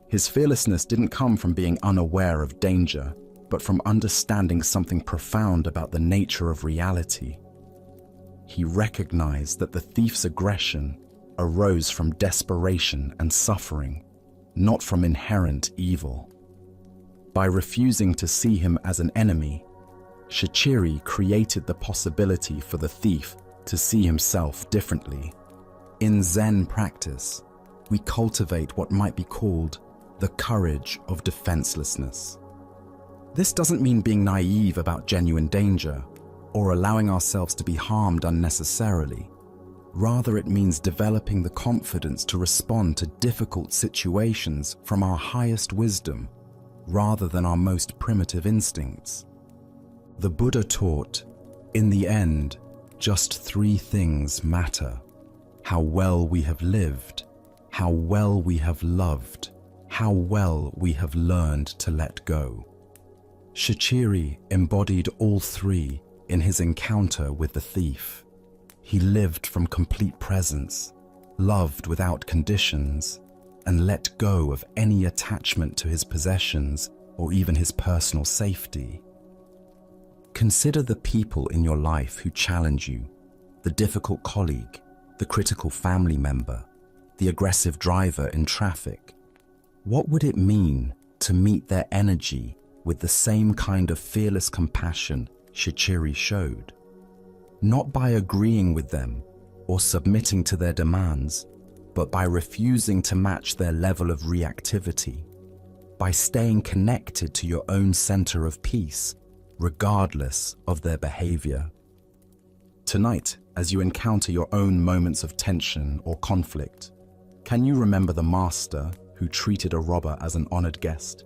His fearlessness didn't come from being unaware of danger, but from understanding something profound about the nature of reality. He recognized that the thief's aggression arose from desperation and suffering, not from inherent evil. By refusing to see him as an enemy, Shichiri created the possibility for the thief to see himself differently. In Zen practice, we cultivate what might be called the courage of defenselessness. This doesn't mean being naive about genuine danger or allowing ourselves to be harmed unnecessarily. Rather, it means developing the confidence to respond to difficult situations from our highest wisdom rather than our most primitive instincts. The Buddha taught, in the end, just three things matter: how well we have lived, how well we have loved, how well we have learned to let go. Shichiri embodied all three in his encounter with the thief. He lived from complete presence, loved without conditions, and let go of any attachment to his possessions or even his personal safety. Consider the people in your life who challenge you: the difficult colleague, the critical family member, the aggressive driver in traffic. What would it mean to meet their energy with the same kind of fearless compassion Shichiri showed? Not by agreeing with them or submitting to their demands, but by refusing to match their level of reactivity, by staying connected to your own center of peace, regardless of their behavior. Tonight, as you encounter your own moments of tension or conflict, can you remember the master who treated a robber as an honored guest?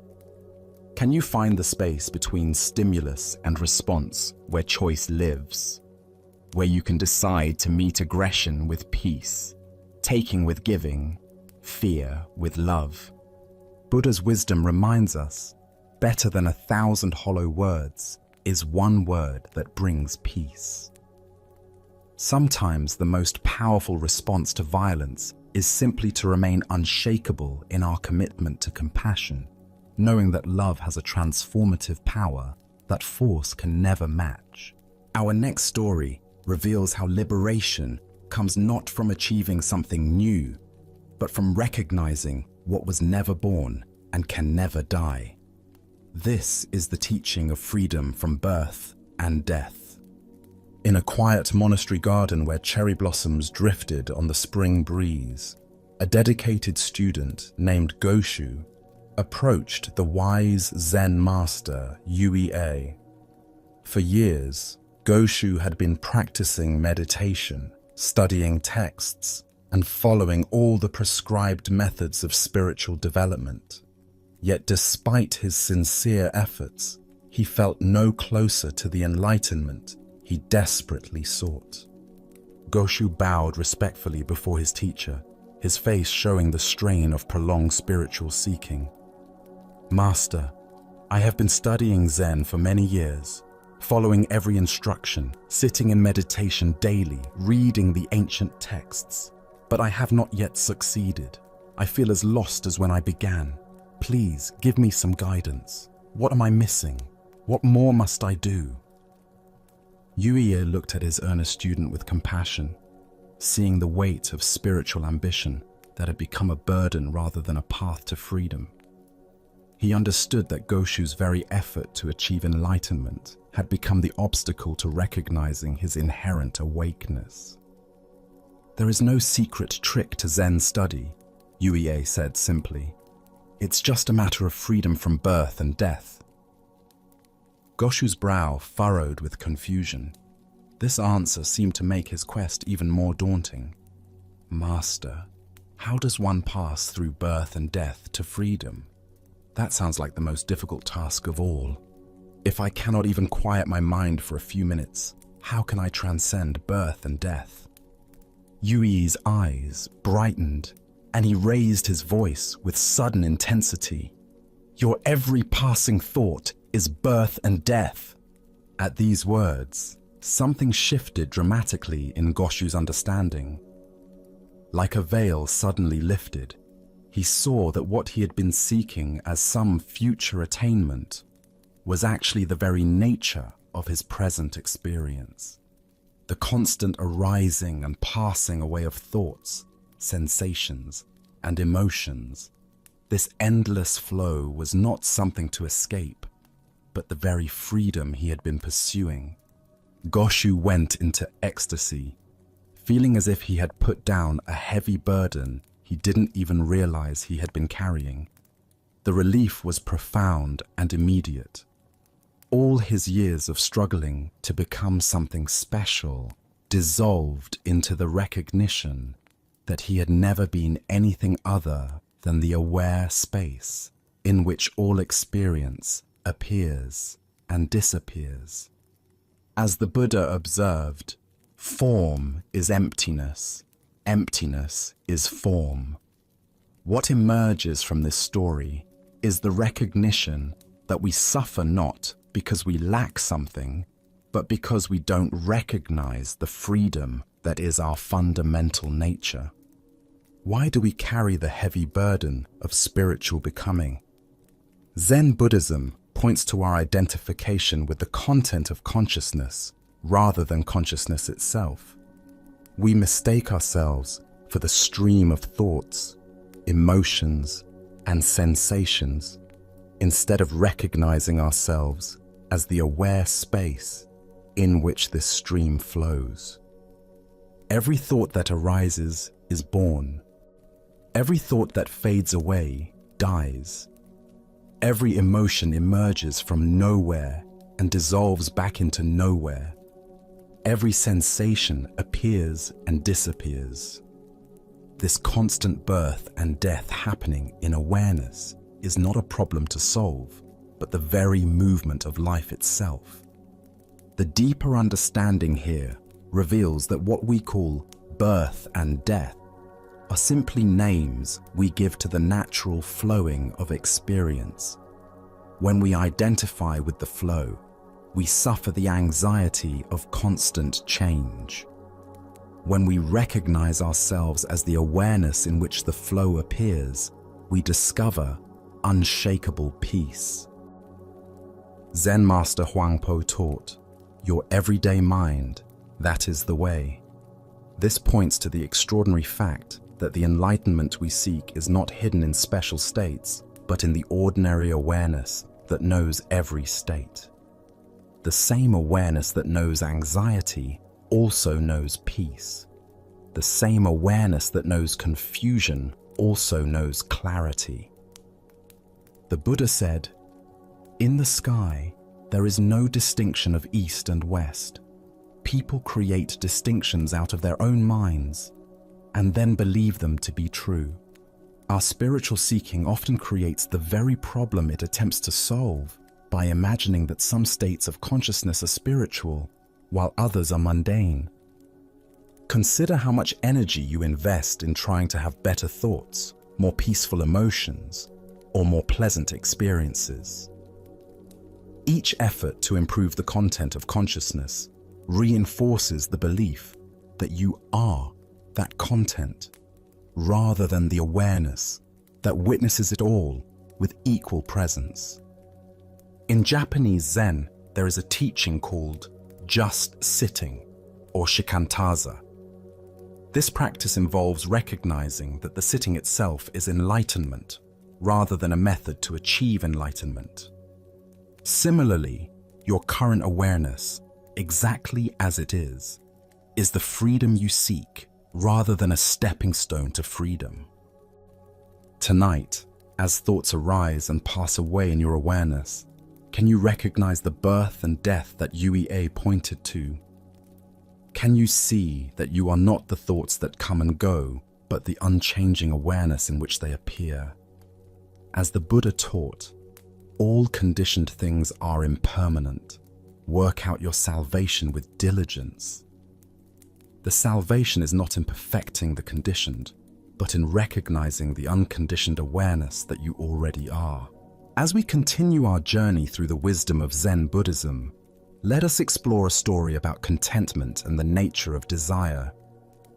Can you find the space between stimulus and response where choice lives, where you can decide to meet aggression with peace, taking with giving, fear with love? Buddha's wisdom reminds us, better than 1,000 hollow words is one word that brings peace. Sometimes the most powerful response to violence is simply to remain unshakable in our commitment to compassion, knowing that love has a transformative power that force can never match. Our next story reveals how liberation comes not from achieving something new, but from recognizing what was never born and can never die. This is the teaching of freedom from birth and death. In a quiet monastery garden where cherry blossoms drifted on the spring breeze, a dedicated student named Goshu approached the wise Zen master Yue. For years, Goshu had been practicing meditation, studying texts, and following all the prescribed methods of spiritual development. Yet despite his sincere efforts, he felt no closer to the enlightenment he desperately sought. Goshu bowed respectfully before his teacher, his face showing the strain of prolonged spiritual seeking. "Master, I have been studying Zen for many years, following every instruction, sitting in meditation daily, reading the ancient texts. But I have not yet succeeded. I feel as lost as when I began. Please give me some guidance. What am I missing? What more must I do?" Yue looked at his earnest student with compassion, seeing the weight of spiritual ambition that had become a burden rather than a path to freedom. He understood that Goshu's very effort to achieve enlightenment had become the obstacle to recognizing his inherent awakeness. "There is no secret trick to Zen study," Yue said simply. "It's just a matter of freedom from birth and death." Goshu's brow furrowed with confusion. This answer seemed to make his quest even more daunting. "Master, how does one pass through birth and death to freedom? That sounds like the most difficult task of all. If I cannot even quiet my mind for a few minutes, how can I transcend birth and death?" Yui's eyes brightened, and he raised his voice with sudden intensity. "Your every passing thought is birth and death." At these words, something shifted dramatically in Goshu's understanding. Like a veil suddenly lifted, he saw that what he had been seeking as some future attainment was actually the very nature of his present experience. The constant arising and passing away of thoughts, sensations, and emotions. This endless flow was not something to escape, but the very freedom he had been pursuing. Goshu went into ecstasy, feeling as if he had put down a heavy burden he didn't even realize he had been carrying. The relief was profound and immediate. All his years of struggling to become something special dissolved into the recognition that he had never been anything other than the aware space in which all experience appears and disappears. As the Buddha observed, form is emptiness, emptiness is form. What emerges from this story is the recognition that we suffer not because we lack something, but because we don't recognize the freedom that is our fundamental nature. Why do we carry the heavy burden of spiritual becoming? Zen Buddhism points to our identification with the content of consciousness rather than consciousness itself. We mistake ourselves for the stream of thoughts, emotions, and sensations, instead of recognizing ourselves as the aware space in which this stream flows. Every thought that arises is born. Every thought that fades away dies. Every emotion emerges from nowhere and dissolves back into nowhere. Every sensation appears and disappears. This constant birth and death happening in awareness is not a problem to solve, but the very movement of life itself. The deeper understanding here reveals that what we call birth and death are simply names we give to the natural flowing of experience. When we identify with the flow, we suffer the anxiety of constant change. When we recognize ourselves as the awareness in which the flow appears, we discover unshakable peace. Zen Master Huangpo taught, "Your everyday mind, that is the way." This points to the extraordinary fact that the enlightenment we seek is not hidden in special states, but in the ordinary awareness that knows every state. The same awareness that knows anxiety also knows peace. The same awareness that knows confusion also knows clarity. The Buddha said, "In the sky, there is no distinction of east and west. People create distinctions out of their own minds and then believe them to be true. Our spiritual seeking often creates the very problem it attempts to solve by imagining that some states of consciousness are spiritual while others are mundane. Consider how much energy you invest in trying to have better thoughts, more peaceful emotions, or more pleasant experiences. Each effort to improve the content of consciousness reinforces the belief that you are that content, rather than the awareness that witnesses it all with equal presence. In Japanese Zen, there is a teaching called just sitting, or shikantaza. This practice involves recognizing that the sitting itself is enlightenment, rather than a method to achieve enlightenment. Similarly, your current awareness, exactly as it is the freedom you seek, rather than a stepping stone to freedom. Tonight, as thoughts arise and pass away in your awareness, can you recognize the birth and death that UEA pointed to? Can you see that you are not the thoughts that come and go, but the unchanging awareness in which they appear? As the Buddha taught, all conditioned things are impermanent. Work out your salvation with diligence. The salvation is not in perfecting the conditioned, but in recognizing the unconditioned awareness that you already are. As we continue our journey through the wisdom of Zen Buddhism, let us explore a story about contentment and the nature of desire.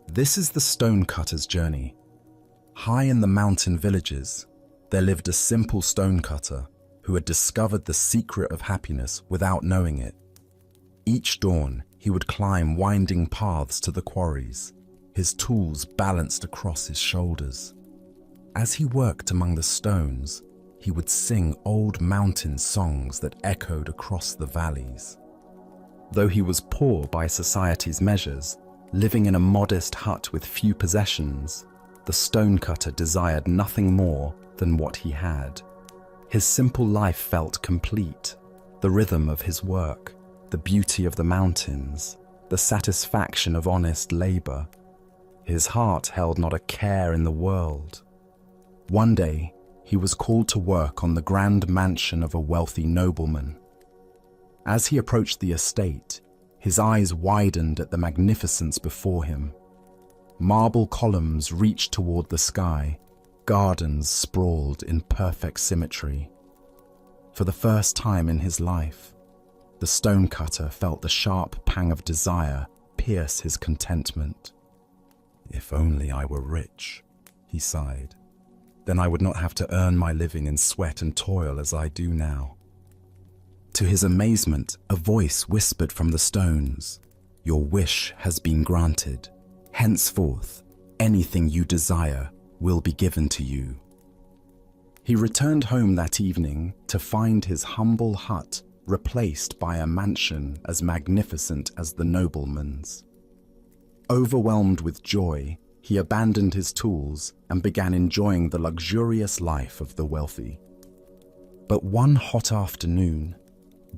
This is the stonecutter's journey. High in the mountain villages, there lived a simple stonecutter who had discovered the secret of happiness without knowing it. Each dawn, he would climb winding paths to the quarries, his tools balanced across his shoulders. As he worked among the stones, he would sing old mountain songs that echoed across the valleys. Though he was poor by society's measures, living in a modest hut with few possessions, the stonecutter desired nothing more than what he had. His simple life felt complete. The rhythm of his work, the beauty of the mountains, the satisfaction of honest labor. His heart held not a care in the world. One day, he was called to work on the grand mansion of a wealthy nobleman. As he approached the estate, his eyes widened at the magnificence before him. Marble columns reached toward the sky, gardens sprawled in perfect symmetry. For the first time in his life, the stonecutter felt the sharp pang of desire pierce his contentment. "If only I were rich," he sighed. "Then I would not have to earn my living in sweat and toil as I do now." To his amazement, a voice whispered from the stones, "Your wish has been granted. Henceforth, anything you desire will be given to you." He returned home that evening to find his humble hut replaced by a mansion as magnificent as the nobleman's. Overwhelmed with joy, he abandoned his tools and began enjoying the luxurious life of the wealthy. But one hot afternoon,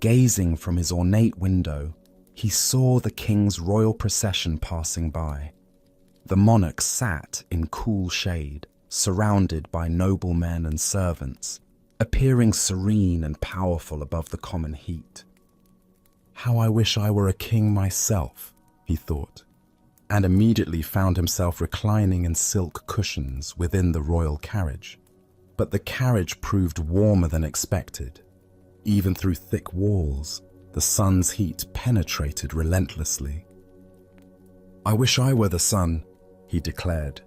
gazing from his ornate window, he saw the king's royal procession passing by. The monarch sat in cool shade, surrounded by noblemen and servants, appearing serene and powerful above the common heat. "How I wish I were a king myself," he thought, and immediately found himself reclining in silk cushions within the royal carriage. But the carriage proved warmer than expected. Even through thick walls, the sun's heat penetrated relentlessly. "I wish I were the sun," he declared,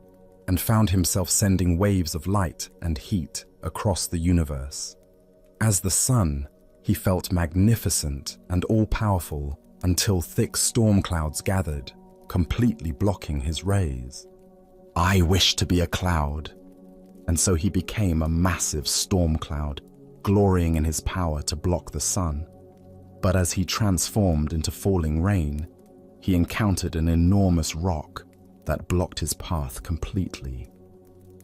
and found himself sending waves of light and heat across the universe. As the sun, he felt magnificent and all-powerful until thick storm clouds gathered, completely blocking his rays. "I wish to be a cloud." And so he became a massive storm cloud, glorying in his power to block the sun. But as he transformed into falling rain, he encountered an enormous rock that blocked his path completely.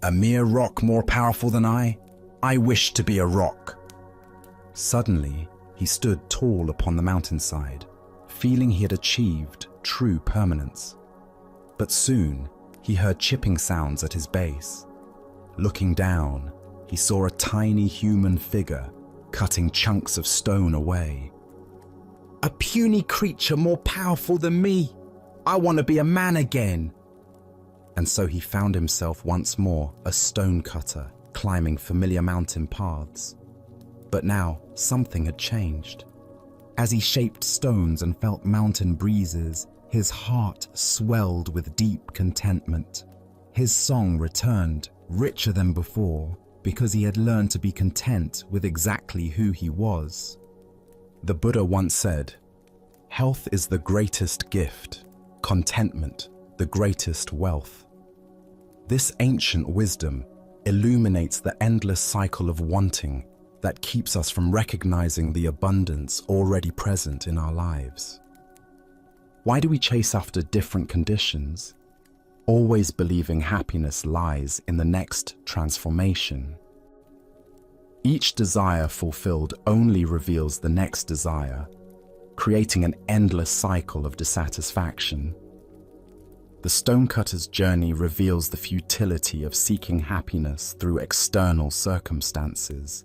"A mere rock more powerful than I? I wish to be a rock." Suddenly, he stood tall upon the mountainside, feeling he had achieved true permanence. But soon, he heard chipping sounds at his base. Looking down, he saw a tiny human figure cutting chunks of stone away. "A puny creature more powerful than me. I want to be a man again." And so he found himself once more a stone cutter, climbing familiar mountain paths. But now something had changed. As he shaped stones and felt mountain breezes, his heart swelled with deep contentment. His song returned, richer than before, because he had learned to be content with exactly who he was. The Buddha once said, "Health is the greatest gift, contentment the greatest wealth." This ancient wisdom illuminates the endless cycle of wanting that keeps us from recognizing the abundance already present in our lives. Why do we chase after different conditions, always believing happiness lies in the next transformation? Each desire fulfilled only reveals the next desire, creating an endless cycle of dissatisfaction. The stonecutter's journey reveals the futility of seeking happiness through external circumstances.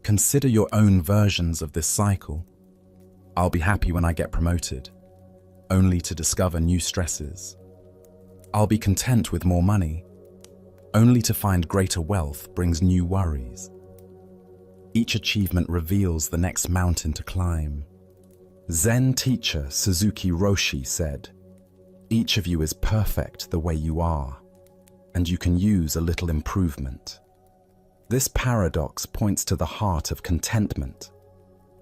Consider your own versions of this cycle. "I'll be happy when I get promoted," only to discover new stresses. "I'll be content with more money," only to find greater wealth brings new worries. Each achievement reveals the next mountain to climb. Zen teacher Suzuki Roshi said, "Each of you is perfect the way you are, and you can use a little improvement." This paradox points to the heart of contentment,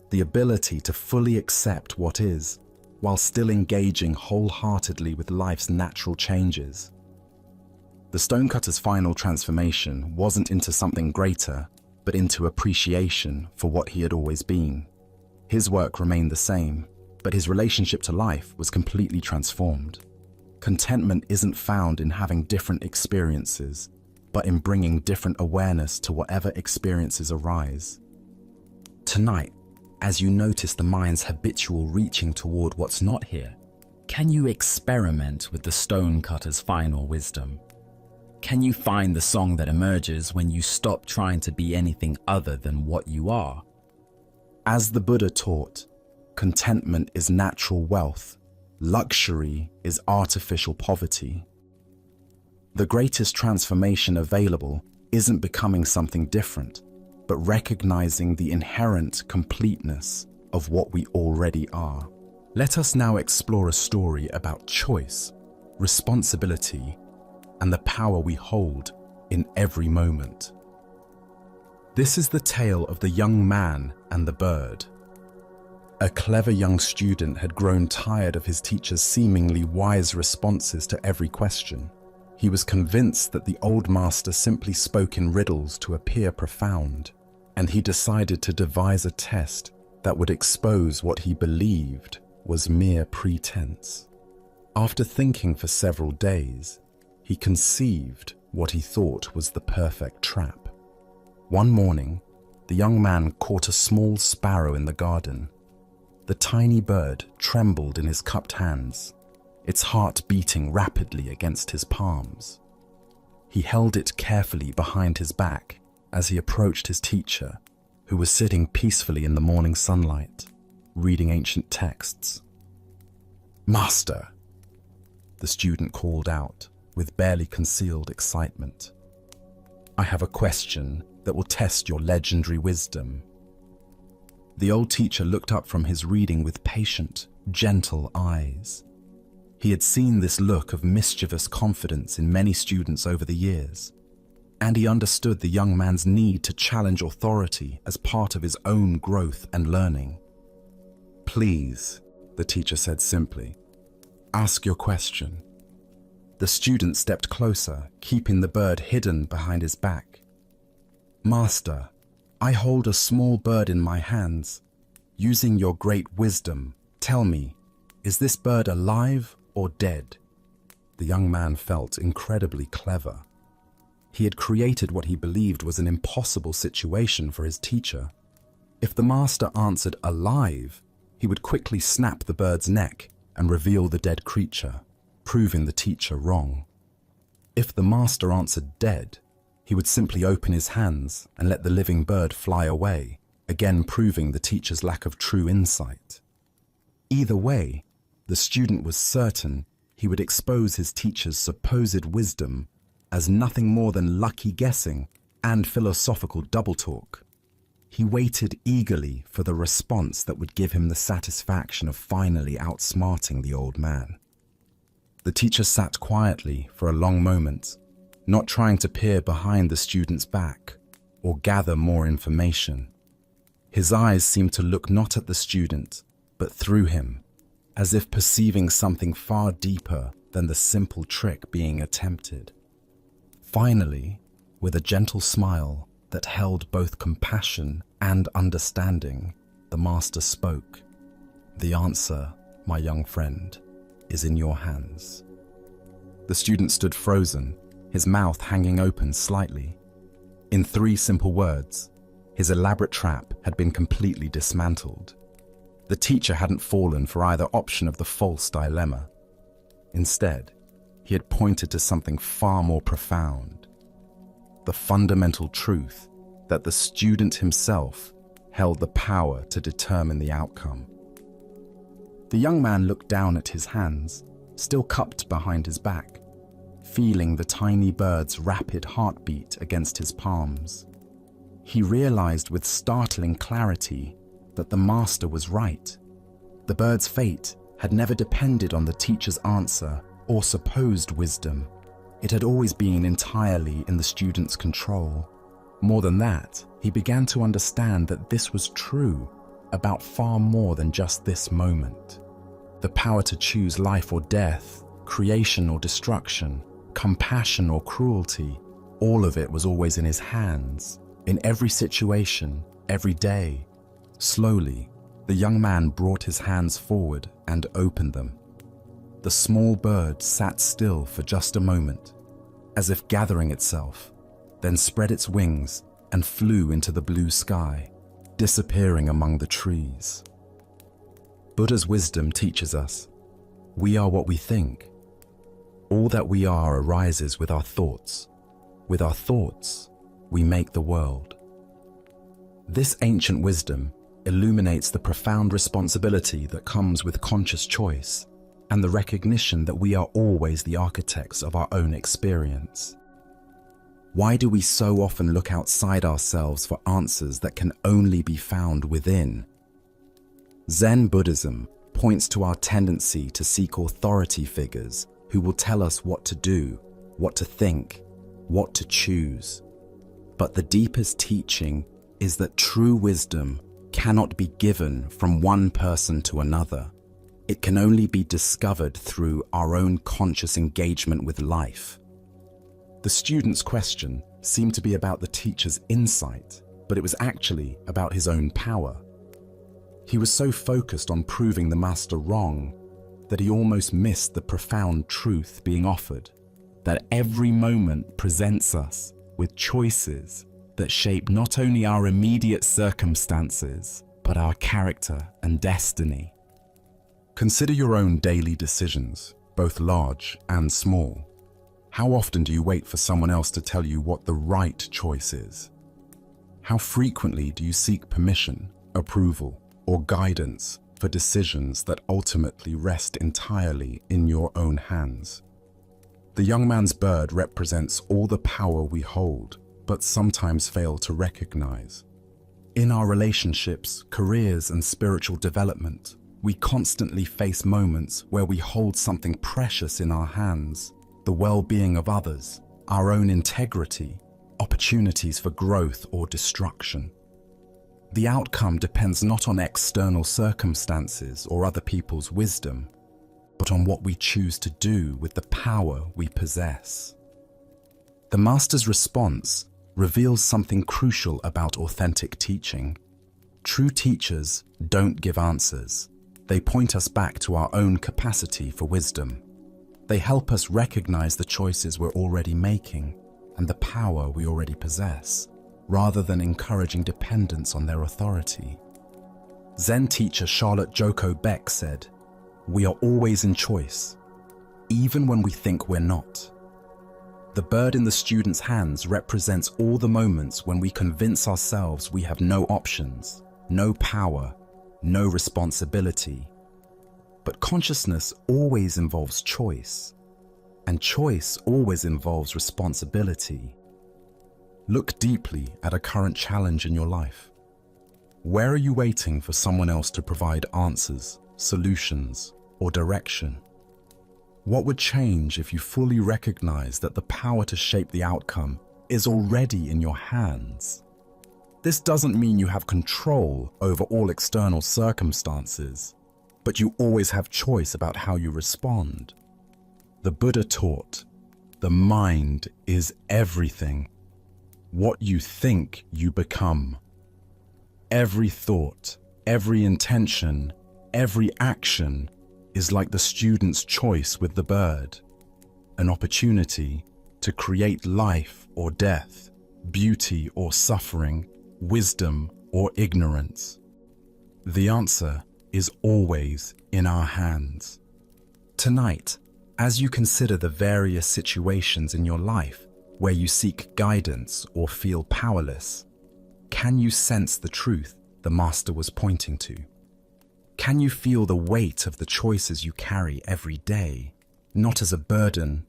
the ability to fully accept what is, while still engaging wholeheartedly with life's natural changes. The stonecutter's final transformation wasn't into something greater, but into appreciation for what he had always been. His work remained the same, but his relationship to life was completely transformed. Contentment isn't found in having different experiences, but in bringing different awareness to whatever experiences arise. Tonight, as you notice the mind's habitual reaching toward what's not here, can you experiment with the stonecutter's final wisdom? Can you find the song that emerges when you stop trying to be anything other than what you are? As the Buddha taught, contentment is natural wealth, luxury is artificial poverty. The greatest transformation available isn't becoming something different, but recognizing the inherent completeness of what we already are. Let us now explore a story about choice, responsibility, and the power we hold in every moment. This is the tale of the young man and the bird. A clever young student had grown tired of his teacher's seemingly wise responses to every question. He was convinced that the old master simply spoke in riddles to appear profound, and he decided to devise a test that would expose what he believed was mere pretense. After thinking for several days, he conceived what he thought was the perfect trap. One morning, the young man caught a small sparrow in the garden. The tiny bird trembled in his cupped hands, its heart beating rapidly against his palms. He held it carefully behind his back as he approached his teacher, who was sitting peacefully in the morning sunlight, reading ancient texts. "Master," the student called out with barely concealed excitement, "I have a question that will test your legendary wisdom." The old teacher looked up from his reading with patient, gentle eyes. He had seen this look of mischievous confidence in many students over the years, and he understood the young man's need to challenge authority as part of his own growth and learning. "Please," the teacher said simply, "ask your question." The student stepped closer, keeping the bird hidden behind his back. "Master, I hold a small bird in my hands. Using your great wisdom, tell me, is this bird alive or dead?" The young man felt incredibly clever. He had created what he believed was an impossible situation for his teacher. If the master answered alive, he would quickly snap the bird's neck and reveal the dead creature, proving the teacher wrong. If the master answered dead, he would simply open his hands and let the living bird fly away, again proving the teacher's lack of true insight. Either way, the student was certain he would expose his teacher's supposed wisdom as nothing more than lucky guessing and philosophical double-talk. He waited eagerly for the response that would give him the satisfaction of finally outsmarting the old man. The teacher sat quietly for a long moment, not trying to peer behind the student's back or gather more information. His eyes seemed to look not at the student, but through him, as if perceiving something far deeper than the simple trick being attempted. Finally, with a gentle smile that held both compassion and understanding, the master spoke. "The answer, my young friend, is in your hands." The student stood frozen, his mouth hanging open slightly. In 3 simple words, his elaborate trap had been completely dismantled. The teacher hadn't fallen for either option of the false dilemma. Instead, he had pointed to something far more profound: the fundamental truth that the student himself held the power to determine the outcome. The young man looked down at his hands, still cupped behind his back, feeling the tiny bird's rapid heartbeat against his palms. He realized with startling clarity that the master was right. The bird's fate had never depended on the teacher's answer or supposed wisdom. It had always been entirely in the student's control. More than that, he began to understand that this was true about far more than just this moment. The power to choose life or death, creation or destruction, compassion or cruelty, all of it was always in his hands, in every situation, every day. Slowly, the young man brought his hands forward and opened them. The small bird sat still for just a moment, as if gathering itself, then spread its wings and flew into the blue sky, disappearing among the trees. Buddha's wisdom teaches us, we are what we think. All that we are arises with our thoughts. With our thoughts, we make the world. This ancient wisdom illuminates the profound responsibility that comes with conscious choice and the recognition that we are always the architects of our own experience. Why do we so often look outside ourselves for answers that can only be found within? Zen Buddhism points to our tendency to seek authority figures who will tell us what to do, what to think, what to choose. But the deepest teaching is that true wisdom cannot be given from one person to another. It can only be discovered through our own conscious engagement with life. The student's question seemed to be about the teacher's insight, but it was actually about his own power. He was so focused on proving the master wrong that he almost missed the profound truth being offered, that every moment presents us with choices that shape not only our immediate circumstances, but our character and destiny. Consider your own daily decisions, both large and small. How often do you wait for someone else to tell you what the right choice is? How frequently do you seek permission, approval, or guidance for decisions that ultimately rest entirely in your own hands? The young man's bird represents all the power we hold, but sometimes fail to recognize. In our relationships, careers, and spiritual development, We constantly face moments where we hold something precious in our hands, the well-being of others, our own integrity, opportunities for growth or destruction. The outcome depends not on external circumstances or other people's wisdom, but on what we choose to do with the power we possess. The Master's response reveals something crucial about authentic teaching. True teachers don't give answers. They point us back to our own capacity for wisdom. They help us recognize the choices we're already making and the power we already possess, rather than encouraging dependence on their authority. Zen teacher Charlotte Joko Beck said, "We are always in choice, even when we think we're not." The bird in the student's hands represents all the moments when we convince ourselves we have no options, no power, no responsibility. But consciousness always involves choice, and choice always involves responsibility. Look deeply at a current challenge in your life. Where are you waiting for someone else to provide answers, solutions, or direction? What would change if you fully recognize that the power to shape the outcome is already in your hands? This doesn't mean you have control over all external circumstances, but you always have choice about how you respond. The Buddha taught, the mind is everything. What you think, you become. Every thought, every intention, every action is like the student's choice with the bird, an opportunity to create life or death, beauty or suffering, wisdom or ignorance. The answer is always in our hands. Tonight, as you consider the various situations in your life where you seek guidance or feel powerless, can you sense the truth the Master was pointing to? Can you feel the weight of the choices you carry every day, not as a burden,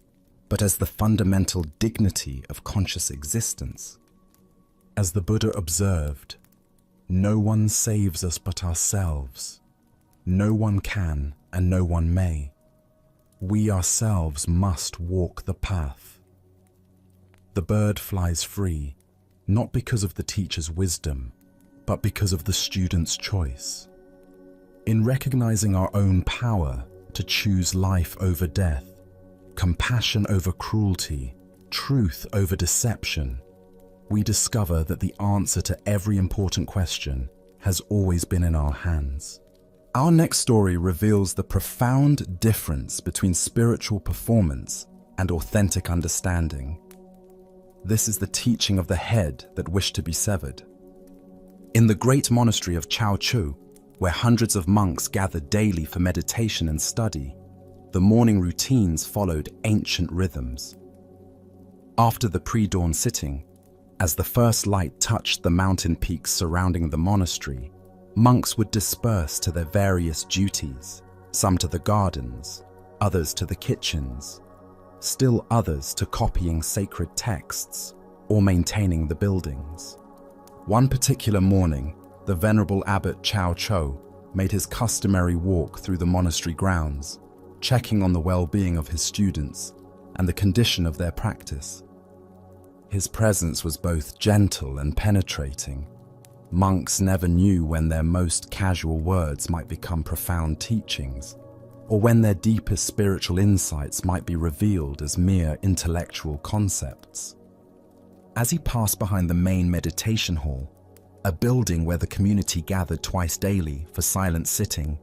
but as the fundamental dignity of conscious existence? As the Buddha observed, no one saves us but ourselves. No one can and no one may. We ourselves must walk the path. The bird flies free, not because of the teacher's wisdom, but because of the student's choice. In recognizing our own power to choose life over death, compassion over cruelty, truth over deception, we discover that the answer to every important question has always been in our hands. Our next story reveals the profound difference between spiritual performance and authentic understanding. This is the teaching of the head that wished to be severed. In the great monastery of Chao Chu, where hundreds of monks gathered daily for meditation and study, the morning routines followed ancient rhythms. After the pre-dawn sitting, as the first light touched the mountain peaks surrounding the monastery, monks would disperse to their various duties, some to the gardens, others to the kitchens, still others to copying sacred texts or maintaining the buildings. One particular morning, the Venerable Abbot Chao Cho made his customary walk through the monastery grounds, checking on the well-being of his students and the condition of their practice. His presence was both gentle and penetrating. Monks never knew when their most casual words might become profound teachings, or when their deepest spiritual insights might be revealed as mere intellectual concepts. As he passed behind the main meditation hall, a building where the community gathered twice daily for silent sitting,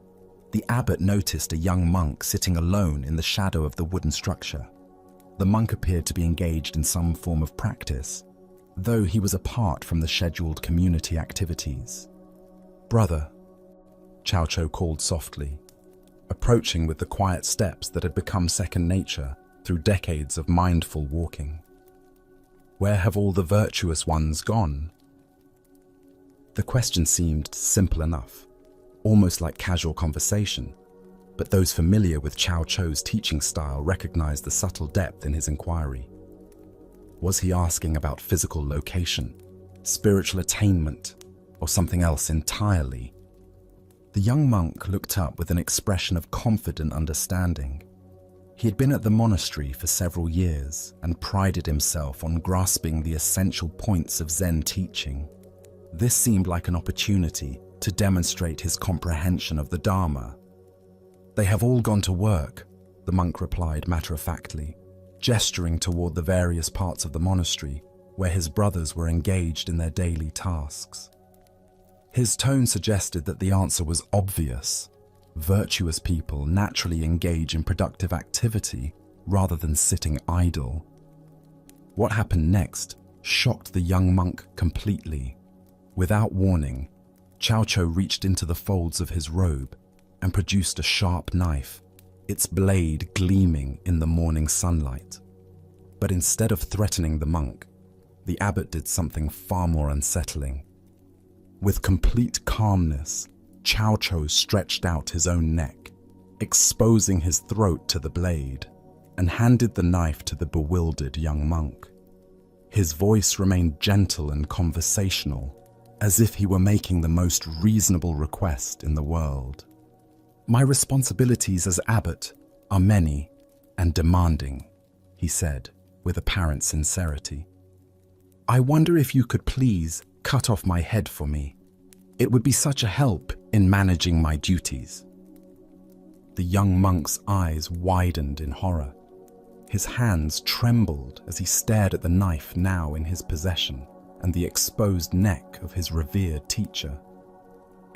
the abbot noticed a young monk sitting alone in the shadow of the wooden structure. The monk appeared to be engaged in some form of practice, though he was apart from the scheduled community activities. "Brother," Chao Cho called softly, approaching with the quiet steps that had become second nature through decades of mindful walking. "Where have all the virtuous ones gone?" The question seemed simple enough, almost like casual conversation, but those familiar with Chao Cho's teaching style recognized the subtle depth in his inquiry. Was he asking about physical location, spiritual attainment, or something else entirely? The young monk looked up with an expression of confident understanding. He had been at the monastery for several years and prided himself on grasping the essential points of Zen teaching. This seemed like an opportunity to demonstrate his comprehension of the Dharma. "They have all gone to work," the monk replied matter-of-factly, gesturing toward the various parts of the monastery where his brothers were engaged in their daily tasks. His tone suggested that the answer was obvious. Virtuous people naturally engage in productive activity rather than sitting idle. What happened next shocked the young monk completely. Without warning, Cao Cho reached into the folds of his robe and produced a sharp knife, its blade gleaming in the morning sunlight. But instead of threatening the monk, the abbot did something far more unsettling. With complete calmness, Cao Cho stretched out his own neck, exposing his throat to the blade, and handed the knife to the bewildered young monk. His voice remained gentle and conversational, as if he were making the most reasonable request in the world. "My responsibilities as abbot are many and demanding," he said with apparent sincerity. "I wonder if you could please cut off my head for me. It would be such a help in managing my duties." The young monk's eyes widened in horror. His hands trembled as he stared at the knife now in his possession and the exposed neck of his revered teacher.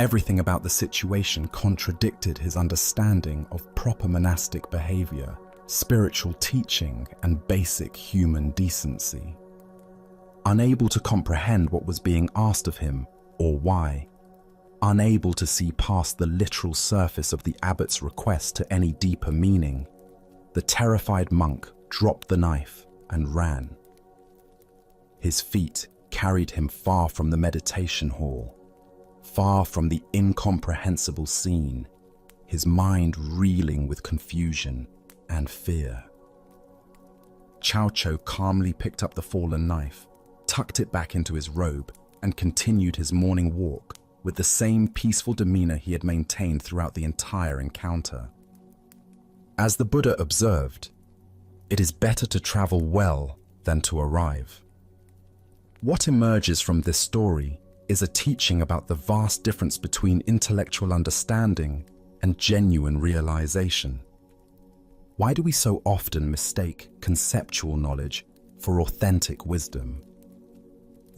Everything about the situation contradicted his understanding of proper monastic behavior, spiritual teaching, and basic human decency. Unable to comprehend what was being asked of him or why, unable to see past the literal surface of the abbot's request to any deeper meaning, the terrified monk dropped the knife and ran. His feet carried him far from the meditation hall, far from the incomprehensible scene, his mind reeling with confusion and fear. Cao Cho calmly picked up the fallen knife, tucked it back into his robe, and continued his morning walk with the same peaceful demeanor he had maintained throughout the entire encounter. As the Buddha observed, it is better to travel well than to arrive. What emerges from this story is a teaching about the vast difference between intellectual understanding and genuine realization. Why do we so often mistake conceptual knowledge for authentic wisdom?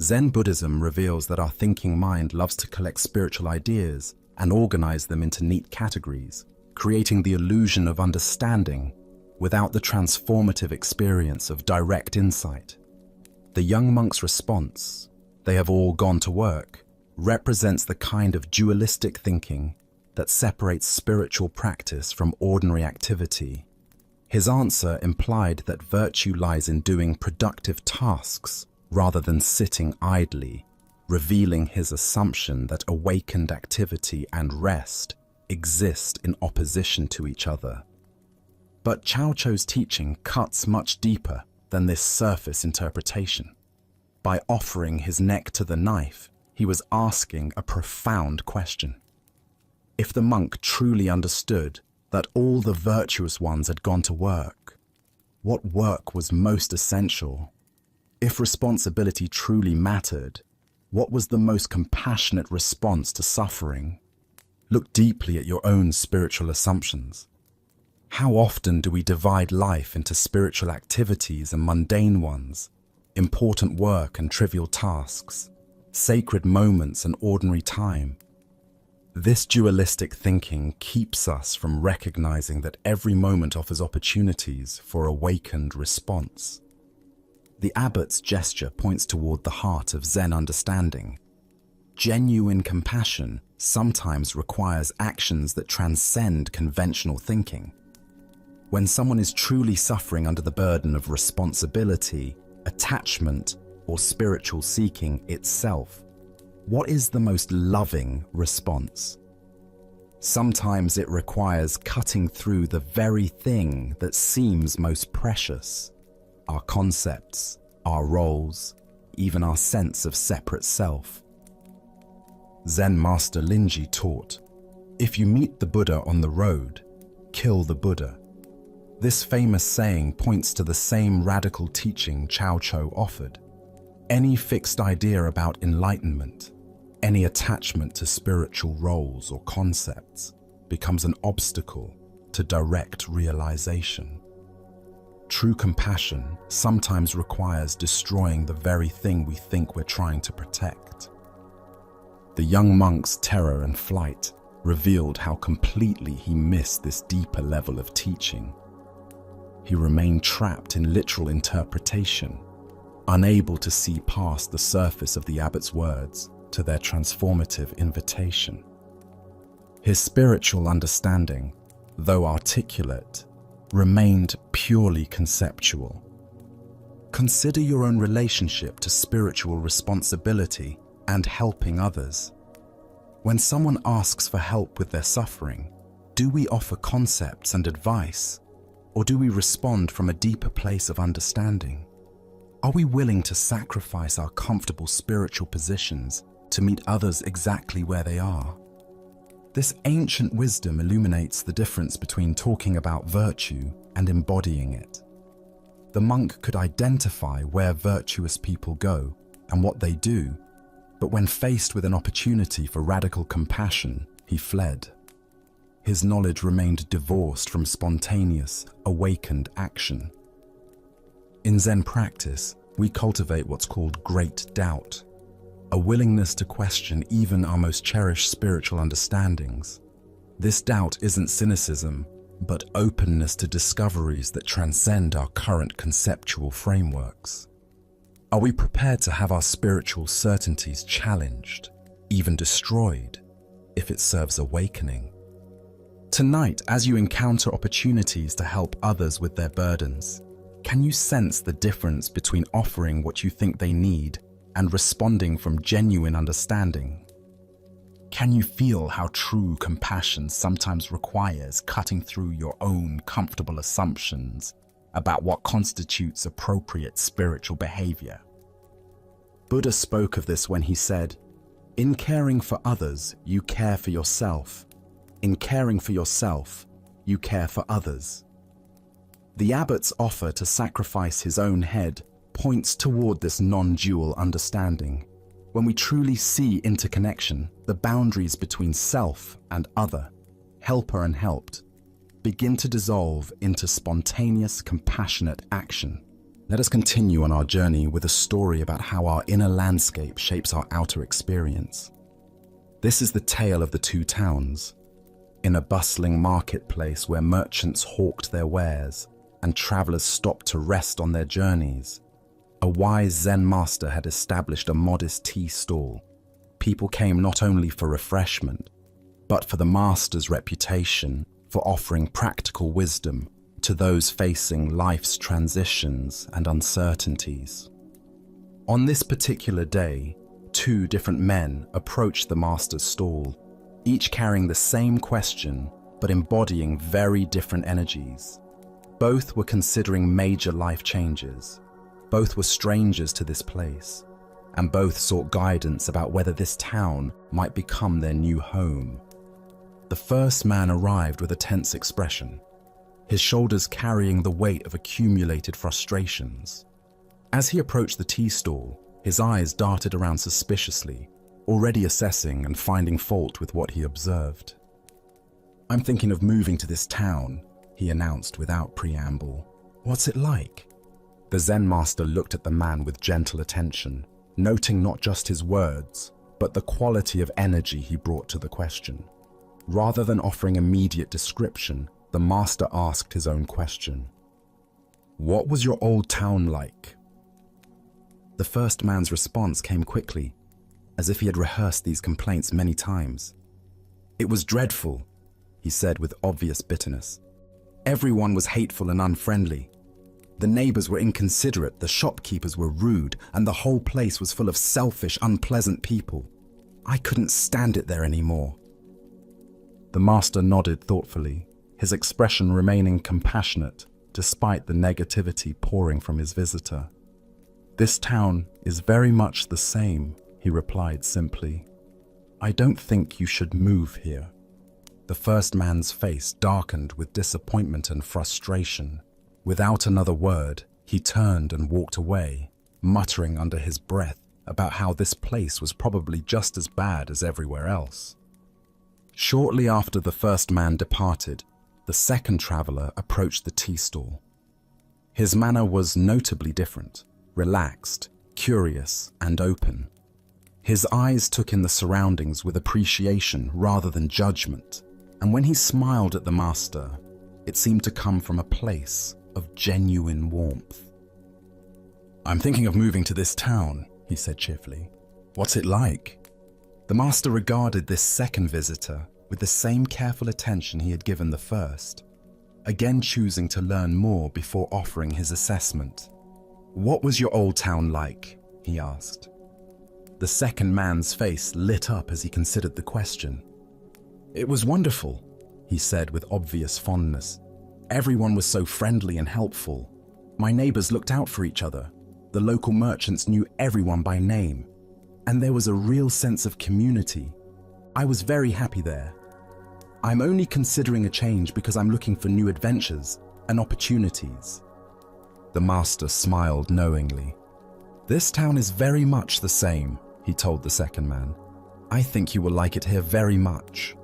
Zen Buddhism reveals that our thinking mind loves to collect spiritual ideas and organize them into neat categories, creating the illusion of understanding without the transformative experience of direct insight. The young monk's response, "They have all gone to work," represents the kind of dualistic thinking that separates spiritual practice from ordinary activity. His answer implied that virtue lies in doing productive tasks rather than sitting idly, revealing his assumption that awakened activity and rest exist in opposition to each other. But Cao Cho's teaching cuts much deeper than this surface interpretation. By offering his neck to the knife, he was asking a profound question. If the monk truly understood that all the virtuous ones had gone to work, what work was most essential? If responsibility truly mattered, what was the most compassionate response to suffering? Look deeply at your own spiritual assumptions. How often do we divide life into spiritual activities and mundane ones, important work and trivial tasks, sacred moments and ordinary time? This dualistic thinking keeps us from recognizing that every moment offers opportunities for awakened response. The abbot's gesture points toward the heart of Zen understanding. Genuine compassion sometimes requires actions that transcend conventional thinking. When someone is truly suffering under the burden of responsibility, attachment, or spiritual seeking itself, what is the most loving response? Sometimes it requires cutting through the very thing that seems most precious: our concepts, our roles, even our sense of separate self. Zen Master Linji taught, If you meet the Buddha on the road, kill the Buddha. This famous saying points to the same radical teaching Cao Cho offered. Any fixed idea about enlightenment, any attachment to spiritual roles or concepts, becomes an obstacle to direct realization. True compassion sometimes requires destroying the very thing we think we're trying to protect. The young monk's terror and flight revealed how completely he missed this deeper level of teaching. He remained trapped in literal interpretation, unable to see past the surface of the abbot's words to their transformative invitation. His spiritual understanding, though articulate, remained purely conceptual. Consider your own relationship to spiritual responsibility and helping others. When someone asks for help with their suffering, do we offer concepts and advice, or do we respond from a deeper place of understanding? Are we willing to sacrifice our comfortable spiritual positions to meet others exactly where they are? This ancient wisdom illuminates the difference between talking about virtue and embodying it. The monk could identify where virtuous people go and what they do, but when faced with an opportunity for radical compassion, he fled. His knowledge remained divorced from spontaneous, awakened action. In Zen practice, we cultivate what's called great doubt, a willingness to question even our most cherished spiritual understandings. This doubt isn't cynicism, but openness to discoveries that transcend our current conceptual frameworks. Are we prepared to have our spiritual certainties challenged, even destroyed, if it serves awakening? Tonight, as you encounter opportunities to help others with their burdens, can you sense the difference between offering what you think they need and responding from genuine understanding? Can you feel how true compassion sometimes requires cutting through your own comfortable assumptions about what constitutes appropriate spiritual behavior? Buddha spoke of this when he said, "In caring for others, you care for yourself. In caring for yourself, you care for others." The abbot's offer to sacrifice his own head points toward this non-dual understanding. When we truly see interconnection, the boundaries between self and other, helper and helped, begin to dissolve into spontaneous, compassionate action. Let us continue on our journey with a story about how our inner landscape shapes our outer experience. This is the tale of the two towns. In a bustling marketplace where merchants hawked their wares and travelers stopped to rest on their journeys, a wise Zen master had established a modest tea stall. People came not only for refreshment, but for the master's reputation for offering practical wisdom to those facing life's transitions and uncertainties. On this particular day, two different men approached the master's stall, each carrying the same question, but embodying very different energies. Both were considering major life changes. Both were strangers to this place, and both sought guidance about whether this town might become their new home. The first man arrived with a tense expression, his shoulders carrying the weight of accumulated frustrations. As he approached the tea stall, his eyes darted around suspiciously, already assessing and finding fault with what he observed. "I'm thinking of moving to this town," he announced without preamble. "What's it like?" The Zen master looked at the man with gentle attention, noting not just his words, but the quality of energy he brought to the question. Rather than offering immediate description, the master asked his own question. "What was your old town like?" The first man's response came quickly, as if he had rehearsed these complaints many times. "It was dreadful," he said with obvious bitterness. "Everyone was hateful and unfriendly. The neighbors were inconsiderate, the shopkeepers were rude, and the whole place was full of selfish, unpleasant people. I couldn't stand it there anymore." The master nodded thoughtfully, his expression remaining compassionate despite the negativity pouring from his visitor. "This town is very much the same," he replied simply. "I don't think you should move here." The first man's face darkened with disappointment and frustration. Without another word, he turned and walked away, muttering under his breath about how this place was probably just as bad as everywhere else. Shortly after the first man departed, the second traveler approached the tea stall. His manner was notably different, relaxed, curious, and open. His eyes took in the surroundings with appreciation rather than judgment, and when he smiled at the master, it seemed to come from a place of genuine warmth. "I'm thinking of moving to this town," he said cheerfully. "What's it like?" The master regarded this second visitor with the same careful attention he had given the first, again choosing to learn more before offering his assessment. "What was your old town like?" he asked. The second man's face lit up as he considered the question. "It was wonderful," he said with obvious fondness. "Everyone was so friendly and helpful. My neighbors looked out for each other. The local merchants knew everyone by name. And there was a real sense of community. I was very happy there. I'm only considering a change because I'm looking for new adventures and opportunities." The master smiled knowingly. "This town is very much the same," he told the second man. "I think you will like it here very much."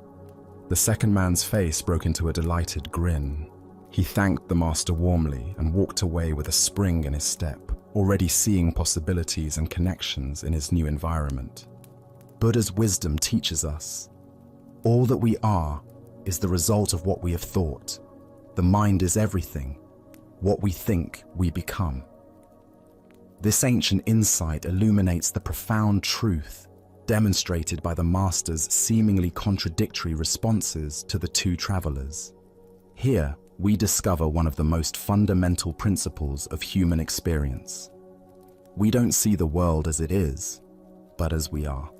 The second man's face broke into a delighted grin. He thanked the master warmly and walked away with a spring in his step, already seeing possibilities and connections in his new environment. Buddha's wisdom teaches us, all that we are is the result of what we have thought. The mind is everything. What we think, we become. This ancient insight illuminates the profound truth demonstrated by the master's seemingly contradictory responses to the two travelers. Here, we discover one of the most fundamental principles of human experience. We don't see the world as it is, but as we are.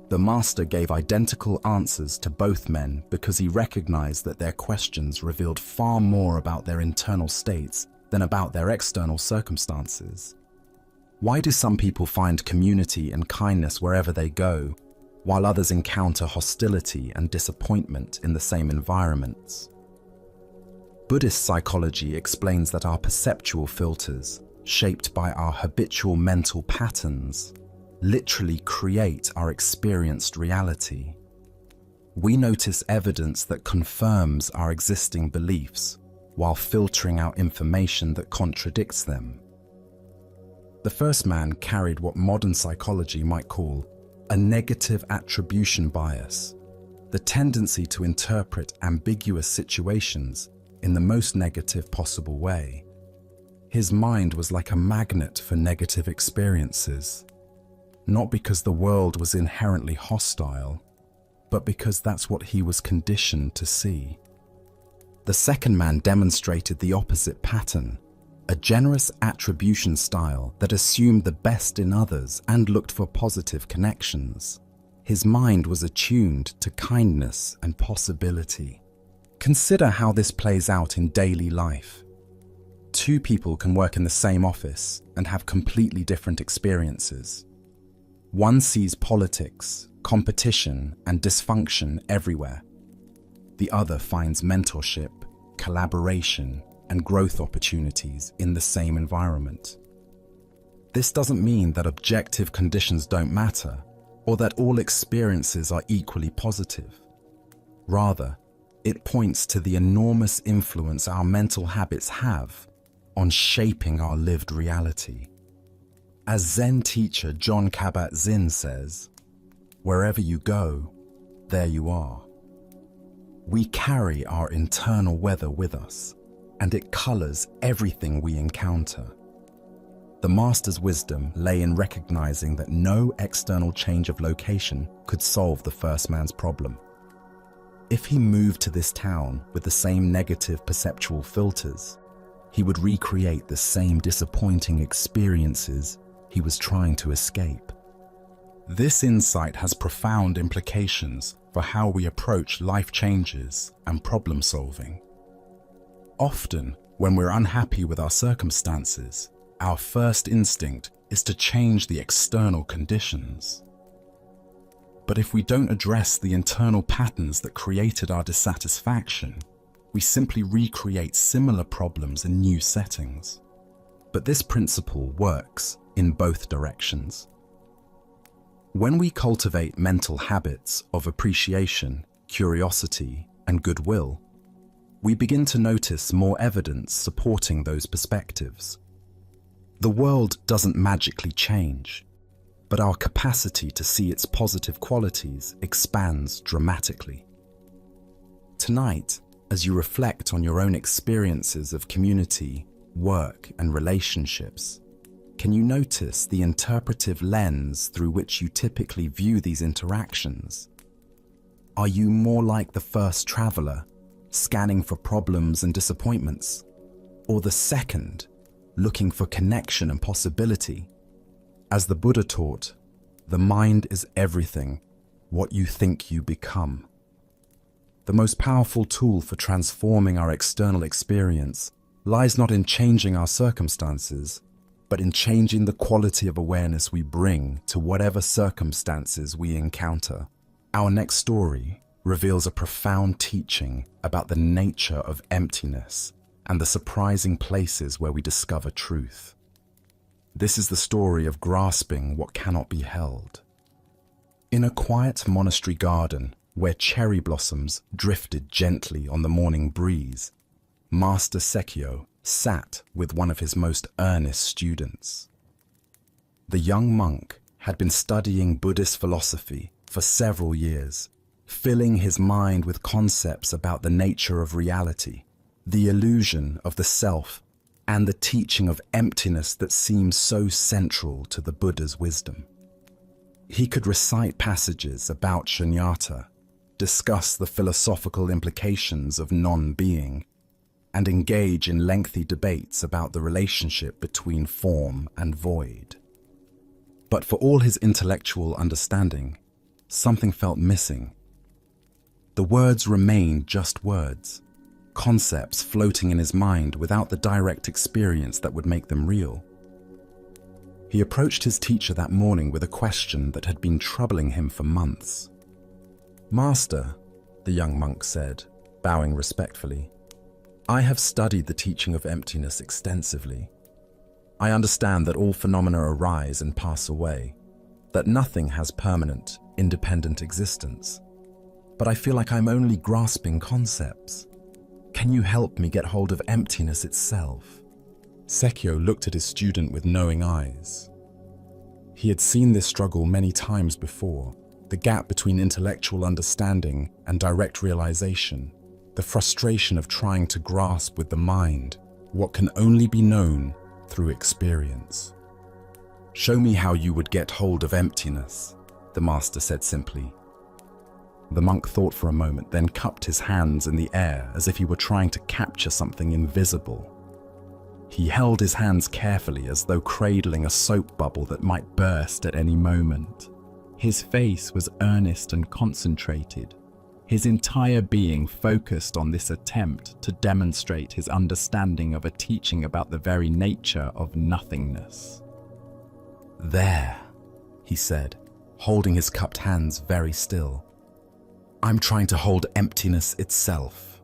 The master gave identical answers to both men because he recognized that their questions revealed far more about their internal states than about their external circumstances. Why do some people find community and kindness wherever they go, while others encounter hostility and disappointment in the same environments? Buddhist psychology explains that our perceptual filters, shaped by our habitual mental patterns, literally create our experienced reality. We notice evidence that confirms our existing beliefs while filtering out information that contradicts them. The first man carried what modern psychology might call a negative attribution bias, the tendency to interpret ambiguous situations in the most negative possible way. His mind was like a magnet for negative experiences, not because the world was inherently hostile, but because that's what he was conditioned to see. The second man demonstrated the opposite pattern, a generous attribution style that assumed the best in others and looked for positive connections. His mind was attuned to kindness and possibility. Consider how this plays out in daily life. Two people can work in the same office and have completely different experiences. One sees politics, competition, and dysfunction everywhere. The other finds mentorship, collaboration, and growth opportunities in the same environment. This doesn't mean that objective conditions don't matter, or that all experiences are equally positive. Rather, it points to the enormous influence our mental habits have on shaping our lived reality. As Zen teacher Jon Kabat-Zinn says, "Wherever you go, there you are." We carry our internal weather with us, and it colors everything we encounter. The master's wisdom lay in recognizing that no external change of location could solve the first man's problem. If he moved to this town with the same negative perceptual filters, he would recreate the same disappointing experiences he was trying to escape. This insight has profound implications for how we approach life changes and problem solving. Often, when we're unhappy with our circumstances, our first instinct is to change the external conditions. But if we don't address the internal patterns that created our dissatisfaction, we simply recreate similar problems in new settings. But this principle works in both directions. When we cultivate mental habits of appreciation, curiosity, and goodwill, we begin to notice more evidence supporting those perspectives. The world doesn't magically change, but our capacity to see its positive qualities expands dramatically. Tonight, as you reflect on your own experiences of community, work, and relationships, can you notice the interpretive lens through which you typically view these interactions? Are you more like the first traveler, scanning for problems and disappointments, or the second, looking for connection and possibility? As the Buddha taught, the mind is everything, what you think you become. The most powerful tool for transforming our external experience lies not in changing our circumstances, but in changing the quality of awareness we bring to whatever circumstances we encounter. Our next story reveals a profound teaching about the nature of emptiness and the surprising places where we discover truth. This is the story of grasping what cannot be held. In a quiet monastery garden where cherry blossoms drifted gently on the morning breeze, Master Sekyo sat with one of his most earnest students. The young monk had been studying Buddhist philosophy for several years, filling his mind with concepts about the nature of reality, the illusion of the self, and the teaching of emptiness that seems so central to the Buddha's wisdom. He could recite passages about shunyata, discuss the philosophical implications of non-being, and engage in lengthy debates about the relationship between form and void. But for all his intellectual understanding, something felt missing. The words remained just words, concepts floating in his mind without the direct experience that would make them real. He approached his teacher that morning with a question that had been troubling him for months. "Master," the young monk said, bowing respectfully, "I have studied the teaching of emptiness extensively. I understand that all phenomena arise and pass away, that nothing has permanent, independent existence. But I feel like I'm only grasping concepts. Can you help me get hold of emptiness itself?" Sekyo looked at his student with knowing eyes. He had seen this struggle many times before, the gap between intellectual understanding and direct realization, the frustration of trying to grasp with the mind what can only be known through experience. "Show me how you would get hold of emptiness," the master said simply. The monk thought for a moment, then cupped his hands in the air as if he were trying to capture something invisible. He held his hands carefully as though cradling a soap bubble that might burst at any moment. His face was earnest and concentrated, his entire being focused on this attempt to demonstrate his understanding of a teaching about the very nature of nothingness. "There," he said, holding his cupped hands very still. "I'm trying to hold emptiness itself."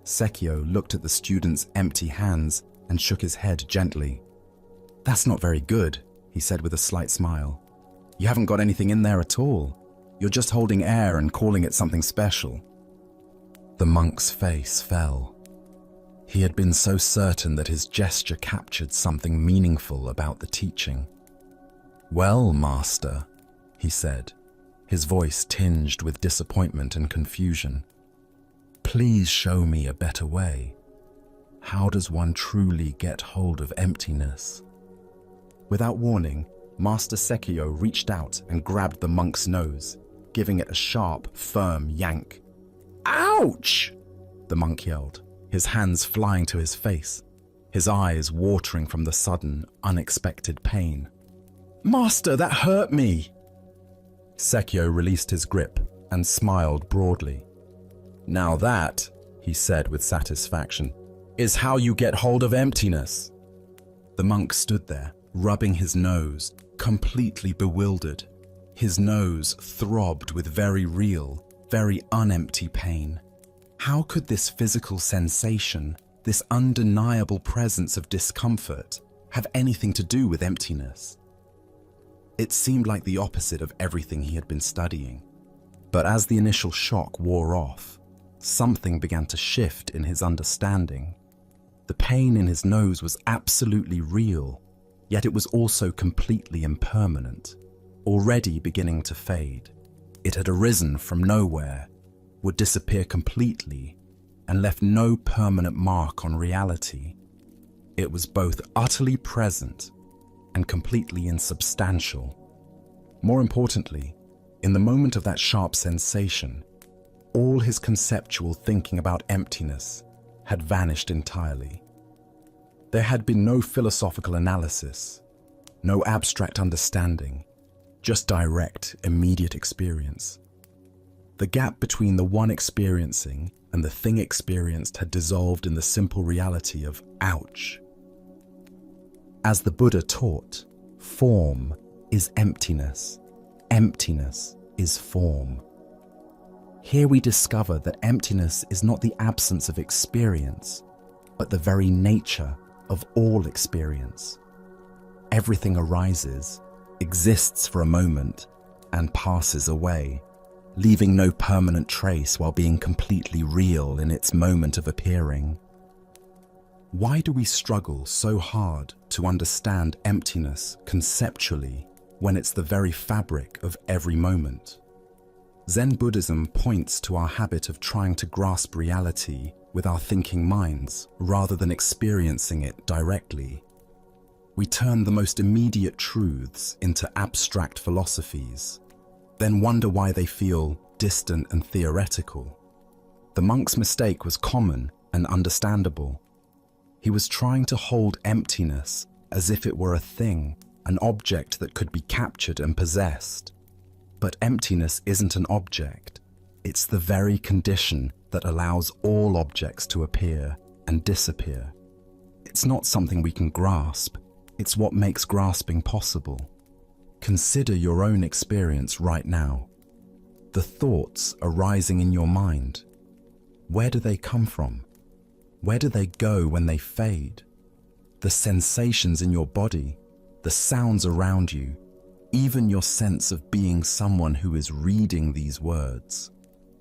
Sekyo looked at the student's empty hands and shook his head gently. "That's not very good," he said with a slight smile. "You haven't got anything in there at all. You're just holding air and calling it something special." The monk's face fell. He had been so certain that his gesture captured something meaningful about the teaching. "Well, master," he said, his voice tinged with disappointment and confusion, "please show me a better way. How does one truly get hold of emptiness?" Without warning, Master Sekyo reached out and grabbed the monk's nose, giving it a sharp, firm yank. "Ouch!" the monk yelled, his hands flying to his face, his eyes watering from the sudden, unexpected pain. "Master, that hurt me!" Sekyo released his grip and smiled broadly. "Now that," he said with satisfaction, "is how you get hold of emptiness." The monk stood there, rubbing his nose, completely bewildered. His nose throbbed with very real, very unempty pain. How could this physical sensation, this undeniable presence of discomfort, have anything to do with emptiness? It seemed like the opposite of everything he had been studying. But as the initial shock wore off, something began to shift in his understanding. The pain in his nose was absolutely real, yet it was also completely impermanent, already beginning to fade. It had arisen from nowhere, would disappear completely, and left no permanent mark on reality. It was both utterly present and completely insubstantial. More importantly, in the moment of that sharp sensation, all his conceptual thinking about emptiness had vanished entirely. There had been no philosophical analysis, no abstract understanding, just direct, immediate experience. The gap between the one experiencing and the thing experienced had dissolved in the simple reality of ouch. As the Buddha taught, form is emptiness. Emptiness is form. Here we discover that emptiness is not the absence of experience, but the very nature of all experience. Everything arises, exists for a moment, and passes away, leaving no permanent trace while being completely real in its moment of appearing. Why do we struggle so hard to understand emptiness conceptually when it's the very fabric of every moment? Zen Buddhism points to our habit of trying to grasp reality with our thinking minds rather than experiencing it directly. We turn the most immediate truths into abstract philosophies, then wonder why they feel distant and theoretical. The monk's mistake was common and understandable. He was trying to hold emptiness as if it were a thing, an object that could be captured and possessed. But emptiness isn't an object. It's the very condition that allows all objects to appear and disappear. It's not something we can grasp. It's what makes grasping possible. Consider your own experience right now. The thoughts arising in your mind. Where do they come from? Where do they go when they fade? The sensations in your body, the sounds around you, even your sense of being someone who is reading these words.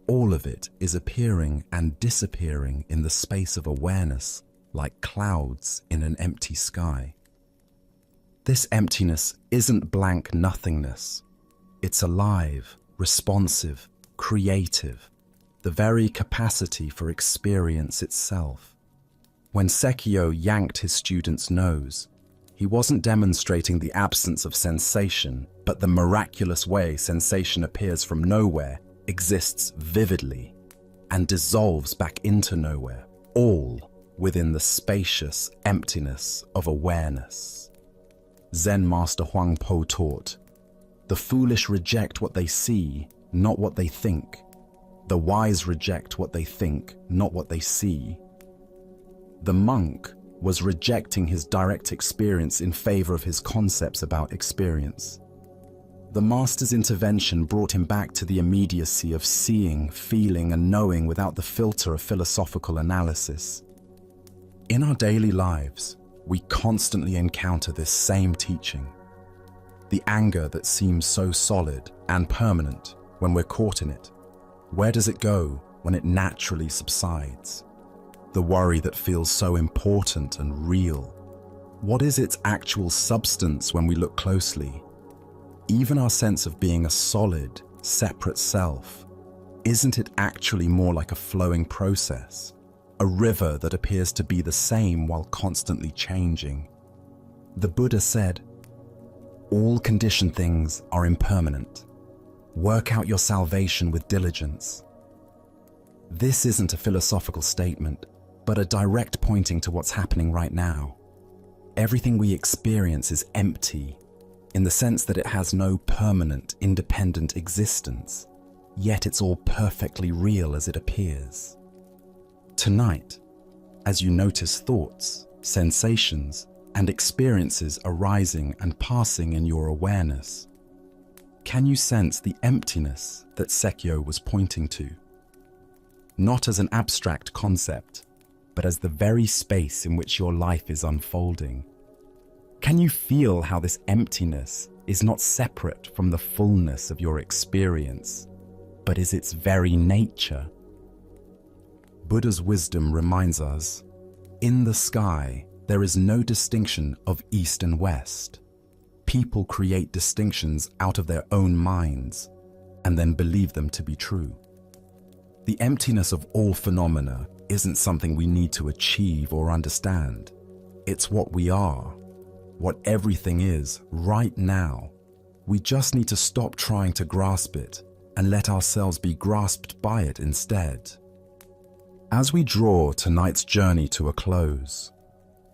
All of it is appearing and disappearing in the space of awareness, like clouds in an empty sky. This emptiness isn't blank nothingness. It's alive, responsive, creative, the very capacity for experience itself. When Sekio yanked his student's nose, he wasn't demonstrating the absence of sensation, but the miraculous way sensation appears from nowhere, exists vividly, and dissolves back into nowhere, all within the spacious emptiness of awareness. Zen Master Huang Po taught, "The foolish reject what they see, not what they think. The wise reject what they think, not what they see." The monk was rejecting his direct experience in favor of his concepts about experience. The master's intervention brought him back to the immediacy of seeing, feeling, and knowing without the filter of philosophical analysis. In our daily lives, we constantly encounter this same teaching. The anger that seems so solid and permanent when we're caught in it. Where does it go when it naturally subsides? The worry that feels so important and real. What is its actual substance when we look closely? Even our sense of being a solid, separate self, isn't it actually more like a flowing process? A river that appears to be the same while constantly changing. The Buddha said, "All conditioned things are impermanent. Work out your salvation with diligence." This isn't a philosophical statement, but a direct pointing to what's happening right now. Everything we experience is empty, in the sense that it has no permanent, independent existence, yet it's all perfectly real as it appears. Tonight, as you notice thoughts, sensations, and experiences arising and passing in your awareness, Can you sense the emptiness that Sekyo was pointing to? Not as an abstract concept, but as the very space in which your life is unfolding. Can you feel how this emptiness is not separate from the fullness of your experience, but is its very nature? Buddha's wisdom reminds us, in the sky, there is no distinction of east and west. People create distinctions out of their own minds and then believe them to be true. The emptiness of all phenomena isn't something we need to achieve or understand. It's what we are, what everything is right now. We just need to stop trying to grasp it and let ourselves be grasped by it instead. As we draw tonight's journey to a close,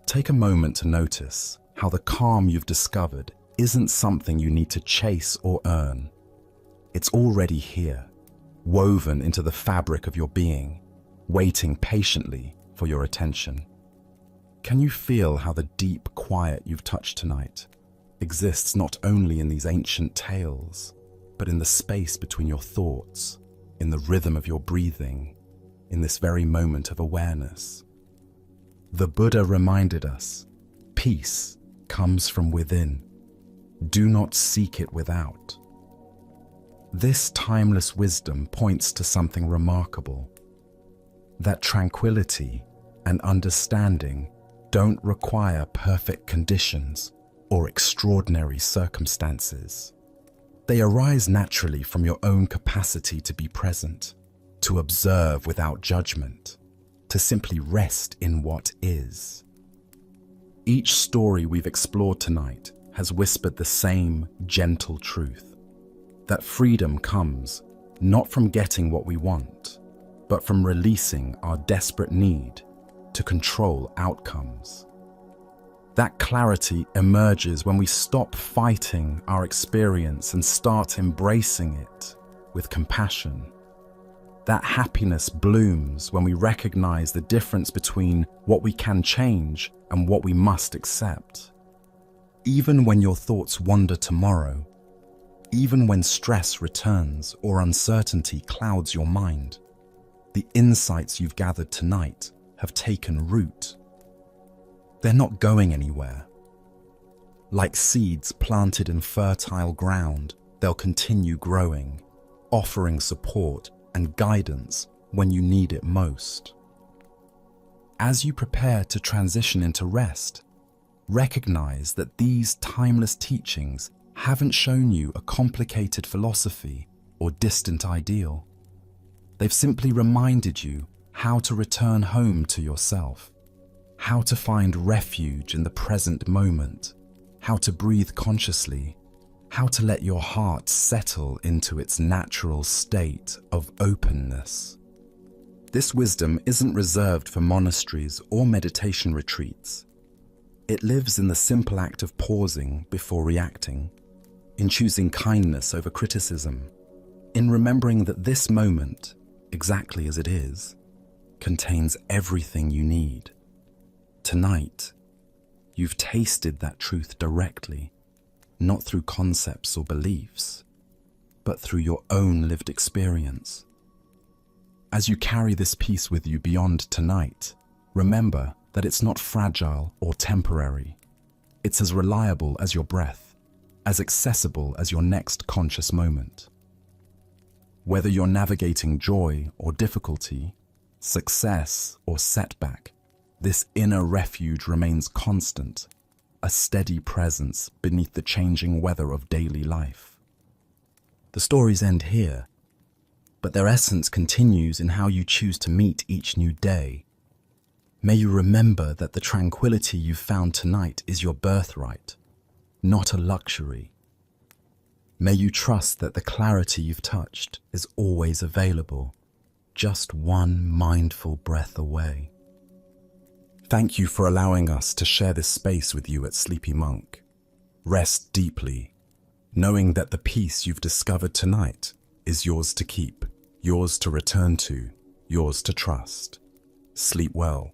take a moment to notice how the calm you've discovered isn't something you need to chase or earn. It's already here, woven into the fabric of your being, waiting patiently for your attention. Can you feel how the deep quiet you've touched tonight exists not only in these ancient tales, but in the space between your thoughts, in the rhythm of your breathing, in this very moment of awareness? The Buddha reminded us, peace comes from within. Do not seek it without. This timeless wisdom points to something remarkable, that tranquility and understanding don't require perfect conditions or extraordinary circumstances. They arise naturally from your own capacity to be present, to observe without judgment, to simply rest in what is. Each story we've explored tonight has whispered the same gentle truth, that freedom comes not from getting what we want, but from releasing our desperate need to control outcomes. That clarity emerges when we stop fighting our experience and start embracing it with compassion. That happiness blooms when we recognize the difference between what we can change and what we must accept. Even when your thoughts wander tomorrow, even when stress returns or uncertainty clouds your mind, the insights you've gathered tonight have taken root. They're not going anywhere. Like seeds planted in fertile ground, they'll continue growing, offering support and guidance when you need it most. As you prepare to transition into rest, recognize that these timeless teachings haven't shown you a complicated philosophy or distant ideal. They've simply reminded you how to return home to yourself, how to find refuge in the present moment, how to breathe consciously, how to let your heart settle into its natural state of openness. This wisdom isn't reserved for monasteries or meditation retreats. It lives in the simple act of pausing before reacting, in choosing kindness over criticism, in remembering that this moment, exactly as it is, contains everything you need. Tonight, you've tasted that truth directly, not through concepts or beliefs, but through your own lived experience. As you carry this peace with you beyond tonight, remember that it's not fragile or temporary. It's as reliable as your breath, as accessible as your next conscious moment. Whether you're navigating joy or difficulty, success or setback, this inner refuge remains constant, a steady presence beneath the changing weather of daily life. The stories end here, but their essence continues in how you choose to meet each new day. May you remember that the tranquility you've found tonight is your birthright, not a luxury. May you trust that the clarity you've touched is always available, just one mindful breath away. Thank you for allowing us to share this space with you at Sleepy Monk. Rest deeply, knowing that the peace you've discovered tonight is yours to keep, yours to return to, yours to trust. Sleep well.